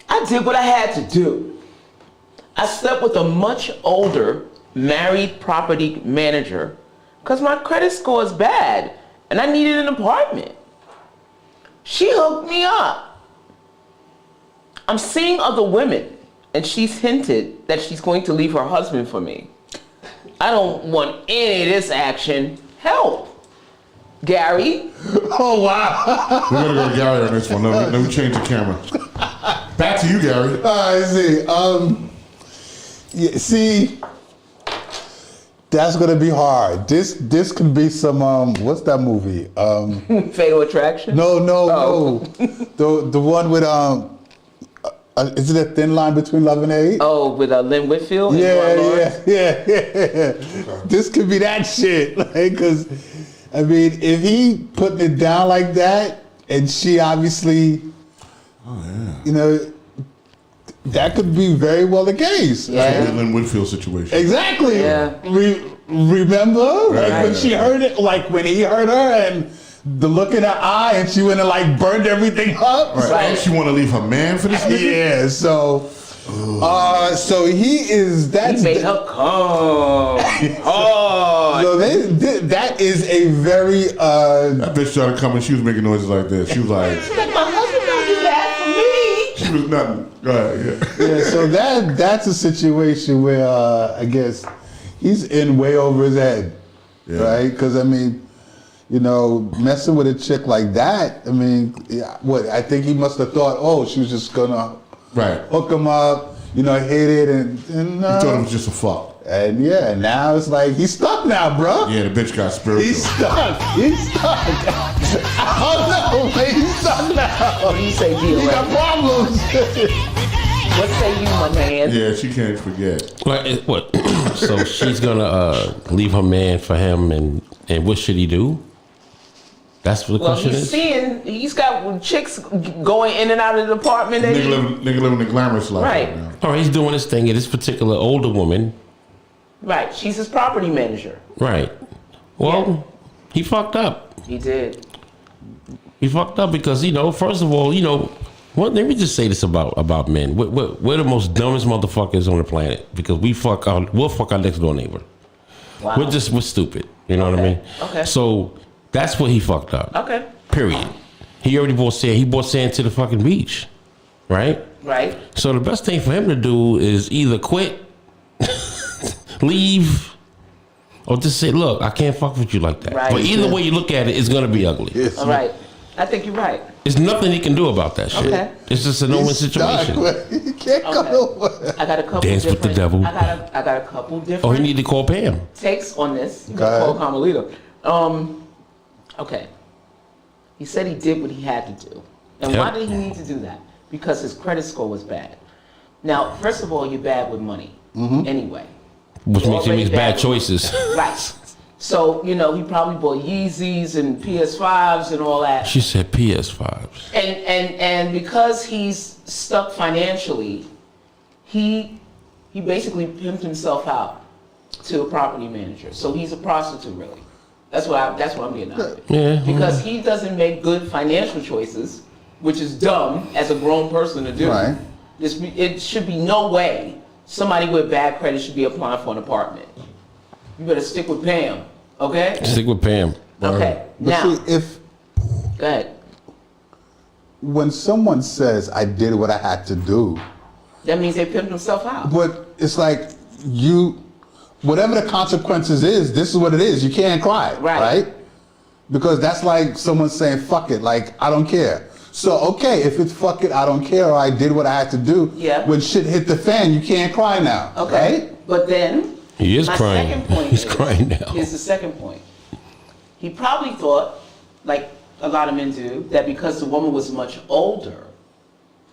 I did what I had to do. I slept with a much older married property manager because my credit score is bad and I needed an apartment. She hooked me up. I'm seeing other women, and she's hinted that she's going to leave her husband for me. I don't want any of this action. Help. Gary? Oh, wow. We're going to go to Gary on this one. Let me change the camera. Back to you, Gary. I see. Yeah, see, that's gonna be hard. This could be some what's that movie? Fatal Attraction? No. The one with is it a thin line between love and hate? Oh, with Lynn Whitfield? And Yeah. Okay. This could be that shit, like, cause I mean, if he putting it down like that, and she obviously, you know, that could be very well the case. Yeah. The Lynn Whitfield situation. Exactly. Yeah. Remember? Right. Like when she heard it, like when he heard her and the look in her eye and she went and like burned everything up. Right. And she want to leave her man for this nigga? Yeah, so he is, that's... He made her come hard. So that is a very... That bitch started coming, she was making noises like this. She was like... Like, my husband don't do that for me. She was nothing. Go ahead, yeah, so that's a situation where I guess he's in way over his head, right? Because I mean, you know, messing with a chick like that, I mean, I think he must have thought, oh, she was just gonna hook him up, you know, hit it, and he thought it was just a fuck. And yeah, now it's like he's stuck now, bro. Yeah, the bitch got spiritual. He's stuck. I don't know, man. He's stuck now. What do you say, He got problems. What say you, my man? Yeah, she can't forget. What? So she's gonna leave her man for him, and what should he do? That's what the question is. He's got chicks going in and out of the apartment. Nigga living the glamorous life. Right. Now. All right, he's doing his thing, and this particular older woman. Right, she's his property manager. Right. Well, he fucked up. He did. He fucked up because, you know, first of all, you know, let me just say this about men. We're the most dumbest motherfuckers on the planet because we'll fuck our next door neighbor. Wow. We're stupid. You know what I mean? Okay. So that's what he fucked up. Okay. Period. He already brought sand. He brought sand to the fucking beach. Right? Right. So the best thing for him to do is either quit, leave, or just say, look, I can't fuck with you like that. Right. But either way you look at it, it's going to be ugly. Yes. All right. I think you're right. There's nothing he can do about that shit. Okay. It's just a no-win situation. He can't go nowhere. I got a couple Dance with the devil. I got a couple different Oh, he need to call Pam. takes on this. You Go can call ahead. Carmelita. Okay. He said he did what he had to do. And Yep. why did he need to do that? Because his credit score was bad. Now, first of all, you're bad with money. Anyway. Which You're makes him already make bad with choices. money. Right. So, you know, he probably bought Yeezys and PS5s and all that. She said PS5s. And because he's stuck financially, he basically pimped himself out to a property manager. So he's a prostitute, really. That's what I'm getting out of it. Yeah. Because he doesn't make good financial choices, which is dumb as a grown person to do. Right. It should be no way somebody with bad credit should be applying for an apartment. You better stick with Pam, okay? Stick with Pam. Okay. But Now, see, go ahead. when someone says, I did what I had to do, That means they pimped themselves out. but it's like whatever the consequences is, this is what it is. You can't cry, right? Because that's like someone saying, fuck it, like, I don't care. So, okay, if it's fuck it, I don't care, or I did what I had to do, when shit hit the fan, you can't cry now, Okay. But then, He is my crying. second point He's crying now. Here's the second point. He probably thought, like a lot of men do, that because the woman was much older,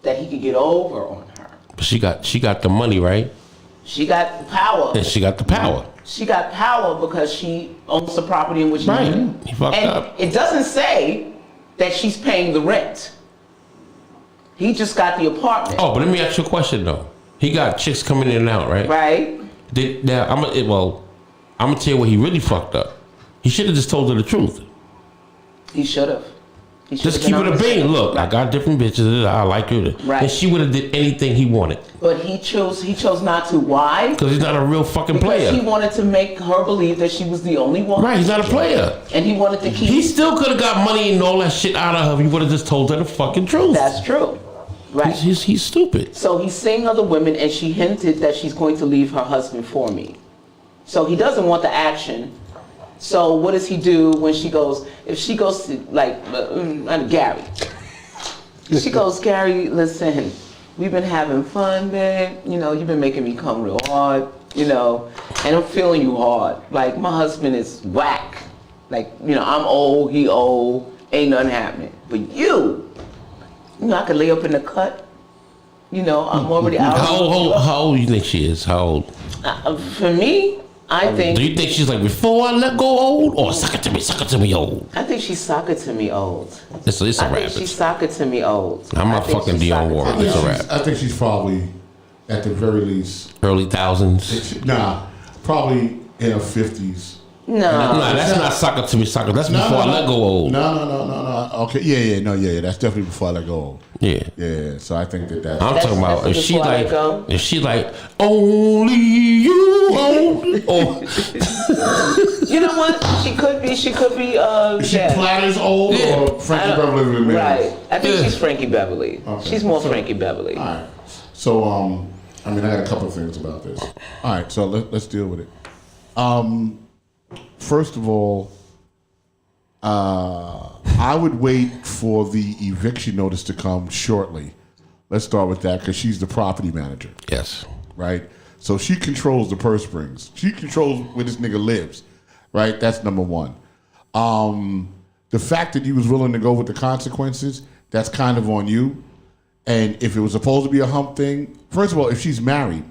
that he could get over on her. But she got the money, right? She got power. And she got the power. She got power because she owns the property in which he Right. lived. He fucked And up. it doesn't say that she's paying the rent. He just got the apartment. Oh, but let me ask you a question though. He got chicks coming in and out, right? Right. I'm gonna tell you what he really fucked up. He should have just told her the truth. He should have. Just keep it a bean. Look, I got different bitches. I like you. Right. And she would have did anything he wanted. But he chose not to. Why? Because he's not a real fucking Because player. he wanted to make her believe that she was the only one. Right, he's not a player. And he wanted to keep. He still could have got money and all that shit out of her if he would have just told her the fucking truth. That's true. Right. He's stupid. So he's seeing other women, and she hinted that she's going to leave her husband for me. So he doesn't want the action. So what does he do when she goes? If she goes to Gary, she goes, Gary, listen, we've been having fun, babe. You know, you've been making me come real hard, you know, and I'm feeling you hard. Like, my husband is whack. Like, you know, I'm old, he old, ain't nothing happening. But you know, I could lay up in the cut. You know, I'm already out. How old do you think she is? How old? For me, I think. Do you think she's like before I let go old, or suck it to me old? I think she's soccer to me old. It's a I rap. think she's soccer to me old. I'm not fucking Dionne Warwick. It's a rap. I think she's probably, at the very least, early thousands. Nah, probably in her 50s. No, that's not soccer to me. Soccer. That's before I let go old. No. Okay, yeah. That's definitely before I let go old. Yeah. So I think that. I'm talking about if she like only you. Or you know what? She could be. Is she Platters old or Frankie Beverly? Right. I think she's Frankie Beverly. Okay. She's more Frankie Beverly. All right. So I mean, I got a couple of things about this. All right. So let's deal with it. First of all, I would wait for the eviction notice to come shortly. Let's start with that because she's the property manager. Yes. Right? So she controls the purse strings. She controls where this nigga lives. Right? That's number one. The fact that you was willing to go with the consequences, that's kind of on you. And if it was supposed to be a hump thing, first of all, if she's married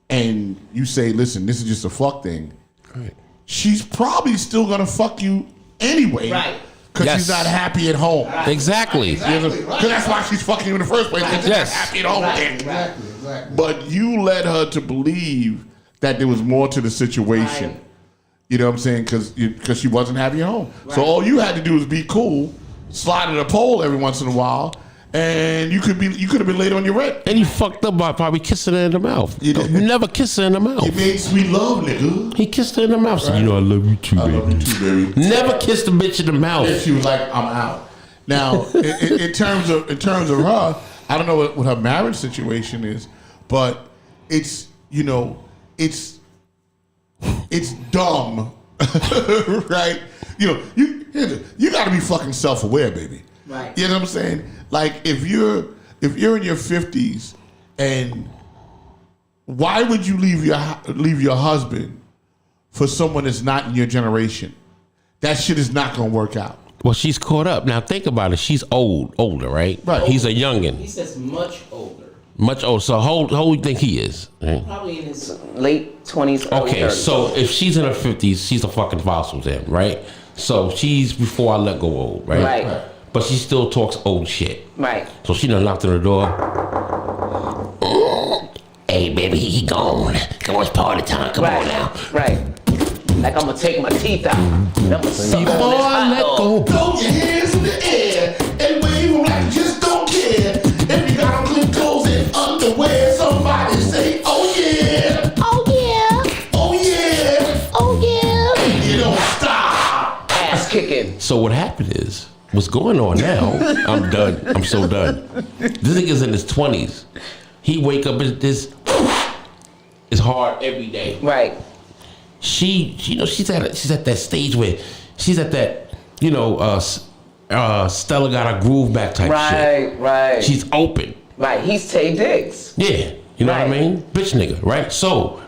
and you say, listen, this is just a fuck thing, right, she's probably still gonna fuck you anyway, right? Because she's not happy at home. Right. Exactly. Because that's why she's fucking you in the first place. She's not happy at home again. Exactly. But you led her to believe that there was more to the situation. Right. You know what I'm saying? Because she wasn't happy at home. Right. So all you had to do was be cool, slide in a pole every once in a while, and you could have been late on your rent. And he fucked up by probably kissing her in the mouth. You never kiss her in the mouth. He made sweet love, nigga. He kissed her in the mouth. Right. Said, you know, I love you too, baby. I love you too, baby. Never kissed a bitch in the mouth. And she was like, I'm out. Now, in terms of her, I don't know what her marriage situation is, but it's, you know, it's dumb, right? You know, you got to be fucking self-aware, baby. Right. You know what I'm saying? Like, if you're in your 50s, and why would you leave your husband for someone that's not in your generation? That shit is not gonna work out. Well, she's caught up. Now think about it. She's older, right? Right. He's a youngin'. He says much older. Much older. So how old do you think he is? Right? Probably in his late 20s, early 30s. Okay, so if she's in her 50s, she's a fucking fossil to him, right? So she's before I let go old, right? Right. But she still talks old shit. Right. So she done knocked on the door. Hey, baby, he gone. Come on, it's party time. Come on now. Right. Like I'm gonna take my teeth out. And I'm gonna suck Before on this I let hot go. dog. Throw your hands in the air and wave them like you just don't care. If you got on clean clothes and underwear, somebody say, oh yeah. Oh yeah. Oh yeah. Oh yeah. You don't stop. Ass kicking. So what happened is, what's going on now, I'm done. I'm so done. This nigga's in his 20s. He wake up, this is hard every day. Right. She's at that stage where she's at that, Stella got her groove back type shit. Right. She's open. Right. He's Tay Diggs. Yeah. You know what I mean? Bitch nigga, right? So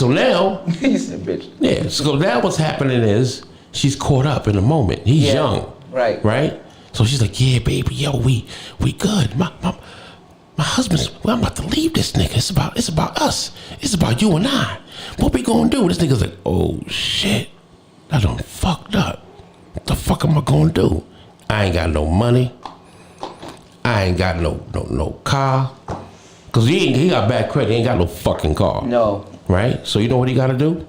now. He's a bitch. Yeah. So now what's happening is she's caught up in the moment. He's young. Right. Right? So she's like, yeah, baby, yo, we good. My husband's, I'm about to leave this nigga. It's about us. It's about you and I. What we gonna do? This nigga's like, oh shit, I done fucked up. What the fuck am I gonna do? I ain't got no money. I ain't got no car. Cause he got bad credit. He ain't got no fucking car. No. Right? So you know what he gotta do?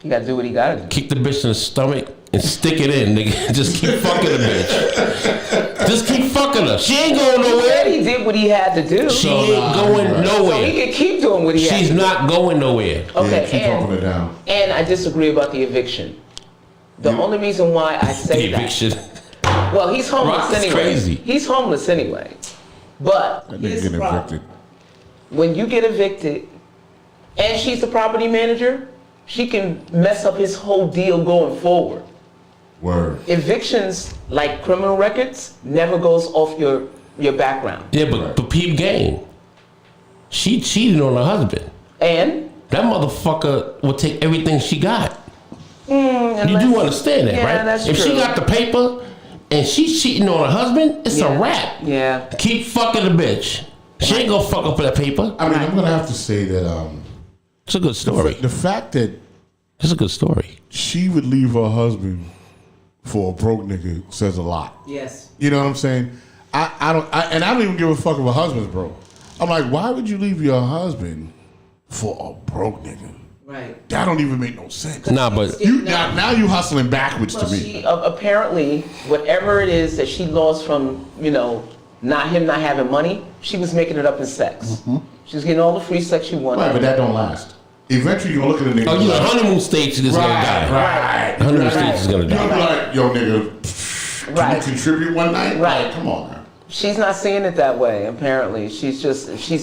He gotta do what he gotta do. Kick the bitch in the stomach and stick it in, nigga. Just keep fucking the bitch. Just keep fucking her. She ain't going nowhere. He said he did what he had to do. She ain't going nowhere. So he can keep doing what he had to do. She's not going nowhere. Okay, yeah, keep talking her down. And I disagree about the eviction. The only reason why I say the eviction. Well, he's homeless Rock's anyway. Crazy. He's homeless anyway. But That nigga getting evicted. When you get evicted, and she's the property manager, she can mess up his whole deal going forward. Word. Evictions, like criminal records, never goes off your background. Yeah, but peep game. She cheated on her husband. And that motherfucker would take everything she got. You do understand that, right? That's if true. she got the paper and she's cheating on her husband, it's a wrap. Yeah. Keep fucking the bitch. She ain't gonna fuck up for that paper. I mean, I'm gonna have to say that it's a good story. The fact that it's a good story. She would leave her husband for a broke nigga says a lot. Yes. You know what I'm saying? I don't even give a fuck if her husband's broke. I'm like, why would you leave your husband for a broke nigga? Right. That don't even make no sense. Nah, but now you hustling backwards to me. She, apparently, whatever it is that she lost from, not having money, she was making it up in sex. Mm-hmm. She was getting all the free sex she wanted. Right, but that don't last. Eventually, you're gonna look at a nigga. Oh, you the honeymoon stage is gonna die. Right. The honeymoon stage is gonna You're gonna be die. like, yo, nigga, can you contribute one night? Right. Like, come on now. She's not seeing it that way, apparently. She's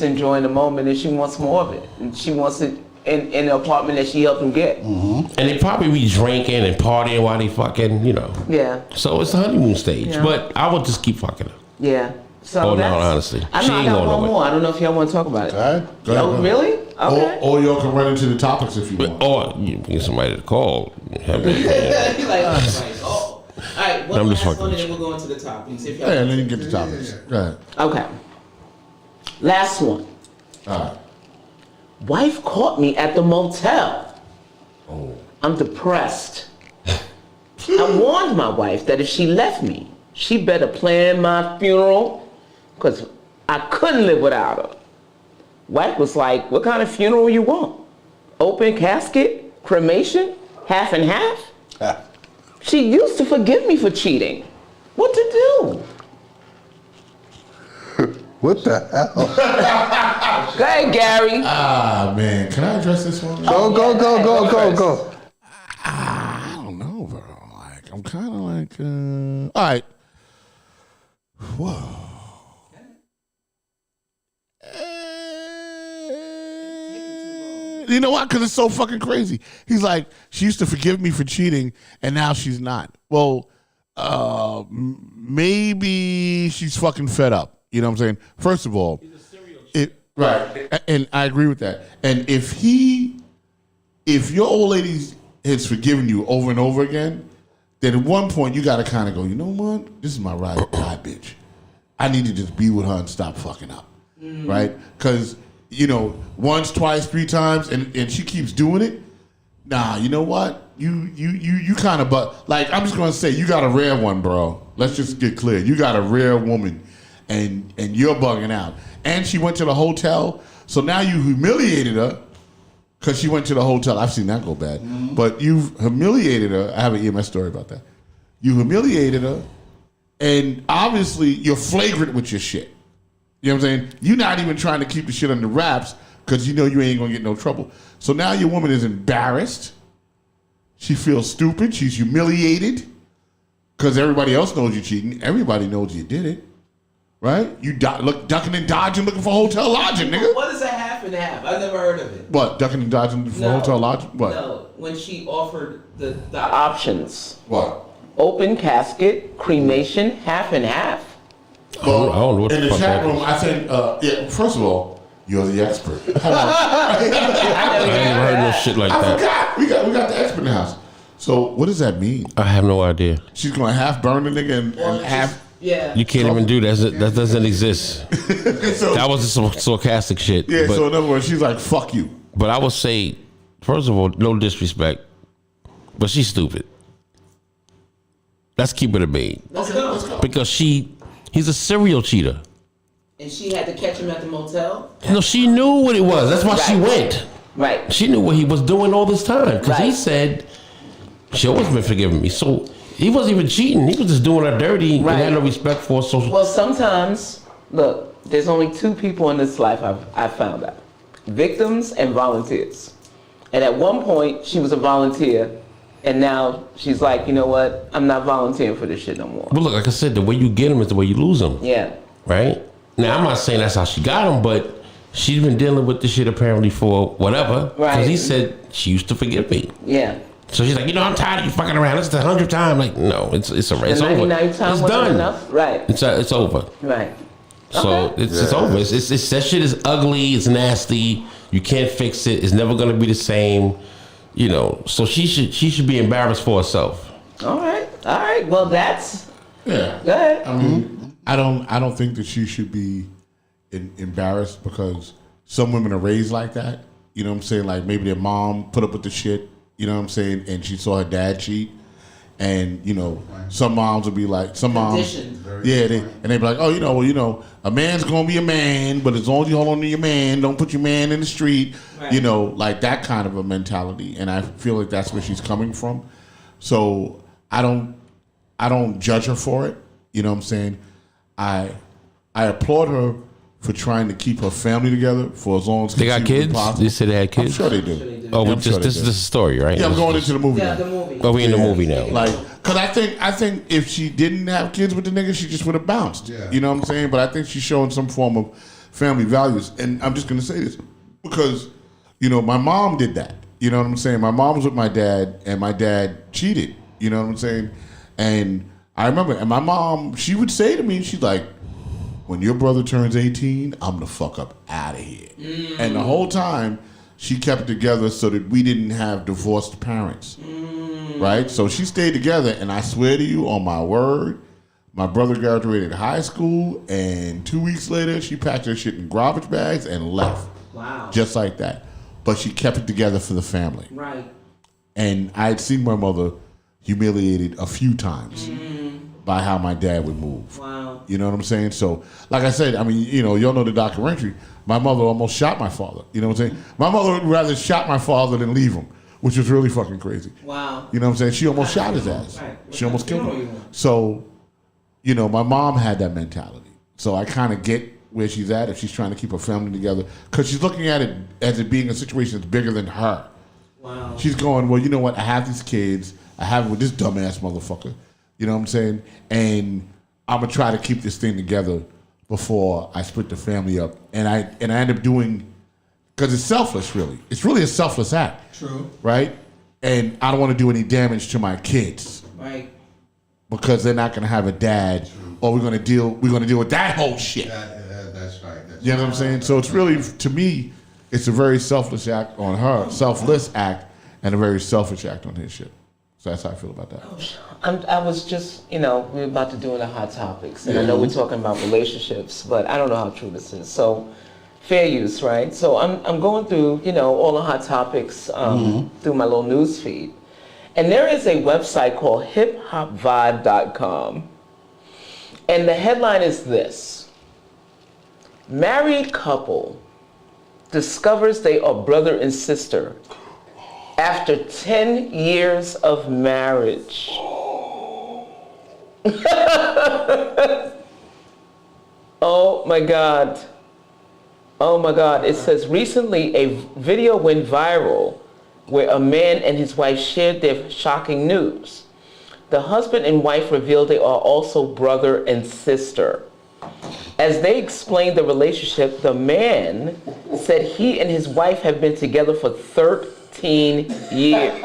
enjoying the moment and she wants more of it. And she wants it in the apartment that she helped him get. And they probably be drinking and partying while they fucking, Yeah. So it's the honeymoon stage. Yeah. But I would just keep fucking her. Yeah. So no, honestly. I She know I ain't got going one nowhere. more. I don't know if y'all want to talk about it. Go ahead. Oh, really? Okay. Or y'all can run into the topics if you want. Or you get somebody to call. Have me- All right, one I'm just last fucking one and with then you. we'll go into the topics. If Yeah, y'all and then you get the topics. Go ahead. Okay. Last one. All right. Wife caught me at the motel. Oh. I'm depressed. I warned my wife that if she left me, she better plan my funeral because I couldn't live without her. Wife was like, what kind of funeral you want? Open casket? Cremation? Half and half? She used to forgive me for cheating. What to do? What the hell? Go ahead, Gary. Ah, man. Can I address this one? Go. I don't know, bro. Like, I'm kind of like, all right. Whoa. You know why? Because it's so fucking crazy. He's like, she used to forgive me for cheating, and now she's not. Well, maybe she's fucking fed up. You know what I'm saying? First of all, right, and I agree with that. And if your old lady has forgiven you over and over again, then at one point you got to kind of go, you know what? This is my ride, bitch. I need to just be with her and stop fucking up, right? Because once, twice, 3 times, and she keeps doing it. Nah, you know what? You kind of, but like I'm just gonna say, you got a rare one, bro. Let's just get clear. You got a rare woman, and you're bugging out. And she went to the hotel, so now you humiliated her because she went to the hotel. I've seen that go bad, but you've humiliated her. I have an EMS story about that. You humiliated her, and obviously you're flagrant with your shit. You know what I'm saying? You're not even trying to keep the shit under wraps because you know you ain't gonna get no trouble. So now your woman is embarrassed. She feels stupid. She's humiliated because everybody else knows you're cheating. Everybody knows you did it, right? You ducking and dodging, looking for hotel lodging, nigga. What is a half and half? I've never heard of it. What, ducking and dodging for hotel lodging? What? No, when she offered the options. What? Open casket, cremation, half and half. Well, I don't know what in the the fuck chat that room, I think, first of all, you're the expert. I ain't never heard no shit like I that. forgot. We got the expert in the house. So what does that mean? I have no idea. She's going to half burn the nigga and half... Yeah. You can't even do that. That doesn't exist. So, That was some sarcastic shit. yeah, but, so in other words, she's like, fuck you. but I would say, first of all, no disrespect, but she's stupid. Let's keep it a bean. Let's go. Because he's a serial cheater. And she had to catch him at the motel? No, she knew what it was. That's why she Right. went. Right. She knew what he was doing all this time. Because he Right. said, she always been forgiving me. So he wasn't even cheating. He was just doing her dirty Right. and had no respect for her social. Well, sometimes, look, there's only 2 people in this life I've found out. Victims and volunteers. And at one point, she was a volunteer. And now she's like, you know what? I'm not volunteering for this shit no more. But look, like I said, the way you get him is the way you lose him. Yeah. Right? Now, I'm not saying that's how she got him, but she's been dealing with this shit apparently for whatever. Right. Because he said she used to forgive me. Yeah. So she's like, I'm tired of you fucking around. This is the 100th time. Like, no, it's over. The It's 99th time It's wasn't done. enough? Right. It's over. Right. So it's over. It's that shit is ugly. It's nasty. You can't fix it. It's never gonna be the same. You know. So she should be embarrassed for herself. All right. Well, that's Go ahead. I mean, I don't think that she should be embarrassed because some women are raised like that. You know what I'm saying? Like maybe their mom put up with the shit. You know what I'm saying? And she saw her dad cheat. And you know, some moms will be like, they be like, oh, a man's gonna be a man, but as long as you hold on to your man, don't put your man in the street. Right. You know, like that kind of a mentality. And I feel like that's where she's coming from. So I don't judge her for it. You know what I'm saying? I applaud her for trying to keep her family together for as long as they got kids. Possible. They said they had kids. I'm sure they do. Oh, this is the story, right? Yeah, I'm going into the movie. Yeah, now. the movie. Oh, we in the movie now. Like, cause I think if she didn't have kids with the nigga, she just would have bounced. Yeah. You know what I'm saying? But I think she's showing some form of family values. And I'm just gonna say this because, my mom did that. You know what I'm saying? My mom was with my dad, and my dad cheated. You know what I'm saying? And I remember, and my mom, she would say to me, she's like, when your brother turns 18, I'm the fuck up out of here. And the whole time, she kept it together so that we didn't have divorced parents. Right? So she stayed together, and I swear to you, on my word, my brother graduated high school, and 2 weeks later, she packed her shit in garbage bags and left. Wow. Just like that. But she kept it together for the family. Right. And I had seen my mother humiliated a few times by how my dad would move. Wow. You know what I'm saying? So, like I said, I mean, y'all know the documentary. My mother almost shot my father. You know what I'm saying? My mother would rather shot my father than leave him, which was really fucking crazy. Wow. You know what I'm saying? She almost shot his ass. Right. She almost killed him. So, my mom had that mentality. So I kind of get where she's at if she's trying to keep her family together, because she's looking at it as it being a situation that's bigger than her. Wow. She's going, well, you know what? I have these kids. I have it with this dumbass motherfucker. You know what I'm saying? And I'm gonna try to keep this thing together before I split the family up. And I end up doing, because it's selfless, really. It's really a selfless act. True. Right? And I don't want to do any damage to my kids. Right. Because they're not gonna have a dad. True. Or we're gonna deal with that whole shit. That's right. You know what I'm saying? So it's really, to me, it's a very selfless act on her, selfless act, and a very selfish act on his shit. So that's how I feel about that. I was just, we're about to do the hot topics, and I know we're talking about relationships, but I don't know how true this is. So, fair use, right? So I'm going through, all the hot topics through my little news feed, and there is a website called hiphopvibe.com, and the headline is this: married couple discovers they are brother and sister after 10 years of marriage. Oh my God. It says recently a video went viral where a man and his wife shared their shocking news. The husband and wife revealed they are also brother and sister. As they explained the relationship, the man said he and his wife have been together for 13 years.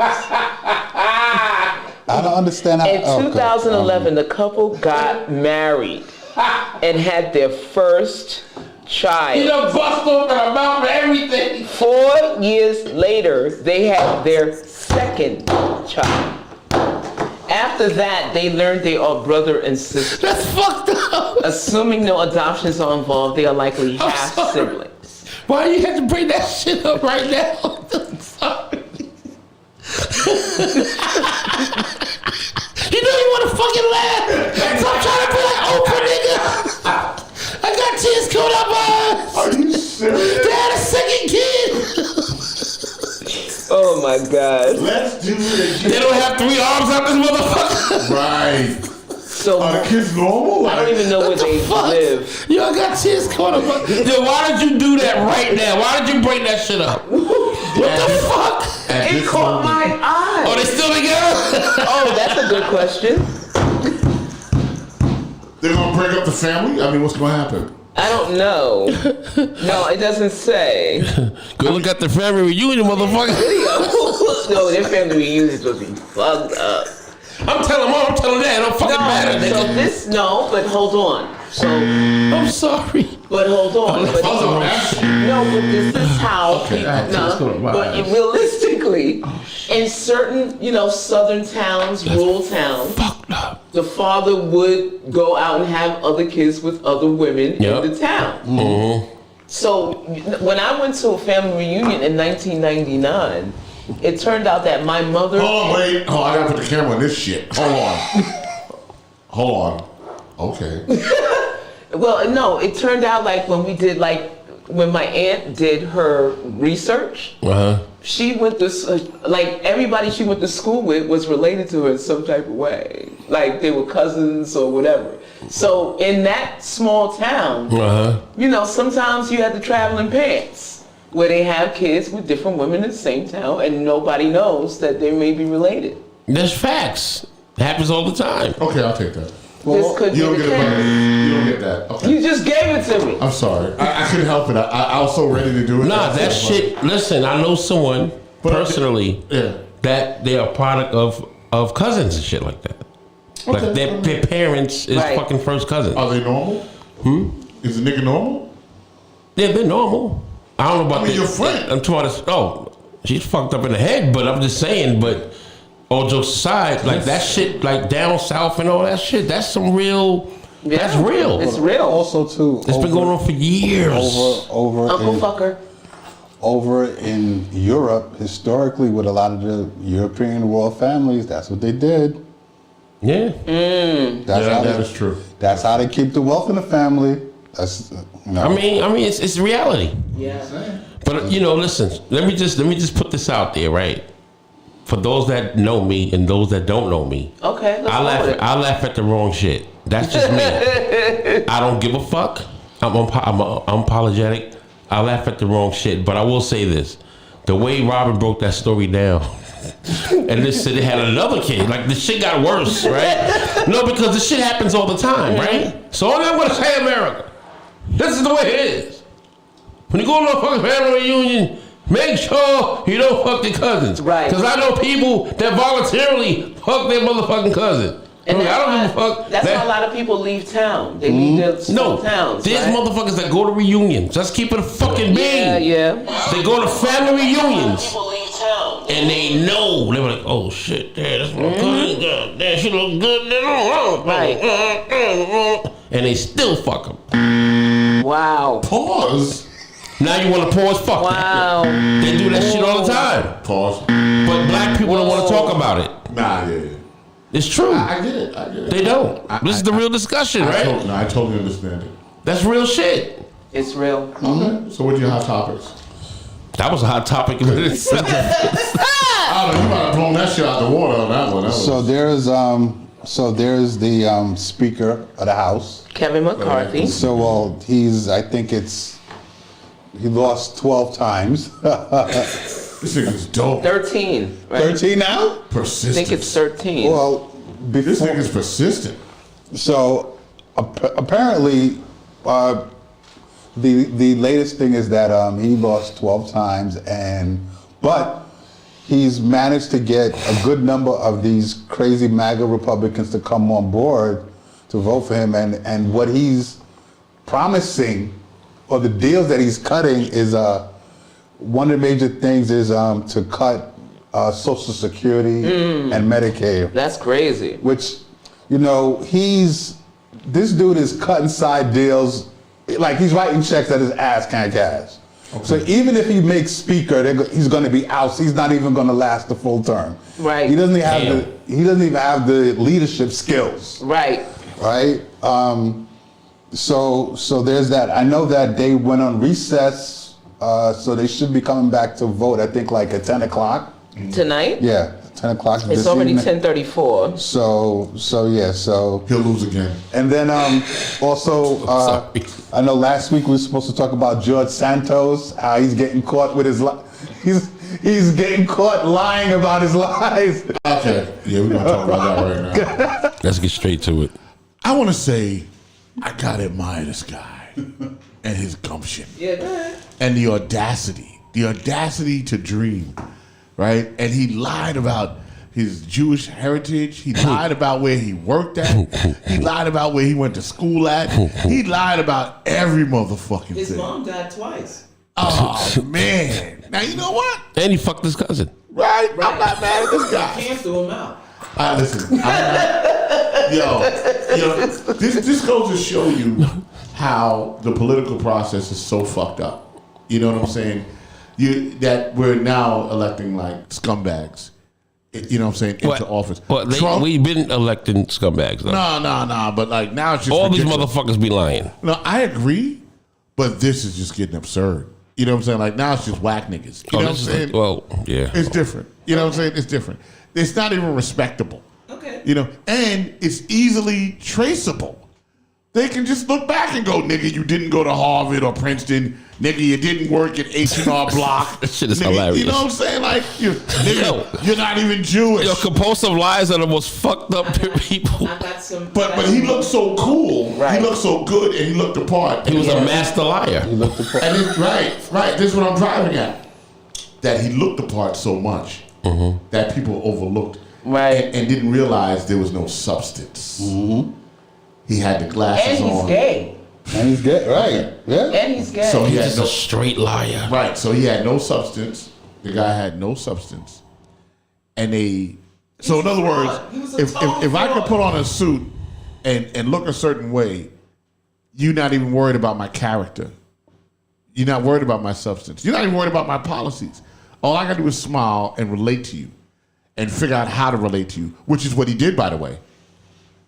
I don't understand how. In 2011, the couple got married and had their first child. You done bust open a mouth and everything. 4 years later, they had their second child. After that, they learned they are brother and sister. That's fucked up. Assuming no adoptions are involved, they are likely half siblings. Why do you have to bring that shit up right now? I'm sorry. You know you want to fucking laugh. So I'm trying to be like Oprah, nigga. I got tears coming out my eyes. Are you serious? They had a second kid. Oh my God. Let's do it again. They don't have 3 arms on this motherfucker. Right. So Are the kids normal? I don't even know where they live. Yo, I got tears coming out. Yo, why did you do that right now? Why did you bring that shit up? What the fuck? It caught my eye. Oh, they still together? Oh, that's a good question. They're gonna break up the family? I mean, what's gonna happen? I don't know. No, it doesn't say. Go look at the family reunion, motherfucker. No, their family reunion is supposed to be fucked up. I'm telling mom, I'm telling dad. It don't fucking matter, nigga. But hold on. So I'm sorry. But hold on. But this is how but realistically, in certain, southern towns, rural towns, the father would go out and have other kids with other women in the town. Mm-hmm. So when I went to a family reunion in 1999, it turned out that my mother. I gotta put the camera on this shit. Hold on. Okay. Well, no, it turned out like when my aunt did her research, she went to, everybody she went to school with was related to her in some type of way. Like they were cousins or whatever. So in that small town, sometimes you had to travel in pants where they have kids with different women in the same town and nobody knows that they may be related. There's facts. It happens all the time. Okay, I'll take that. This could You don't be the get case. it. You don't get that. Okay. You just gave it to me. I'm sorry. I couldn't help it. I was so ready to do it. Nah, that shit. Listen, I know someone personally that they are product of cousins and shit like that. Like their parents is fucking first cousins. Are they normal? Is the nigga normal? Yeah, they're normal. I don't know about your friend. I'm talking about she's fucked up in the head, but I'm just saying, all jokes aside, like that shit, like down south and all that shit, that's some real. Yeah, that's real. It's real. Also, too, it's been going on for years. Over Uncle Fucker. Over in Europe, historically, with a lot of the European royal families, that's what they did. Yeah. That is true. That's how they keep the wealth in the family. That's. I mean, it's reality. Yeah. But listen, let me just put this out there, right? For those that know me and those that don't know me, okay, I laugh at the wrong shit. That's just me. I don't give a fuck. I'm apologetic. I laugh at the wrong shit. But I will say this: the way Robin broke that story down, and this said they had another kid. Like the shit got worse, right? No, because the shit happens all the time, right? So all I'm gonna say, America, this is the way it is. When you go to a fucking family reunion, make sure you don't fuck your cousins. Right. Because I know people that voluntarily fuck their motherfucking cousin. And I don't give a fuck. That's why a lot of people leave town. They leave their small towns. There's motherfuckers that go to reunions. Let's keep it a fucking bean. Yeah. They go to family reunions. People leave town. And they know. They're like, oh shit, that's my cousin. Damn, she look good. Right. And they still fuck them. Wow. Pause. Now you want to pause? Fuck wow. That. They do that shit all the time. Pause. But black people don't want to talk about it. Nah, yeah. It's true. I get it. They don't. This is the real discussion, right? I totally understand it. That's real shit. It's real. Okay. So what's your hot topics? That was a hot topic in itself. I don't know. You might have blown that shit out the water on that one. So there's the Speaker of the House, Kevin McCarthy. So I think he lost 12 times. This nigga's dope. 13. Right? 13 now? Persistent. I think it's 13. Well, this nigga's persistent. So apparently, the latest thing is that he lost 12 times, but he's managed to get a good number of these crazy MAGA Republicans to come on board to vote for him, and what he's promising, or the deals that he's cutting, is one of the major things is to cut Social Security and Medicaid. That's crazy. Which, this dude is cutting side deals, like he's writing checks that his ass can't cash. Okay. So even if he makes Speaker, he's going to be out. He's not even going to last the full term. Right. He doesn't even have the leadership skills. Right. Right. So there's that. I know that they went on recess. So they should be coming back to vote, I think, like at 10 o'clock. Tonight? Yeah, 10 o'clock. It's already 10:34. So he'll lose again. And then also, I know last week we were supposed to talk about George Santos, how he's getting caught with his he's getting caught lying about his lies. Okay, yeah, we're gonna talk about that right now. Let's get straight to it. I want to say, I gotta admire this guy and his gumption. Yeah, go ahead. And the audacity to dream, right? And he lied about his Jewish heritage. He lied about where he worked at. He lied about where he went to school at. He lied about every motherfucking His thing. mom died twice. Oh, man. Now, you know what? And he fucked his cousin. Right? I'm not mad at this guy. Cam threw him out. Listen. This goes to show you how the political process is so fucked up. You know what I'm saying? That we're now electing like scumbags. You know what I'm saying? Into office. But Trump, we've been electing scumbags, though. No. But like now it's just all ridiculous. these motherfuckers be lying. No, I agree, but this is just getting absurd. You know what I'm saying? Like now it's just whack niggas. You know what I'm saying? Yeah. It's different. You know what I'm saying? It's different. It's not even respectable. Okay. You know, and it's easily traceable. They can just look back and go, nigga, you didn't go to Harvard or Princeton. Nigga, you didn't work at H&R Block. That shit is nigga, hilarious. You know what I'm saying? Like, nigga, you're not even Jewish. Your compulsive lies are the most fucked up people. But he looked so cool. Right. He looked so good, and he looked the part. He was a master liar. And right. This is what I'm driving at. That he looked the part so much that people overlooked, and didn't realize there was no substance. He had the glasses And he's on. gay. And he's gay, right? Yeah. And he's gay. So he He's had just a straight liar. Right. So he had no substance. The guy had no substance, and So in other words, if I could put on a suit and look a certain way, you're not even worried about my character. You're not worried about my substance. You're not even worried about my policies. All I got to do is smile and relate to you, and figure out how to relate to you, which is what he did, by the way.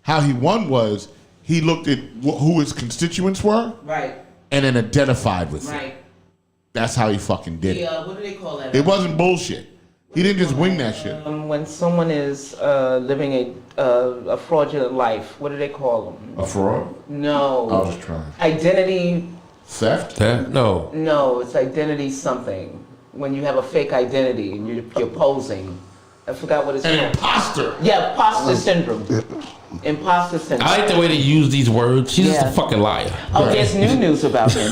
How he won was he looked at who his constituents were, Right. and then identified with them. Right. That's how he fucking did it. What do they call that? It wasn't bullshit. He didn't just wing that shit. When someone is living a fraudulent life, what do they call them? A fraud? No. I was just trying. Identity. Theft? No. No, it's identity something. When you have a fake identity and you're posing. I forgot what it's called. An imposter. Yeah, imposter syndrome. Imposter syndrome. I like the way they use these words. She's just a fucking liar. Oh, there's new news about him.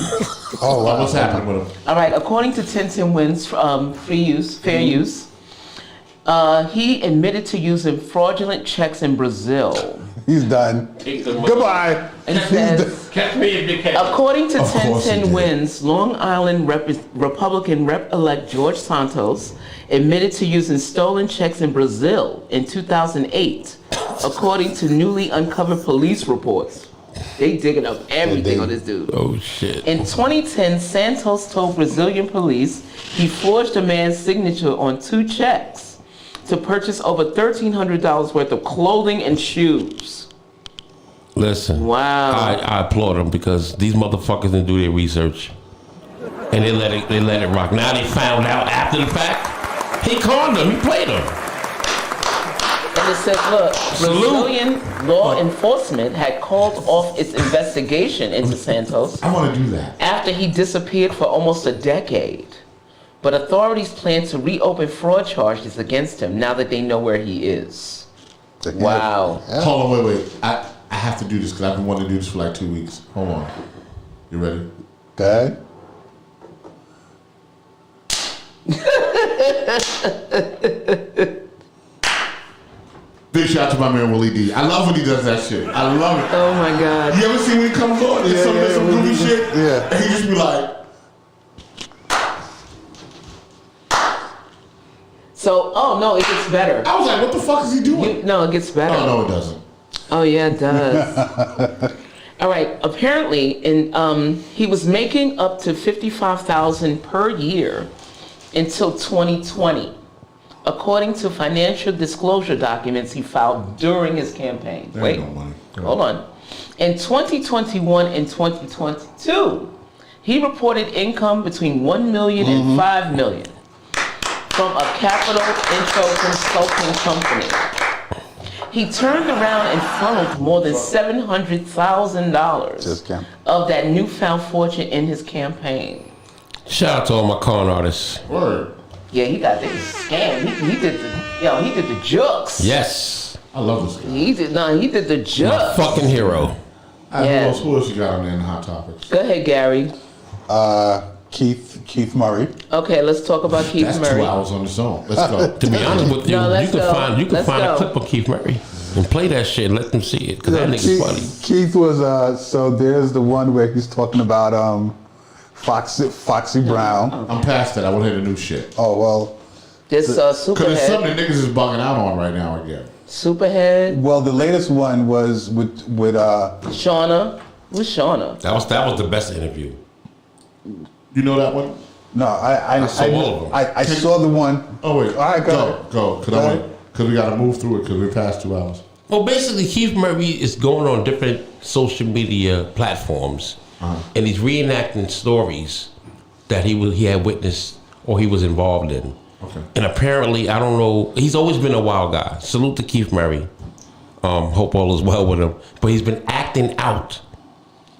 Oh, wow. What's happening with him? All right, according to 1010 Wins fair use, he admitted to using fraudulent checks in Brazil. He's done. Goodbye. And says, Catch me if you can. according to Of course he 1010 did. Wins, Long Island Republican Rep-elect George Santos admitted to using stolen checks in Brazil in 2008, according to newly uncovered police reports. They digging up everything on this dude. Oh, shit. In 2010, Santos told Brazilian police he forged a man's signature on 2 checks to purchase over $1,300 worth of clothing and shoes. Listen. Wow. I applaud them because these motherfuckers didn't do their research. And they let it rock. Now they found out after the fact. He conned them. He played them. And it says, look, Brazilian law enforcement had called off its investigation into Santos I want to do that. after he disappeared for almost a decade. But authorities plan to reopen fraud charges against him now that they know where he is. Wow. Hold on, wait. I have to do this because I've been wanting to do this for like 2 weeks. Hold on. You ready? Dad? Big shout out to my man Willie D. I love when he does that shit. I love it. Oh my God. You ever see when he comes on? There's some goofy shit. Yeah. And he just be like, So, oh no, it gets better. I was like, what the fuck is he doing? No, it gets better. Oh, no, it doesn't. Oh yeah, it does. All right. Apparently, he was making up to $55,000 per year until 2020, according to financial disclosure documents he filed during his campaign. There Wait, ain't no money. hold on. In 2021 and 2022, he reported income between $1 million and $5 million from a capital intro consulting company. He turned around and funneled more than $700,000 of that newfound fortune in his campaign. Shout out to all my con artists. Word. Yeah, he got this scam. He did the jokes. Yes. I love this guy. He did the My jokes. fucking hero. Who else you got on there in Hot Topics? Go ahead, Gary. Keith Murray. Okay, let's talk about Keith That's Murray. 2 hours on its own. Let's go. To be honest with you, No, let's you can go. find Let's a go. clip of Keith Murray and play that shit and let them see it because that nigga's funny. Keith was so there's the one where he's talking about Foxy Brown. I'm past that. I want to hear the new shit. Oh well. This Because there's Superhead. something that niggas is bugging out on right now again. Superhead. Well, the latest one was with Shauna. Who's Shauna? That was the best interview. You know that one? No, I saw all of them. I saw the one. Oh wait. All right, go. Go Because ahead. we got to move through it because we're past 2 hours. Well, basically, Keith Murray is going on different social media platforms, and he's reenacting stories that he had witnessed or he was involved in. Okay. And apparently, I don't know, he's always been a wild guy. Salute to Keith Murray. Hope all is well with him. But he's been acting out.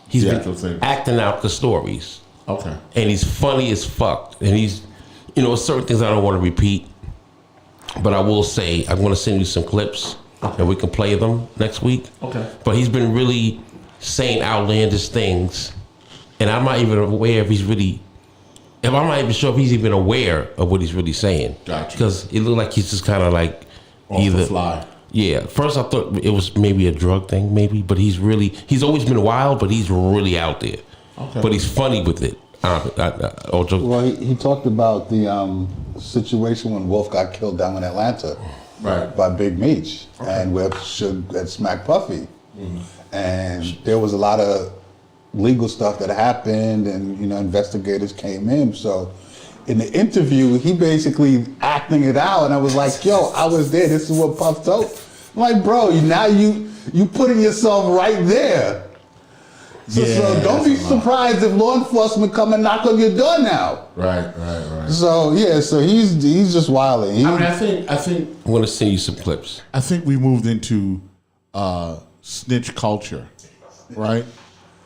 He's The been actual thing. acting out the stories. Okay. And he's funny as fuck. And he's, certain things I don't want to repeat. But I will say, I'm going to send you some clips and we can play them next week. Okay. But he's been really saying outlandish things. And I'm not even aware if I'm not even sure if he's even aware of what he's really saying. Gotcha. Because it looked like he's just kind of like Off the fly. Yeah. First I thought it was maybe a drug thing, maybe. But he's always been wild, but he's really out there. Okay. But he's funny with it. Well, he talked about the situation when Wolf got killed down in Atlanta, Right. by Big Meech, and where Suge had smacked Puffy, and there was a lot of legal stuff that happened, and investigators came in. So, in the interview, he basically acting it out, and I was like, "Yo, I was there. This is what Puff told." I'm like, "Bro, you putting yourself right there." So don't be surprised if law enforcement come and knock on your door now. Right. So he's just wilding. I think I'm going to send you some clips. I think we moved into snitch culture, right?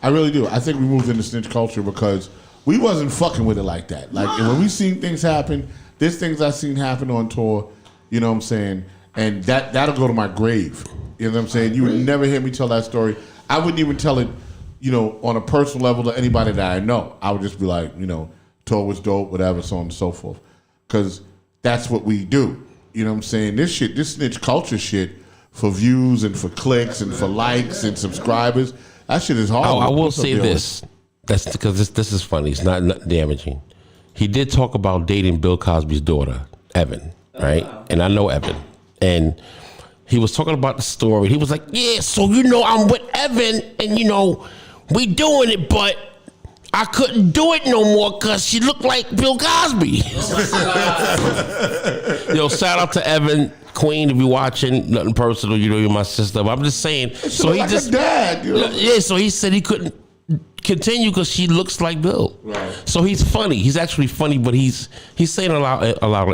I really do. I think we moved into snitch culture because we wasn't fucking with it like that. Like when we seen things happen, there's things I seen happen on tour. You know what I'm saying? And that'll go to my grave. You know what I'm saying? You would never hear me tell that story. I wouldn't even tell it, on a personal level to anybody that I know. I would just be like, tour was dope, whatever, so on and so forth. Because that's what we do. You know what I'm saying? This snitch culture shit for views and for clicks and for likes and subscribers, that shit is hard. I will say this. That's because this is funny. It's not damaging. He did talk about dating Bill Cosby's daughter, Evan, right? And I know Evan. And he was talking about the story. He was like, yeah, so I'm with Evan and we doing it, but I couldn't do it no more because she looked like Bill Cosby. Yo, shout out to Evan, Queen, if you're watching. Nothing personal, you're my sister. But I'm just saying. So he like just a dad, Yeah, so he said he couldn't continue because she looks like Bill. Right. So he's funny. He's actually funny, but he's saying a lot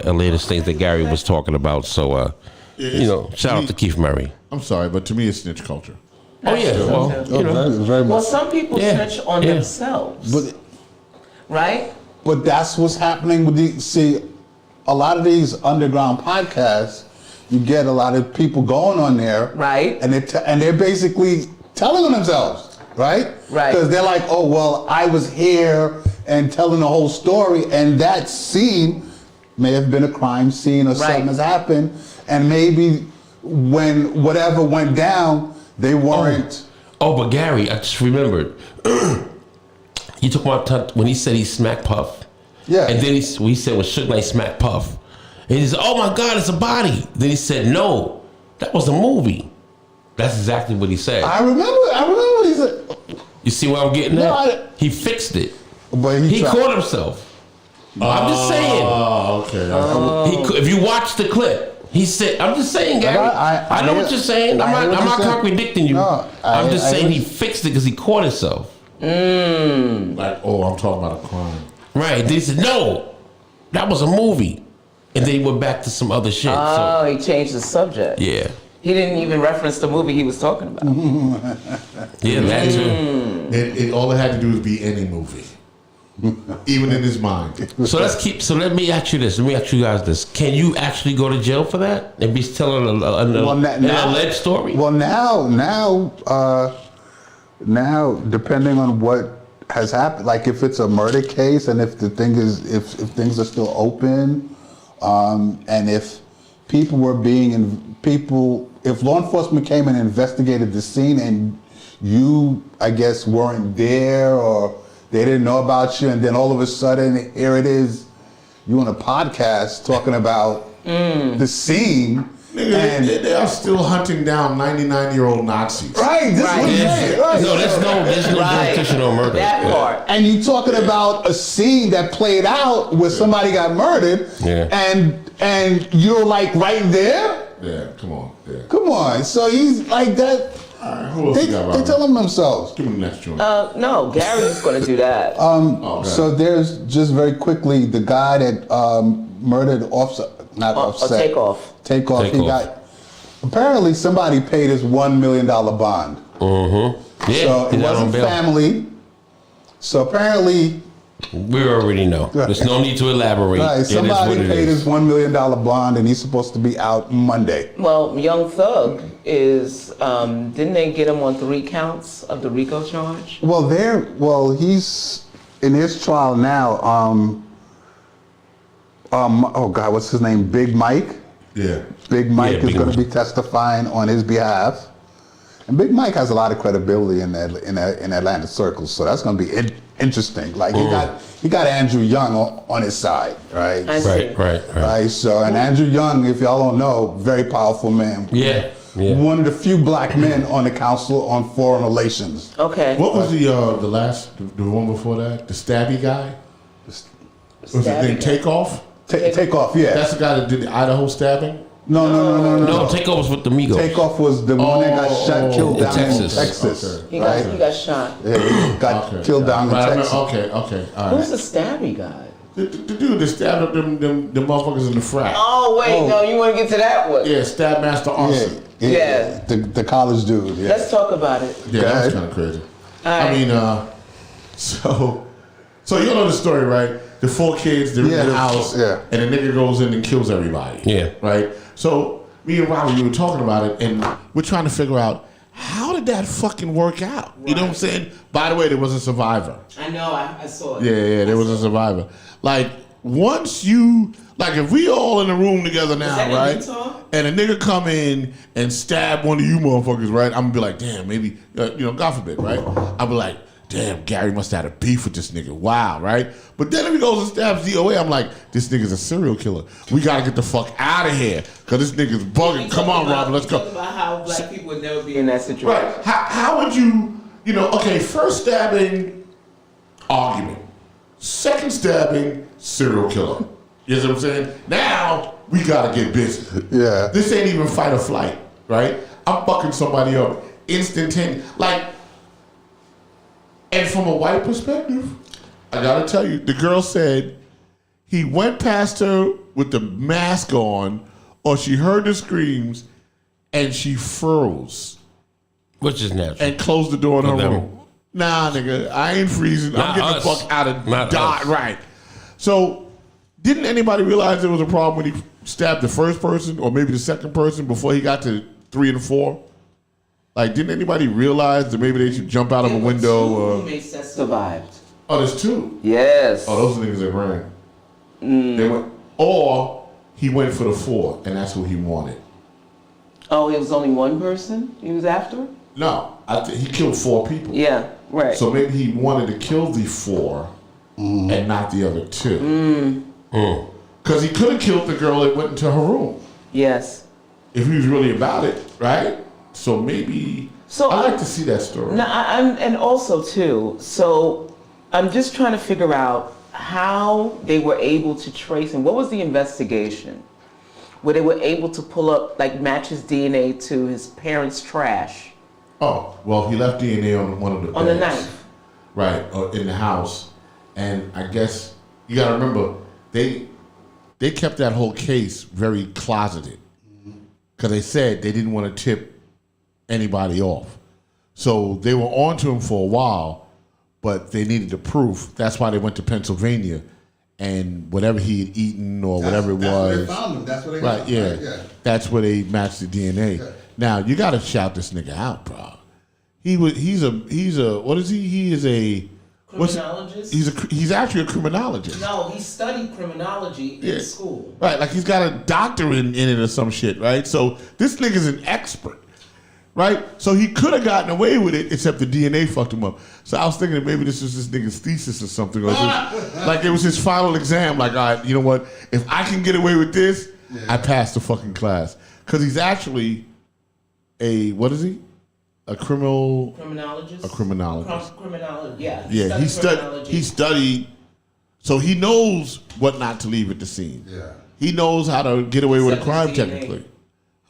of latest things that Gary was talking about. So shout out to Keith Murray. I'm sorry, but to me it's snitch culture. Oh yeah, well, very much. Well, some people snitch on themselves, right? But that's what's happening with a lot of these underground podcasts. You get a lot of people going on there, Right. And they're basically telling on themselves, right? Right. Because they're like, oh well, I was here and telling the whole story, and that scene may have been a crime scene or something has happened, and maybe when whatever went down, they weren't. Oh, but Gary, I just remembered. You took my time when he said he smacked Puff. Yeah. And then he said when Suge Knight smacked Puff. And he said, oh my God, it's a body. Then he said, no, that was a movie. That's exactly what he said. I remember what he said. You see what I'm getting at? He fixed it. But he caught himself. I'm just saying. Oh, okay. If you watch the clip, he said, I'm just saying, Gary. I know what you're saying. I'm not contradicting you. No, I'm just saying he fixed it because he caught himself. Like, I'm talking about a crime. Right. Then he said, no, that was a movie. And then he went back to some other shit. Oh, he changed the subject. Yeah. He didn't even reference the movie he was talking about. Yeah, that too. All it had to do was be any movie. Even in his mind. So let me ask you this. Let me ask you guys this. Can you actually go to jail for that? And be telling an alleged story? Well, now, depending on what has happened, like if it's a murder case and if the thing is, if things are still open, and if people were if law enforcement came and investigated the scene and you, I guess, weren't there or they didn't know about you, and then all of a sudden here it is, you on a podcast talking about the scene. Nigga, they are still hunting down 99-year-old Nazis. Right, this Right. was it. Right. No, there's no jurisdiction on murder. That part. And you talking about a scene that played out where somebody got murdered, and you're like right there? Yeah, come on. Yeah. Come on. So he's like that. All right, who else They you got, Robert? tell them themselves. Give me the next joint. No, Gary's going to do that. Okay. So there's just very quickly the guy that murdered Offset, not Offset. Takeoff. Takeoff. He Takeoff. got, apparently somebody paid his $1 million bond. Mm-hmm. Yeah, So it he's out on wasn't bail. family. So apparently, We already know. There's no need to elaborate. right, It is somebody what it paid is. his $1 million bond and he's supposed to be out Monday. Well, Young Thug is, didn't they get him on 3 counts of the RICO charge? Well, he's in his trial now. Oh God, what's his name? Big Mike. Yeah. Big Mike Yeah, is Big going to Mike. be testifying on his behalf, and Big Mike has a lot of credibility in Atlanta circles, so that's going to be interesting. Like he got Andrew Young on his side, right? I see. Right. So, and Andrew Young, if y'all don't know, very powerful man. Yeah. One of the few black men on the Council on Foreign Relations. Okay. What was the one before that? The stabby guy? Was his name Takeoff? Takeoff, yeah. That's the guy that did the Idaho stabbing? No. No, Takeoff was with the Migos. Takeoff was the one that got shot, killed in down Texas. in Texas. Okay. He got shot. Yeah, he got killed down in Right, I Texas. remember- okay, all right. Who's the stabby guy? The dude that stabbed up them motherfuckers in the frat. Oh, wait, no, you want to get to that one? Yeah, Stab Master Arson. Yeah. The college dude. Yeah. Let's talk about it. Yeah, that was Go kind of crazy. All I right. mean, so you know the story, right? The 4 kids, they're Yeah, in the the- house, yeah. and the nigga goes in and kills everybody. Yeah. Right? So me and Robert, we were talking about it, and we're trying to figure out, how did that fucking work out? You know what I'm saying? By the way, there was a survivor. I know, I saw it. Yeah, there was a survivor. Like, once you, like, if we all in the room together now, that in right? Utah? And a nigga come in and stab one of you motherfuckers, right? I'm gonna be like, damn, maybe, God forbid, right? I'll be like, damn, Gary must have had a beef with this nigga. Wow, right? But then if he goes and stabs DOA, I'm like, this nigga's a serial killer. We gotta get the fuck out of here, cause this nigga's bugging. Come on, Robert, let's go. Talk about how black people would never be in that situation. Right. How would you, okay, first stabbing, argument. Second stabbing, serial killer. You know what I'm saying? Now, we gotta get busy. Yeah. This ain't even fight or flight, right? I'm fucking somebody up instantaneous. Like, and from a white perspective, I gotta tell you, the girl said he went past her with the mask on, or she heard the screams, and she froze Which is natural. and closed the door in her For them. room. Nah, nigga, I ain't freezing. I'm Not getting us. the fuck out of Not dot. us. Right. So, didn't anybody realize there was a problem when he stabbed the first person, or maybe the second person, before he got to 3 and 4? Like, didn't anybody realize that maybe they should jump out of a window? Two Or roommates that survived. oh, there's 2. Yes. Oh, those are niggas that ran. They went, or he went for the 4, and that's who he wanted. Oh, it was only one person he was after? No, he killed 4 people. Yeah, right. So maybe he wanted to kill the 4 and not the other 2. Because he could have killed the girl that went into her room Yes. if he was really about it, right? So maybe. So I like to see that story. No, and also too. So I'm just trying to figure out how they were able to trace him. What was the investigation where they were able to pull up, like, match his DNA to his parents' trash Oh, well, he left DNA on one of the on the beds. knife? Right, in the house. And I guess you got to remember, they kept that whole case very closeted because they said they didn't want to tip anybody off. So they were on to him for a while, but they needed the proof. That's why they went to Pennsylvania, and whatever he had eaten or whatever it That's was. where they found him. That's where they Right, got yeah. him. Right, yeah. That's where they matched the DNA. Yeah. Now you got to shout this nigga out, bro. He's a what is he? He is a Criminologist? He's actually a criminologist. No, he studied criminology in school. Right, like he's got a doctorate in it or some shit, right? So this nigga's an expert, right? So he could have gotten away with it, except the DNA fucked him up. So I was thinking that maybe this was this nigga's thesis or something, or like it was his final exam. Like, all right, you know what? If I can get away with this, I passed the fucking class. Because he's actually what is he? Criminologist? A criminologist. Criminologist, yeah. Yeah, he studied, so he knows what not to leave at the scene. Yeah. He knows how to get away with a Except crime his DNA. technically.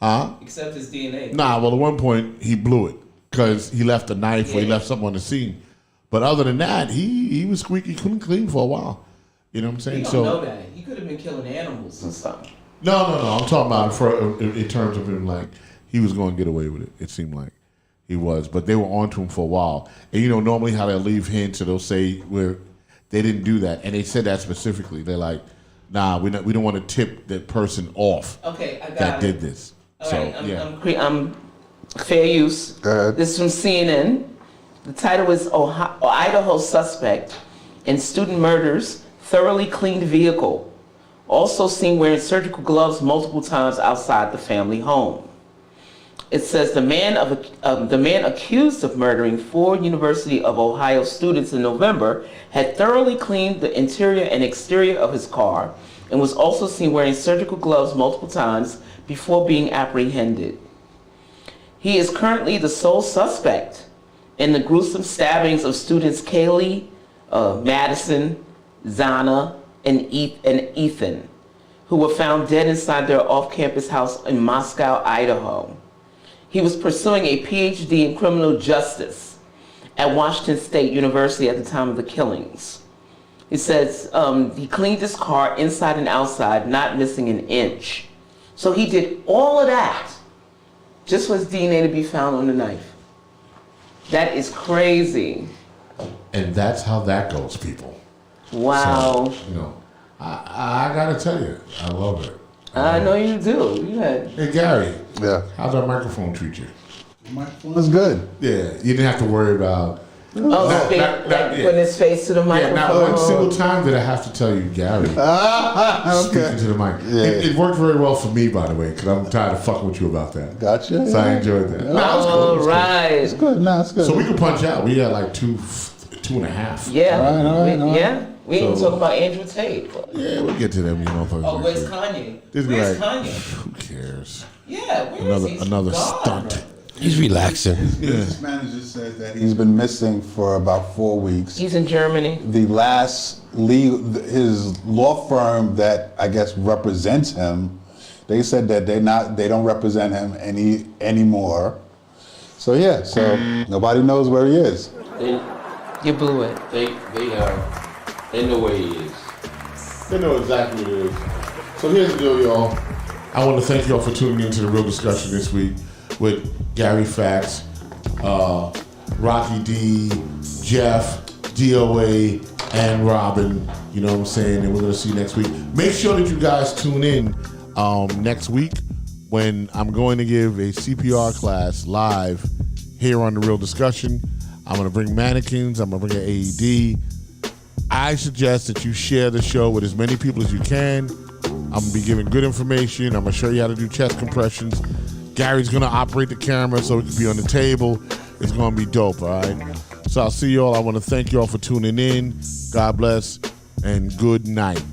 Huh? Except his DNA. Nah, well, at one point, he blew it because he left a knife or he left something on the scene. But other than that, he was squeaky clean for a while. You know what I'm saying? You don't know that. He could have been killing animals and stuff. No. I'm talking about in terms of him, like, he was going to get away with it. It seemed like he was. But they were on to him for a while. And, you know, normally how they'll leave hints or they'll say they didn't do that. And they said that specifically. They're like, nah, we don't want to tip that person off that did this. All so, right, I'm fair use. Go ahead. This is from CNN. The title is Idaho Suspect in Student Murders, Thoroughly Cleaned Vehicle. Also seen wearing surgical gloves multiple times outside the family home. It says the man accused of murdering 4 University of Ohio students in November had thoroughly cleaned the interior and exterior of his car and was also seen wearing surgical gloves multiple times before being apprehended. He is currently the sole suspect in the gruesome stabbings of students Kaylee, Madison, Zana, and Ethan, who were found dead inside their off-campus house in Moscow, Idaho. He was pursuing a PhD in criminal justice at Washington State University at the time of the killings. It says he cleaned his car inside and outside, not missing an inch. So he did all of that just for his DNA to be found on the knife. That is crazy. And that's how that goes, people. Wow. So, you know, I gotta tell you, I love it. I know you do. Hey, Gary. Yeah. How's our microphone treat you? The microphone is good. Yeah, you didn't have to worry about. Putting his face to the microphone. Yeah, not one single time did I have to tell you, Gary. Speaking to the mic. Yeah. It worked very well for me, by the way, because I'm tired of fucking with you about that. Gotcha. So I enjoyed that. All right. It's good. No, it's good. So we can punch out. We had like 2.5. Yeah. All right. Yeah. We didn't talk about Andrew Tate. Yeah, we'll get to them, you motherfuckers. Oh, where's Kanye? This Where's guy, Kanye? who cares? Yeah, where is he? Another God. stunt. He's relaxing. His manager says that he's been missing for about 4 weeks. He's in Germany. The last his law firm that I guess represents him, they said that they don't represent him anymore. So yeah, nobody knows where he is. You blew it. They know where he is. They know exactly what it is. So here's the deal, y'all. I want to thank y'all for tuning into the Real Discussion this week with Gary Fax, Rocky D, Jeff, DOA, and Robin. You know what I'm saying? And we're going to see you next week. Make sure that you guys tune in next week when I'm going to give a CPR class live here on the Real Discussion. I'm going to bring mannequins. I'm going to bring an AED. I suggest that you share the show with as many people as you can. I'm going to be giving good information. I'm going to show you how to do chest compressions. Gary's going to operate the camera so it can be on the table. It's going to be dope, all right? So I'll see you all. I want to thank you all for tuning in. God bless and good night.